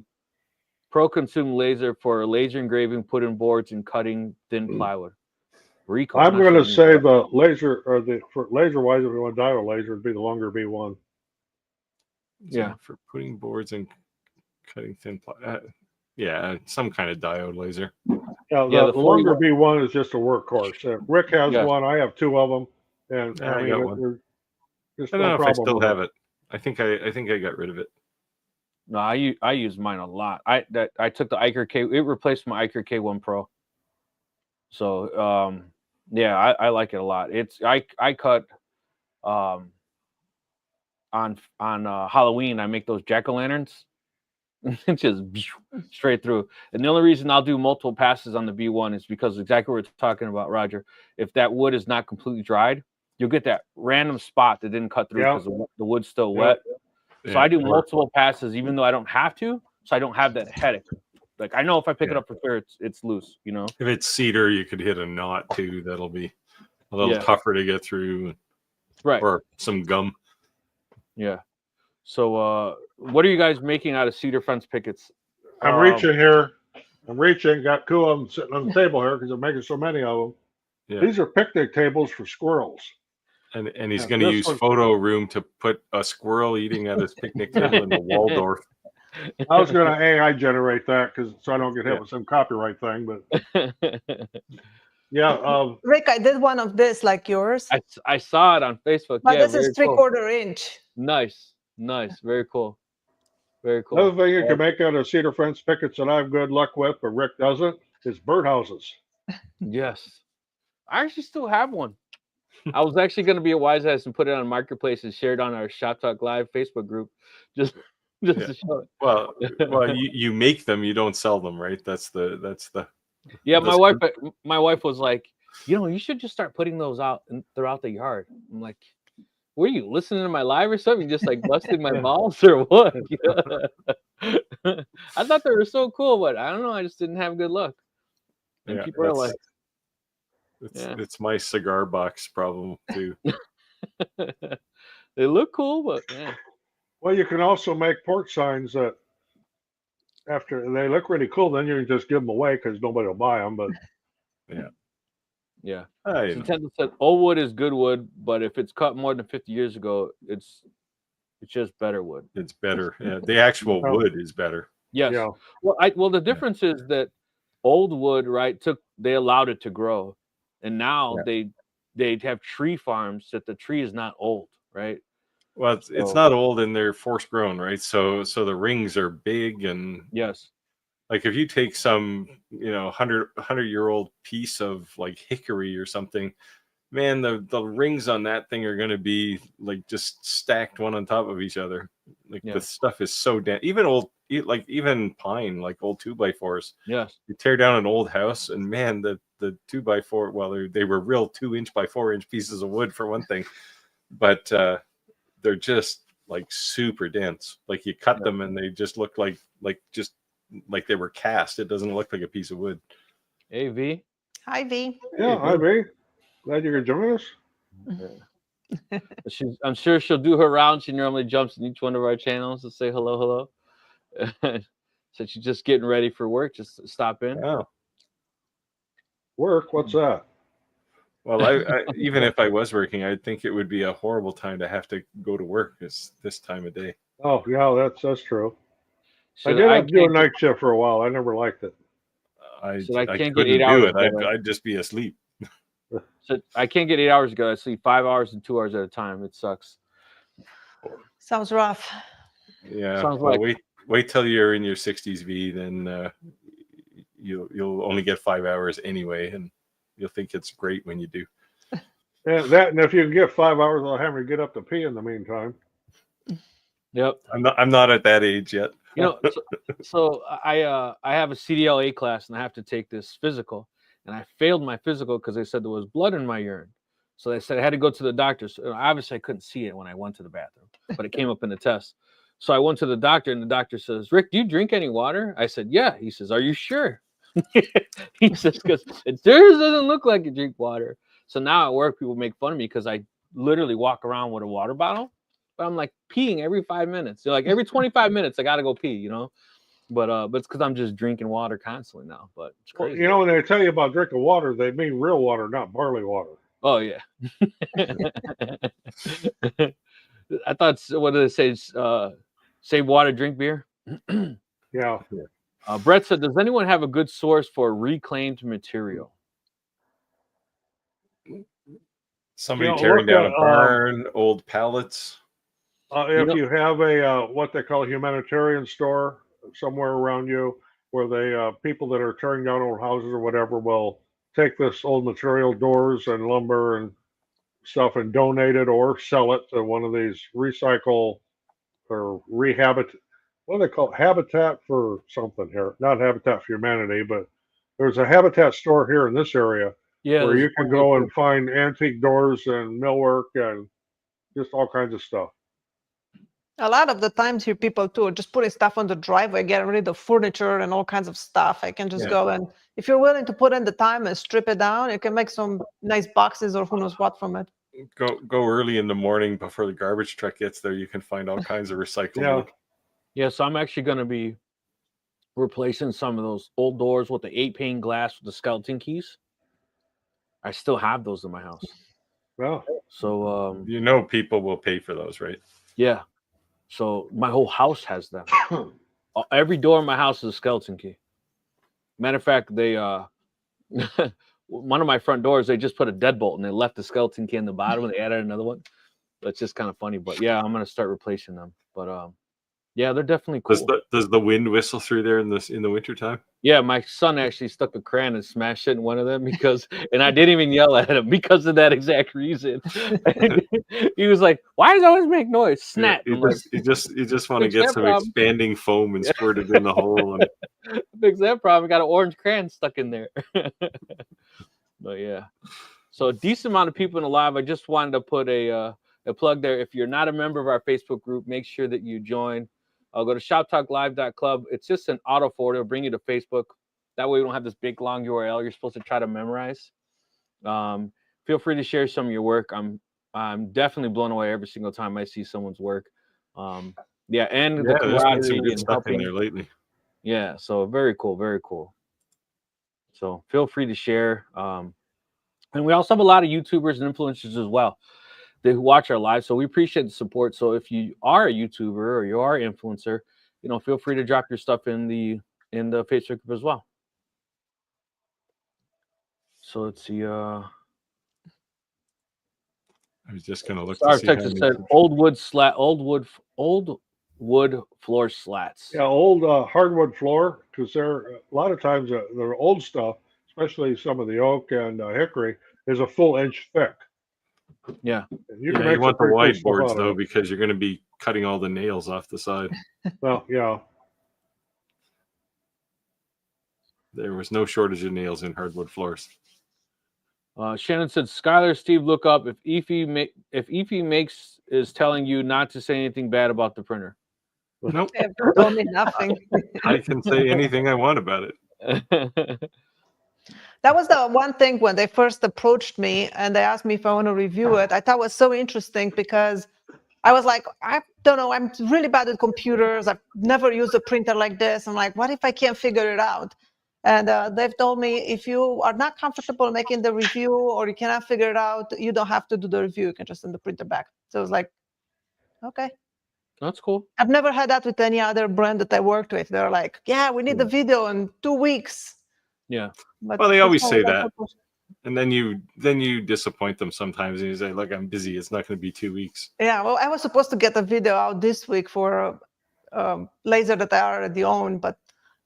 Speaker 1: pro-consume laser for laser engraving, putting boards, and cutting thin plywood?" Rico.
Speaker 4: I'm going to say the laser, or for laser wise, if you want to diode laser, it'd be the longer B1.
Speaker 1: Yeah.
Speaker 3: For putting boards and cutting thin yeah, some kind of diode laser.
Speaker 4: Yeah, the longer B1 is just a workhorse. Rick has one. I have two of them, and
Speaker 3: I got one. I don't know if I still have it. I think I got rid of it.
Speaker 1: No, I use mine a lot. I took the Iker K. It replaced my Iker K1 Pro. So yeah, I like it a lot. It's I cut on Halloween. I make those jack-o'-lanterns. Just straight through. And the only reason I'll do multiple passes on the B1 is because exactly what we're talking about, Roger. If that wood is not completely dried, you'll get that random spot that didn't cut through because the wood's still wet. So I do multiple passes, even though I don't have to, so I don't have that headache. Like I know if I pick it up for sure, it's loose. You know.
Speaker 3: If it's cedar, you could hit a knot too. That'll be a little tougher to get through.
Speaker 1: Right.
Speaker 3: Or some gum.
Speaker 1: Yeah. So what are you guys making out of cedar fence pickets?
Speaker 4: I'm reaching here. Got two of them sitting on the table here because I'm making so many of them. Yeah. These are picnic tables for squirrels.
Speaker 3: And he's going to use Photo Room to put a squirrel eating at his picnic table in the Waldorf.
Speaker 4: I was going to AI generate that so I don't get hit with some copyright thing, but yeah.
Speaker 2: Rick, I did one of this like yours.
Speaker 1: I saw it on Facebook.
Speaker 2: But this is 3/4 inch.
Speaker 1: Nice, very cool. Very cool.
Speaker 4: Another thing you can make out of cedar fence pickets that I have good luck with, but Rick doesn't, is birdhouses.
Speaker 1: Yes, I actually still have one. I was actually going to be a wise ass and put it on Marketplace and share it on our Shop Talk Live Facebook group, just to show it.
Speaker 3: Well, you make them, you don't sell them, right? That's the.
Speaker 1: Yeah, my wife was like, you should just start putting those out throughout the yard. I'm like, were you listening to my live or something? Just like busting my balls or what? I thought they were so cool, but I don't know. I just didn't have good luck. And people are like,
Speaker 3: it's my cigar box problem too.
Speaker 1: They look cool, but yeah.
Speaker 4: Well, you can also make porch signs that after they look really cool, then you can just give them away because nobody will buy them. But
Speaker 1: yeah. So Tenda said old wood is good wood, but if it's cut more than 50 years ago, it's just better wood.
Speaker 3: It's better. Yeah, the actual wood is better.
Speaker 1: Yes. Yeah. Well, the difference is that old wood, right? They allowed it to grow, and now they have tree farms that the tree is not old, right?
Speaker 3: Well, it's
Speaker 1: So-
Speaker 3: not old and they're force grown, right? So the rings are big, and
Speaker 1: Yes.
Speaker 3: like if you take some 100-year-old piece of like hickory or something, man, the rings on that thing are going to be like just stacked one on top of each other. Like
Speaker 1: Yeah.
Speaker 3: the stuff is so dense. Even pine, like old 2x4s.
Speaker 1: Yes.
Speaker 3: You tear down an old house, and man, the 2x4, well, they were real 2-inch by 4-inch pieces of wood for one thing, but they're just like super dense. Like you cut them and they just look like they were cast. It doesn't look like a piece of wood.
Speaker 1: Hey, V.
Speaker 2: Hi, V.
Speaker 4: Yeah,
Speaker 3: Hey,
Speaker 4: Ivy. Glad you could join us.
Speaker 1: I'm sure she'll do her round. She normally jumps in each one of our channels to say hello. So she's just getting ready for work. Just stop in.
Speaker 3: Wow.
Speaker 4: Work? What's that?
Speaker 3: Well, I even if I was working, I'd think it would be a horrible time to have to go to work this time of day.
Speaker 4: Oh, yeah, that's true. I
Speaker 1: Should
Speaker 4: did
Speaker 1: I
Speaker 4: have to do a
Speaker 1: can't
Speaker 4: night shift for a while. I never liked it.
Speaker 3: I
Speaker 1: So I can't get
Speaker 3: couldn't
Speaker 1: 8
Speaker 3: do
Speaker 1: hours
Speaker 3: it.
Speaker 1: together.
Speaker 3: I'd just be asleep.
Speaker 1: So I can't get 8 hours ago. I sleep 5 hours and 2 hours at a time. It sucks.
Speaker 2: Sounds rough.
Speaker 3: Yeah.
Speaker 1: Sounds
Speaker 3: Well,
Speaker 1: like-
Speaker 3: wait till you're in your 60s, V. Then you'll only get 5 hours anyway, and you'll think it's great when you do.
Speaker 4: And if you can get 5 hours without having to get up to pee in the meantime.
Speaker 1: Yep.
Speaker 3: I'm not at that age yet.
Speaker 1: You know, so I have a CDLA class and I have to take this physical, and I failed my physical because they said there was blood in my urine. So they said I had to go to the doctor. So obviously I couldn't see it when I went to the bathroom, but it came up in the test. So I went to the doctor, and the doctor says, "Rick, do you drink any water?" I said, "Yeah." He says, "Are you sure?" He says, "Because it doesn't look like you drink water." So now at work, people make fun of me because I literally walk around with a water bottle, but I'm like peeing every 5 minutes. They're like every 25 minutes, I gotta go pee, But it's because I'm just drinking water constantly now. But it's
Speaker 4: Well,
Speaker 1: crazy.
Speaker 4: when they tell you about drinking water, they mean real water, not barley water.
Speaker 1: Oh yeah. I thought, what did it say? Save water, drink beer.
Speaker 4: Yeah.
Speaker 1: Brett said, "Does anyone have a good source for reclaimed material?"
Speaker 3: Somebody
Speaker 4: look
Speaker 3: tearing down
Speaker 4: at,
Speaker 3: a barn, old pallets.
Speaker 4: If you have a what they call a humanitarian store somewhere around you, where they people that are tearing down old houses or whatever will take this old material, doors and lumber and stuff, and donate it or sell it to one of these recycle or what do they call it? Habitat for something here, not Habitat for Humanity, but there's a Habitat store here in this area
Speaker 1: Yeah,
Speaker 4: where
Speaker 1: there's
Speaker 4: you can
Speaker 1: one
Speaker 4: go
Speaker 1: here,
Speaker 4: and find antique doors and millwork and just all kinds of stuff.
Speaker 2: A lot of the times here, people too are just putting stuff on the driveway, getting rid of furniture and all kinds of stuff. I can just
Speaker 3: Yeah.
Speaker 2: go, and if you're willing to put in the time and strip it down, you can make some nice boxes or who knows what from it.
Speaker 3: Go early in the morning before the garbage truck gets there. You can find all kinds of recycled
Speaker 4: Yeah.
Speaker 3: wood.
Speaker 1: Yeah, so I'm actually going to be replacing some of those old doors with the 8-pane glass with the skeleton keys. I still have those in my house.
Speaker 4: Well,
Speaker 1: So
Speaker 3: People will pay for those, right?
Speaker 1: yeah. So my whole house has them. Every door in my house is a skeleton key. Matter of fact, they one of my front doors, they just put a deadbolt and they left the skeleton key in the bottom and they added another one. That's just kind of funny. But yeah, I'm gonna start replacing them. But yeah, they're definitely cool.
Speaker 3: Does the wind whistle through there in the wintertime?
Speaker 1: Yeah, my son actually stuck a crayon and smashed it in one of them and I didn't even yell at him because of that exact reason. He was like, "Why does it always make noise?" Snap.
Speaker 3: You just want to
Speaker 1: Fix
Speaker 3: get
Speaker 1: that
Speaker 3: some
Speaker 1: problem.
Speaker 3: expanding foam and squirt it in the hole. And
Speaker 1: Fix that problem. Got an orange crayon stuck in there. But yeah, so a decent amount of people in the live. I just wanted to put a plug there. If you're not a member of our Facebook group, make sure that you join. Go to shoptalklive.club. It's just an auto forward. It'll bring you to Facebook. That way we don't have this big long URL you're supposed to try to memorize. Feel free to share some of your work. I'm definitely blown away every single time I see someone's work. Yeah, and the
Speaker 3: there's been
Speaker 1: camaraderie
Speaker 3: some good
Speaker 1: and
Speaker 3: stuff in
Speaker 1: helping.
Speaker 3: there lately.
Speaker 1: Yeah, so very cool, very cool. So feel free to share. And we also have a lot of YouTubers and influencers as well that watch our live. So we appreciate the support. So if you are a YouTuber or you are an influencer, feel free to drop your stuff in the Facebook group as well. So let's see.
Speaker 3: I was just gonna look
Speaker 1: Star
Speaker 3: to
Speaker 1: of
Speaker 3: see how
Speaker 1: Texas
Speaker 3: many.
Speaker 1: said old wood floor slats.
Speaker 4: Yeah, old hardwood floor, because they're a lot of times the old stuff, especially some of the oak and hickory, is a full inch thick.
Speaker 1: Yeah.
Speaker 4: And you
Speaker 3: Yeah,
Speaker 4: can
Speaker 3: you
Speaker 4: make some
Speaker 3: want the
Speaker 4: pretty cool
Speaker 3: wide
Speaker 4: stuff
Speaker 3: boards
Speaker 4: out of
Speaker 3: though,
Speaker 4: it.
Speaker 3: because you're going to be cutting all the nails off the side.
Speaker 4: Well, yeah.
Speaker 3: There was no shortage of nails in hardwood floors.
Speaker 1: Shannon said, Skylar, Steve, look up if Efi makes is telling you not to say anything bad about the printer.
Speaker 3: Nope.
Speaker 2: They have told me nothing.
Speaker 3: I can say anything I want about it.
Speaker 2: That was the one thing when they first approached me and they asked me if I want to review it. I thought was so interesting because I was like, I don't know, I'm really bad at computers. I've never used a printer like this. I'm like, what if I can't figure it out? And they've told me if you are not comfortable making the review or you cannot figure it out, you don't have to do the review. You can just send the printer back. So it was like, okay.
Speaker 1: That's cool.
Speaker 2: I've never had that with any other brand that I worked with. They're like, yeah, we need the video in 2 weeks.
Speaker 1: Yeah.
Speaker 2: But
Speaker 3: Well, they
Speaker 2: this
Speaker 3: always
Speaker 2: one
Speaker 3: say
Speaker 2: was
Speaker 3: that.
Speaker 2: like,
Speaker 3: And then you disappoint them sometimes and you say, look, I'm busy. It's not going to be 2 weeks.
Speaker 2: yeah, well, I was supposed to get a video out this week for laser that I already own, but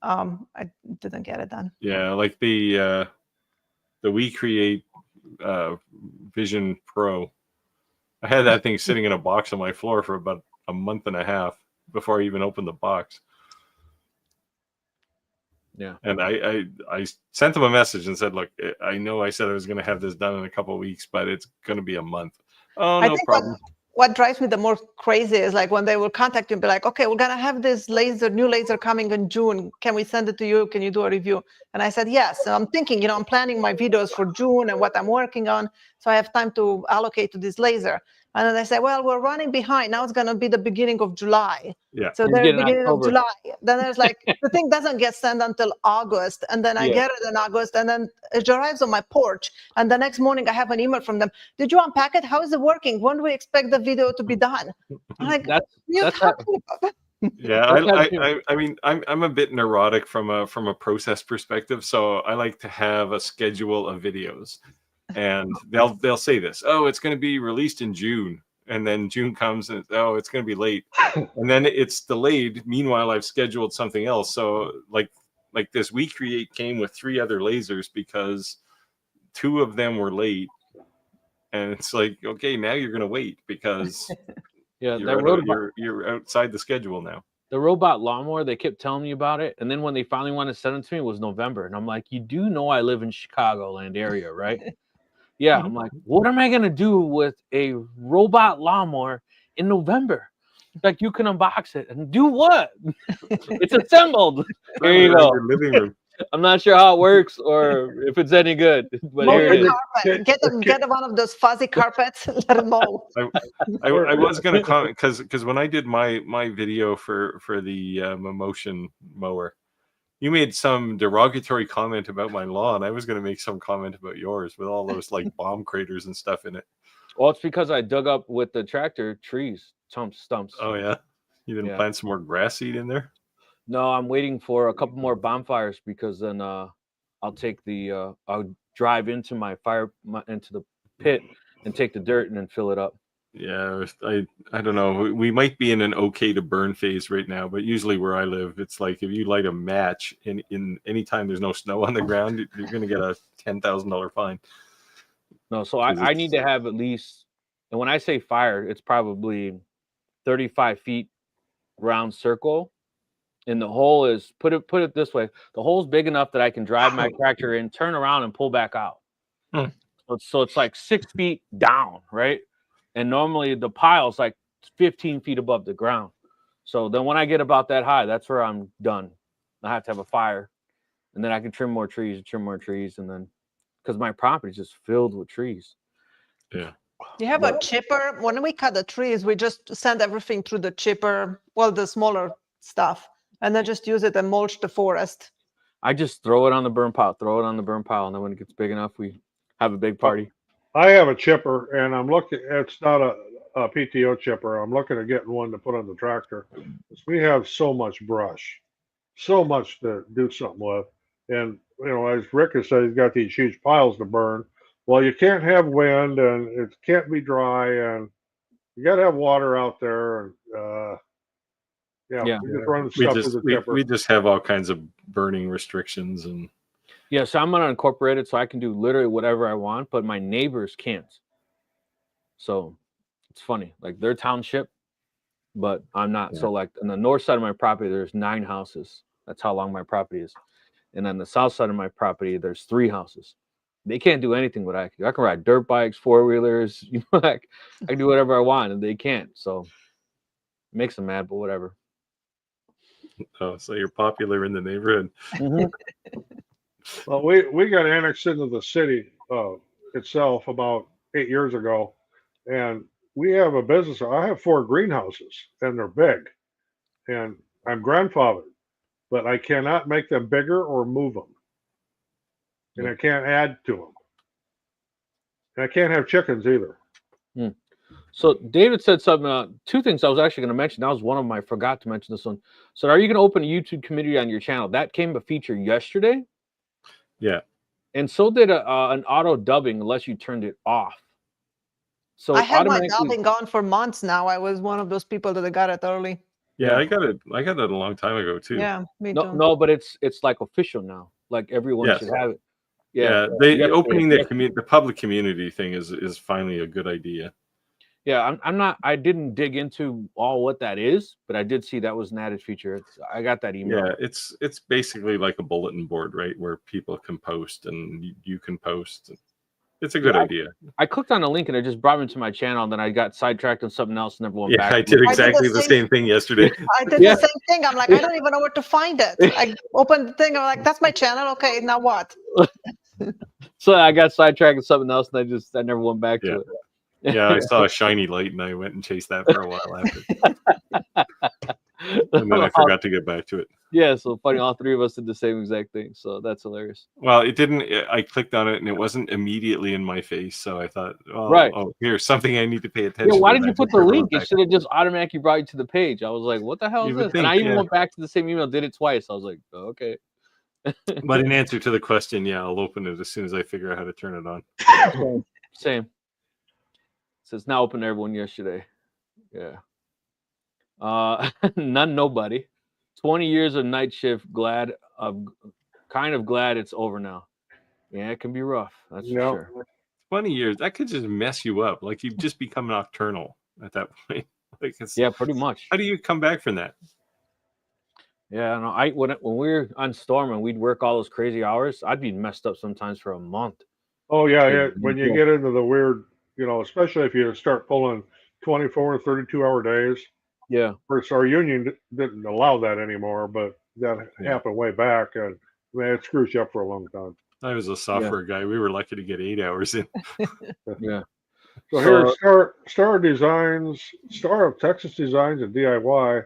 Speaker 2: I didn't get it done.
Speaker 3: Yeah, like the We Create Vision Pro. I had that thing sitting in a box on my floor for about a month and a half before I even opened the box.
Speaker 1: Yeah.
Speaker 3: And I sent them a message and said, look, I know I said I was going to have this done in a couple of weeks, but it's going to be a month. Oh,
Speaker 2: I
Speaker 3: no
Speaker 2: think
Speaker 3: problem.
Speaker 2: what drives me the more crazy is like when they will contact you and be like, okay, we're going to have this new laser coming in June. Can we send it to you? Can you do a review? And I said, yes. So I'm thinking, I'm planning my videos for June and what I'm working on. So I have time to allocate to this laser. And then they say, well, we're running behind. Now it's going to be the beginning of July.
Speaker 3: Yeah.
Speaker 2: So
Speaker 1: You
Speaker 2: the
Speaker 1: get in
Speaker 2: beginning of
Speaker 1: October.
Speaker 2: July. Then there's like, the thing doesn't get sent until August. And then I
Speaker 1: Yeah.
Speaker 2: get it in August. And then it arrives on my porch. And the next morning I have an email from them. Did you unpack it? How is it working? When do we expect the video to be done? I'm like,
Speaker 1: That's
Speaker 2: you're
Speaker 1: that's
Speaker 2: talking about.
Speaker 3: Yeah, I mean, I'm a bit neurotic from a process perspective, so I like to have a schedule of videos, and they'll say this, oh, it's going to be released in June, and then June comes and oh, it's going to be late, and then it's delayed. Meanwhile, I've scheduled something else. So like this We Create came with 3 other lasers because 2 of them were late, and it's like, okay, now you're going to wait because
Speaker 1: yeah.
Speaker 3: you're outside the schedule now.
Speaker 1: The robot lawnmower, they kept telling me about it, and then when they finally wanted to send it to me, it was November, and I'm like, you do know I live in Chicagoland area, right? Yeah. I'm like, what am I gonna do with a robot lawnmower in November? Like, you can unbox it and do what? It's assembled. Here you
Speaker 3: Around
Speaker 1: go.
Speaker 3: your living room.
Speaker 1: I'm not sure how it works or if it's any good, but
Speaker 2: Mow
Speaker 1: here it
Speaker 2: the
Speaker 1: is.
Speaker 2: carpet. Get one of those fuzzy carpets. Let it mow.
Speaker 3: I was going to comment because when I did my video for the motion mower, you made some derogatory comment about my lawn. I was going to make some comment about yours with all those like bomb craters and stuff in it.
Speaker 1: Well, it's because I dug up with the tractor trees, stumps.
Speaker 3: Oh yeah, you didn't plant some more grass seed in there?
Speaker 1: No, I'm waiting for a couple more bonfires because then I'll take I'll drive into into the pit and take the dirt and then fill it up.
Speaker 3: Yeah, I don't know. We might be in an okay to burn phase right now, but usually where I live, it's like if you light a match in any time there's no snow on the ground, you're going to get a $10,000 fine.
Speaker 1: No, so I need to have at least, and when I say fire, it's probably 35 feet round circle. And the hole is, put it this way, the hole's big enough that I can drive my tractor in, turn around, and pull back out. So it's like 6 feet down, right? And normally the pile's like 15 feet above the ground. So then when I get about that high, that's where I'm done. I have to have a fire, and then I can trim more trees, and then because my property is just filled with trees.
Speaker 3: Yeah.
Speaker 2: You have a chipper. When we cut the trees, we just send everything through the chipper, well, the smaller stuff, and then just use it and mulch the forest.
Speaker 1: I just throw it on the burn pile, and then when it gets big enough, we have a big party.
Speaker 4: I have a chipper, and I'm looking. It's not a PTO chipper. I'm looking at getting one to put on the tractor. We have so much brush, so much to do something with. And as Rick has said, he's got these huge piles to burn. Well, you can't have wind, and it can't be dry, and you got to have water out there. And
Speaker 1: Yeah.
Speaker 4: we just run stuff through the tipper.
Speaker 3: We just have all kinds of burning restrictions and.
Speaker 1: Yeah, so I'm gonna incorporate it so I can do literally whatever I want, but my neighbors can't. So it's funny, like they're township, but I'm not.
Speaker 3: Yeah.
Speaker 1: So like on the north side of my property, there's 9 houses. That's how long my property is. And on the south side of my property, there's 3 houses. They can't do anything what I can do. I can ride dirt bikes, 4-wheelers, like I can do whatever I want, and they can't. So it makes them mad, but whatever.
Speaker 3: Oh, so you're popular in the neighborhood.
Speaker 4: Well, we got annexed into the city itself about 8 years ago, and we have a business. I have 4 greenhouses, and they're big, and I'm grandfathered, but I cannot make them bigger or move them, and I can't add to them, and I can't have chickens either.
Speaker 1: So David said something. 2 things I was actually going to mention. That was one of them. I forgot to mention this one. So are you going to open a YouTube community on your channel? That came a feature yesterday.
Speaker 3: Yeah.
Speaker 1: And so did an auto dubbing unless you turned it off. So
Speaker 2: I had my dubbing on for months now. I was one of those people that got it early.
Speaker 3: Yeah, I got it a long time ago too.
Speaker 2: Yeah, me too.
Speaker 1: No, but it's like official now. Like everyone should have it.
Speaker 3: Yeah, they opening the public community thing is finally a good idea.
Speaker 1: Yeah, I didn't dig into all what that is, but I did see that was an added feature. I got that email.
Speaker 3: Yeah, it's basically like a bulletin board, right, where people can post and you can post. It's a good idea.
Speaker 1: I clicked on a link and it just brought me to my channel, and then I got sidetracked on something else and never went back.
Speaker 3: I did exactly the same thing yesterday.
Speaker 2: I did the same thing. I'm like, I don't even know where to find it. I opened the thing. I'm like, that's my channel. Okay, now what?
Speaker 1: So I got sidetracked on something else, and I never went back to it.
Speaker 3: Yeah, I saw a shiny light and I went and chased that for a while after. And then I forgot to get back to it.
Speaker 1: Yeah, so funny, all 3 of us did the same exact thing. So that's hilarious.
Speaker 3: Well, it didn't. I clicked on it and it wasn't immediately in my face. So I thought, oh, here's something I need to pay attention to.
Speaker 1: Yeah, why did you put the link? It should have just automatically brought you to the page. I was like, what the hell is this? And I even went back to the same email, did it twice. I was like, oh, okay.
Speaker 3: But in answer to the question, yeah, I'll open it as soon as I figure out how to turn it on.
Speaker 1: Same. So it's now open to everyone yesterday. Yeah. Nobody. 20 years of night shift. Kind of glad it's over now. Yeah, it can be rough. That's for sure.
Speaker 3: 20 years. That could just mess you up. Like you just become nocturnal at that point. Like
Speaker 1: pretty much.
Speaker 3: How do you come back from that?
Speaker 1: Yeah, no. When we were on storm and we'd work all those crazy hours, I'd be messed up sometimes for a month.
Speaker 4: Oh yeah. When you get into the weird, especially if you start pulling 24 and 32-hour days.
Speaker 1: Yeah.
Speaker 4: Of course, our union didn't allow that anymore, but that happened way back, and it screws you up for a long time.
Speaker 3: I was a software guy. We were lucky to get 8 hours in.
Speaker 1: Yeah.
Speaker 4: So here, Star of Texas Designs and DIY.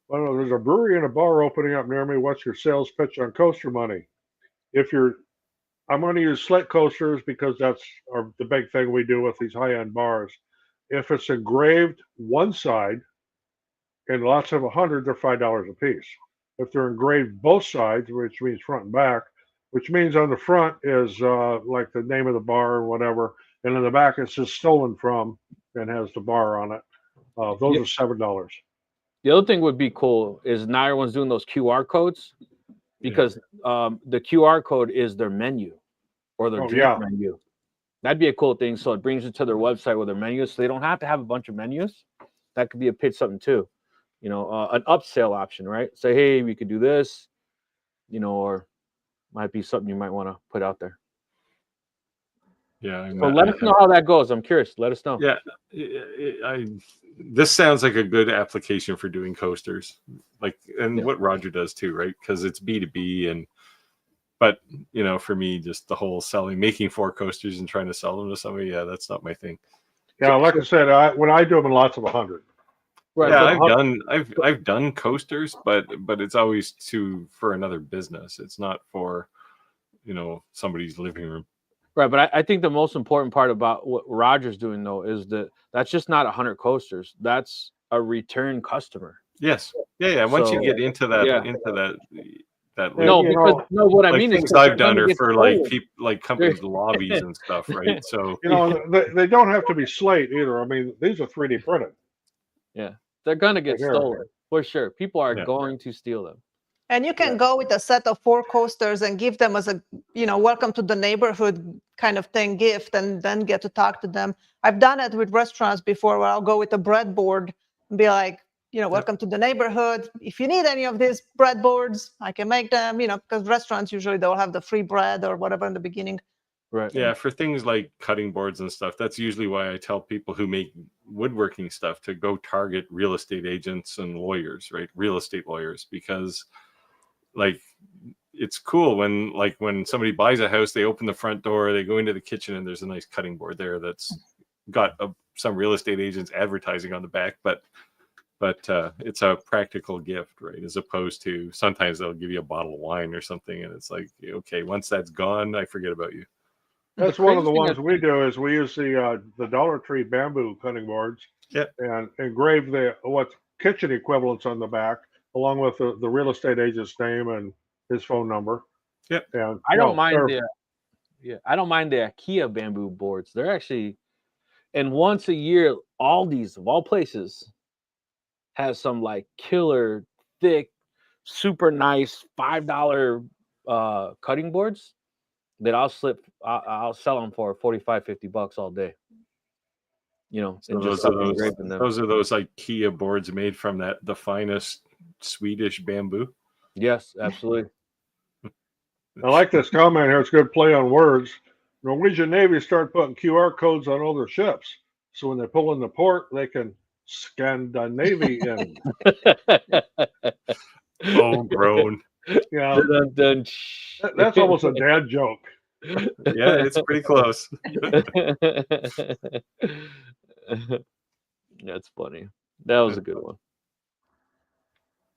Speaker 4: Well, there's a brewery and a bar opening up near me. What's your sales pitch on coaster money? I'm going to use slit coasters because that's the big thing we do with these high-end bars. If it's engraved one side and lots of 100, they're $5 a piece. If they're engraved both sides, which means front and back, which means on the front is like the name of the bar or whatever, and in the back it says stolen from and has the bar on it. Those are $7.
Speaker 1: The other thing would be cool is now everyone's doing those QR codes, because the QR code is their menu or their drink menu. That'd be a cool thing. So it brings you to their website with their menus. So they don't have to have a bunch of menus. That could be a pitch something too. An upsell option, right? Say, hey, we could do this, or might be something you might want to put out there.
Speaker 3: Yeah.
Speaker 1: So let us know how that goes. I'm curious. Let us know.
Speaker 3: Yeah. This sounds like a good application for doing coasters, what Roger does too, right? Because it's B2B but for me, just the whole making 4 coasters and trying to sell them to somebody, that's not my thing.
Speaker 4: Yeah, like I said, when I do them in lots of 100.
Speaker 3: Right. Yeah, I've done coasters, but it's always for another business. It's not for somebody's living room.
Speaker 1: Right, but I think the most important part about what Roger's doing though is that's just not 100 coasters. That's a return customer.
Speaker 3: Yes. Yeah. Once you get into that that
Speaker 4: Yeah,
Speaker 1: No,
Speaker 4: you
Speaker 1: because
Speaker 4: know,
Speaker 1: no, what I
Speaker 3: like
Speaker 1: mean is
Speaker 3: things
Speaker 1: 'cause
Speaker 3: I've
Speaker 1: they're
Speaker 3: done
Speaker 1: gonna
Speaker 3: are
Speaker 1: get
Speaker 3: for like
Speaker 1: stolen.
Speaker 3: like companies lobbies and stuff, right? So
Speaker 4: you know, they don't have to be slate either. I mean, these are 3D printed.
Speaker 1: Yeah, they're gonna
Speaker 4: Right
Speaker 1: get
Speaker 4: here.
Speaker 1: stolen for sure. People are
Speaker 3: Yeah.
Speaker 1: going to steal them.
Speaker 2: And you can go with a set of 4 coasters and give them as a, welcome to the neighborhood kind of thing gift, and then get to talk to them. I've done it with restaurants before, where I'll go with a breadboard and be like, welcome to the neighborhood. If you need any of these breadboards, I can make them, because restaurants usually they'll have the free bread or whatever in the beginning.
Speaker 1: Right.
Speaker 3: yeah, for things like cutting boards and stuff, that's usually why I tell people who make woodworking stuff to go target real estate agents and lawyers, right? Real estate lawyers, because like it's cool when somebody buys a house, they open the front door, they go into the kitchen, and there's a nice cutting board there that's got some real estate agents advertising on the back, but it's a practical gift, right? As opposed to sometimes they'll give you a bottle of wine or something, and it's like, okay, once that's gone, I forget about you.
Speaker 4: That's one of the ones we do. Is we use the Dollar Tree bamboo cutting boards.
Speaker 3: Yep.
Speaker 4: And engrave what's kitchen equivalents on the back, along with the real estate agent's name and his phone number.
Speaker 3: Yep.
Speaker 4: And
Speaker 1: I don't mind I don't mind the IKEA bamboo boards. They're actually, and once a year, Aldi's of all places has some like killer thick, super nice $5 cutting boards that I'll sell them for $45-50 all day.
Speaker 3: So
Speaker 1: and
Speaker 3: those
Speaker 1: just
Speaker 3: are
Speaker 1: start engraving them.
Speaker 3: those IKEA boards made from the finest Swedish bamboo.
Speaker 1: Yes, absolutely.
Speaker 4: I like this comment here. It's a good play on words. Norwegian Navy started putting QR codes on all their ships, so when they pull in the port, they can Scandinavian.
Speaker 3: Oh, groan.
Speaker 4: Yeah,
Speaker 1: Dun, dun,
Speaker 4: that's almost a dad joke.
Speaker 3: Yeah, it's pretty close.
Speaker 1: That's funny. That was a good one.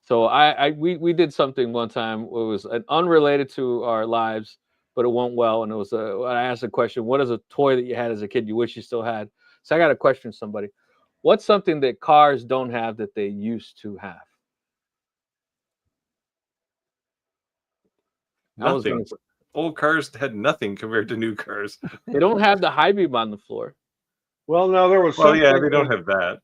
Speaker 1: So we did something one time. It was unrelated to our lives, but it went well. And it was I asked a question: what is a toy that you had as a kid you wish you still had? So I got a question for somebody. What's something that cars don't have that they used to have?
Speaker 3: Nothing. Old cars had nothing compared to new cars.
Speaker 1: They don't have the high beam on the floor.
Speaker 4: Well, now there was
Speaker 3: Well,
Speaker 4: something.
Speaker 3: yeah, they don't have that.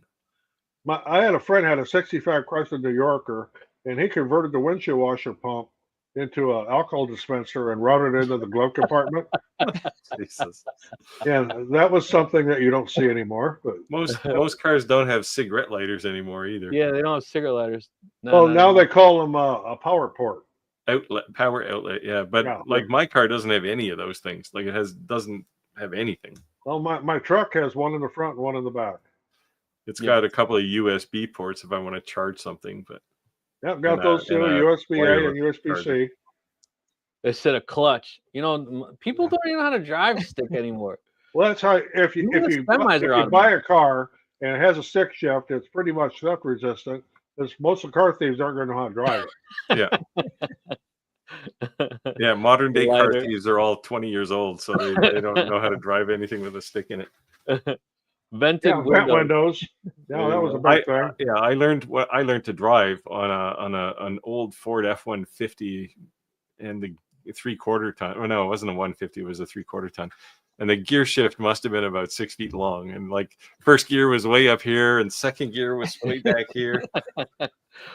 Speaker 4: I had a friend had a '65 Chrysler New Yorker, and he converted the windshield washer pump into an alcohol dispenser and routed it into the glove compartment.
Speaker 3: Jesus.
Speaker 4: And that was something that you don't see anymore. But
Speaker 3: Most cars don't have cigarette lighters anymore either.
Speaker 1: Yeah, they don't have cigarette lighters.
Speaker 4: well, now they call them a power port.
Speaker 3: Power outlet, yeah. But
Speaker 4: Yeah.
Speaker 3: like my car doesn't have any of those things. Like doesn't have anything.
Speaker 4: Well, my truck has one in the front and one in the back.
Speaker 3: It's got a couple of USB ports if I want to charge something, but
Speaker 4: Yep, got those two, USB-A and USB-C.
Speaker 1: Instead of clutch. People don't even know how to drive stick anymore.
Speaker 4: Well, that's how if you buy a car and it has a stick shift, it's pretty much theft resistant. Because most of the car thieves aren't going to know how to drive it.
Speaker 3: Yeah. Yeah, modern day car thieves are all 20 years old, so they don't know how to drive anything with a stick in it.
Speaker 4: Vented windows. Yeah, that was a big thing.
Speaker 3: Yeah, I learned to drive on an old Ford F-150 and the 3/4 ton. Oh no, it wasn't a 150, it was a 3/4 ton. And the gear shift must have been about 6 feet long. And like first gear was way up here and second gear was way back here.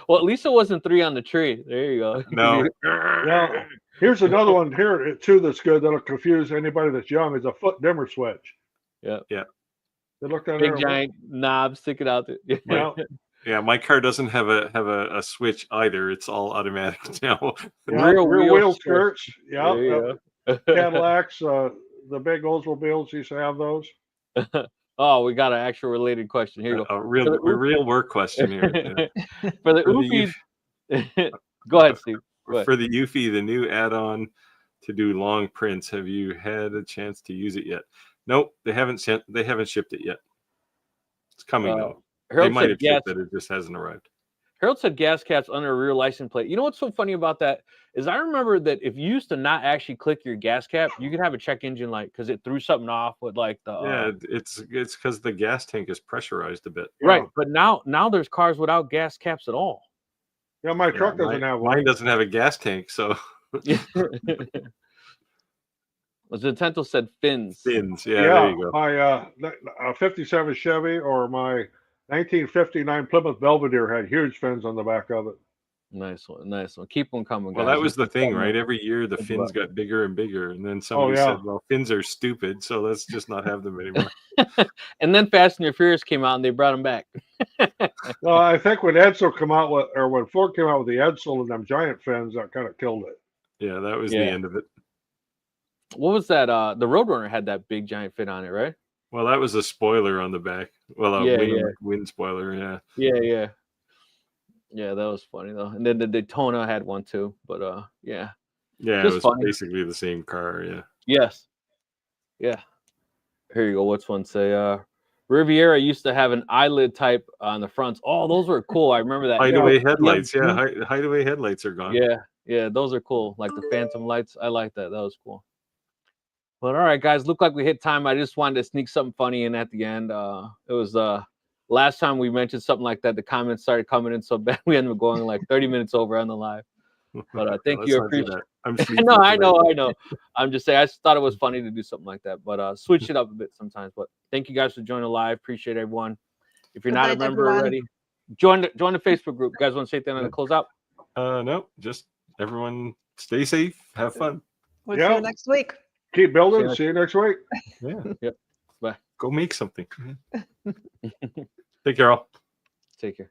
Speaker 1: Well, at least it wasn't 3 on the tree. There you go.
Speaker 3: No.
Speaker 4: Now, here's another one here too that's good that'll confuse anybody that's young is a foot dimmer switch.
Speaker 1: Yeah.
Speaker 3: Yeah.
Speaker 1: They look down there. Big giant knob sticking out there.
Speaker 3: Yeah, my car doesn't have a switch either. It's all automatic now.
Speaker 4: Rear wheel skirts. Yeah. Cadillacs, the big Oldsmobiles used to have those.
Speaker 1: Oh, we got an actual related question. Here you go.
Speaker 3: A real work question here.
Speaker 1: For the Oofy. Go ahead, Steve.
Speaker 3: For the Eufy, the new add-on to do long prints, have you had a chance to use it yet? Nope, they haven't shipped it yet. It's coming though. They might have shipped it, it just hasn't arrived.
Speaker 1: Harold said gas caps under a rear license plate. You know what's so funny about that is I remember that if you used to not actually click your gas cap, you could have a check engine light because it threw something off with like the.
Speaker 3: Yeah, it's because the gas tank is pressurized a bit.
Speaker 1: Right, but now there's cars without gas caps at all.
Speaker 4: Yeah, my
Speaker 3: Yeah,
Speaker 4: truck doesn't have one.
Speaker 3: mine doesn't have a gas tank, so
Speaker 1: Zetento said fins.
Speaker 3: fins. Yeah, there you go.
Speaker 4: My 57 Chevy or my 1959 Plymouth Belvedere had huge fins on the back of it.
Speaker 1: Nice one, nice one. Keep them coming,
Speaker 3: Well,
Speaker 1: guys.
Speaker 3: that was the
Speaker 1: Keep
Speaker 3: thing,
Speaker 1: coming.
Speaker 3: right? Every year the
Speaker 1: Think
Speaker 3: fins
Speaker 1: about
Speaker 3: got bigger and bigger, and then somebody
Speaker 4: yeah.
Speaker 3: said, "Well, fins are stupid, so let's just not have them anymore."
Speaker 1: And then Fast and the Furious came out and they brought them back.
Speaker 4: Well, I think when Edsel come out with, or when Ford came out with the Edsel and them giant fins, that kind of killed it.
Speaker 3: Yeah, that was
Speaker 1: Yeah.
Speaker 3: the end of it.
Speaker 1: What was that? The Roadrunner had that big giant fin on it, right?
Speaker 3: Well, that was a spoiler on the back. Well, a
Speaker 1: Yeah,
Speaker 3: wind spoiler. Yeah.
Speaker 1: Yeah, that was funny though. And then the Daytona had one too. But yeah.
Speaker 3: Yeah,
Speaker 1: Just
Speaker 3: it was
Speaker 1: funny.
Speaker 3: basically the same car. Yeah.
Speaker 1: Yes. Yeah. Here you go. What's one say? Riviera used to have an eyelid type on the fronts. Oh, those were cool. I remember that.
Speaker 3: Hideaway headlights.
Speaker 1: Yeah.
Speaker 3: Hideaway headlights are gone.
Speaker 1: Yeah, those are cool. Like the phantom lights. I like that. That was cool. But all right, guys, look like we hit time. I just wanted to sneak something funny in at the end. It was last time we mentioned something like that. The comments started coming in so bad we ended up going like 30 minutes over on the live. But thank you. Appreciate it.
Speaker 3: I'm sleeping.
Speaker 1: No, I know. I'm just saying I just thought it was funny to do something like that. But switch it up a bit sometimes. But thank you guys for joining the live. Appreciate everyone. If you're not a member already, join the Facebook group. You guys want to say anything to close out?
Speaker 3: No, just everyone stay safe, have fun.
Speaker 2: We'll see you next week.
Speaker 4: Keep building. See you next week.
Speaker 3: Yeah.
Speaker 1: Yep. Bye.
Speaker 3: Go make something. Take care, all.
Speaker 1: Take care.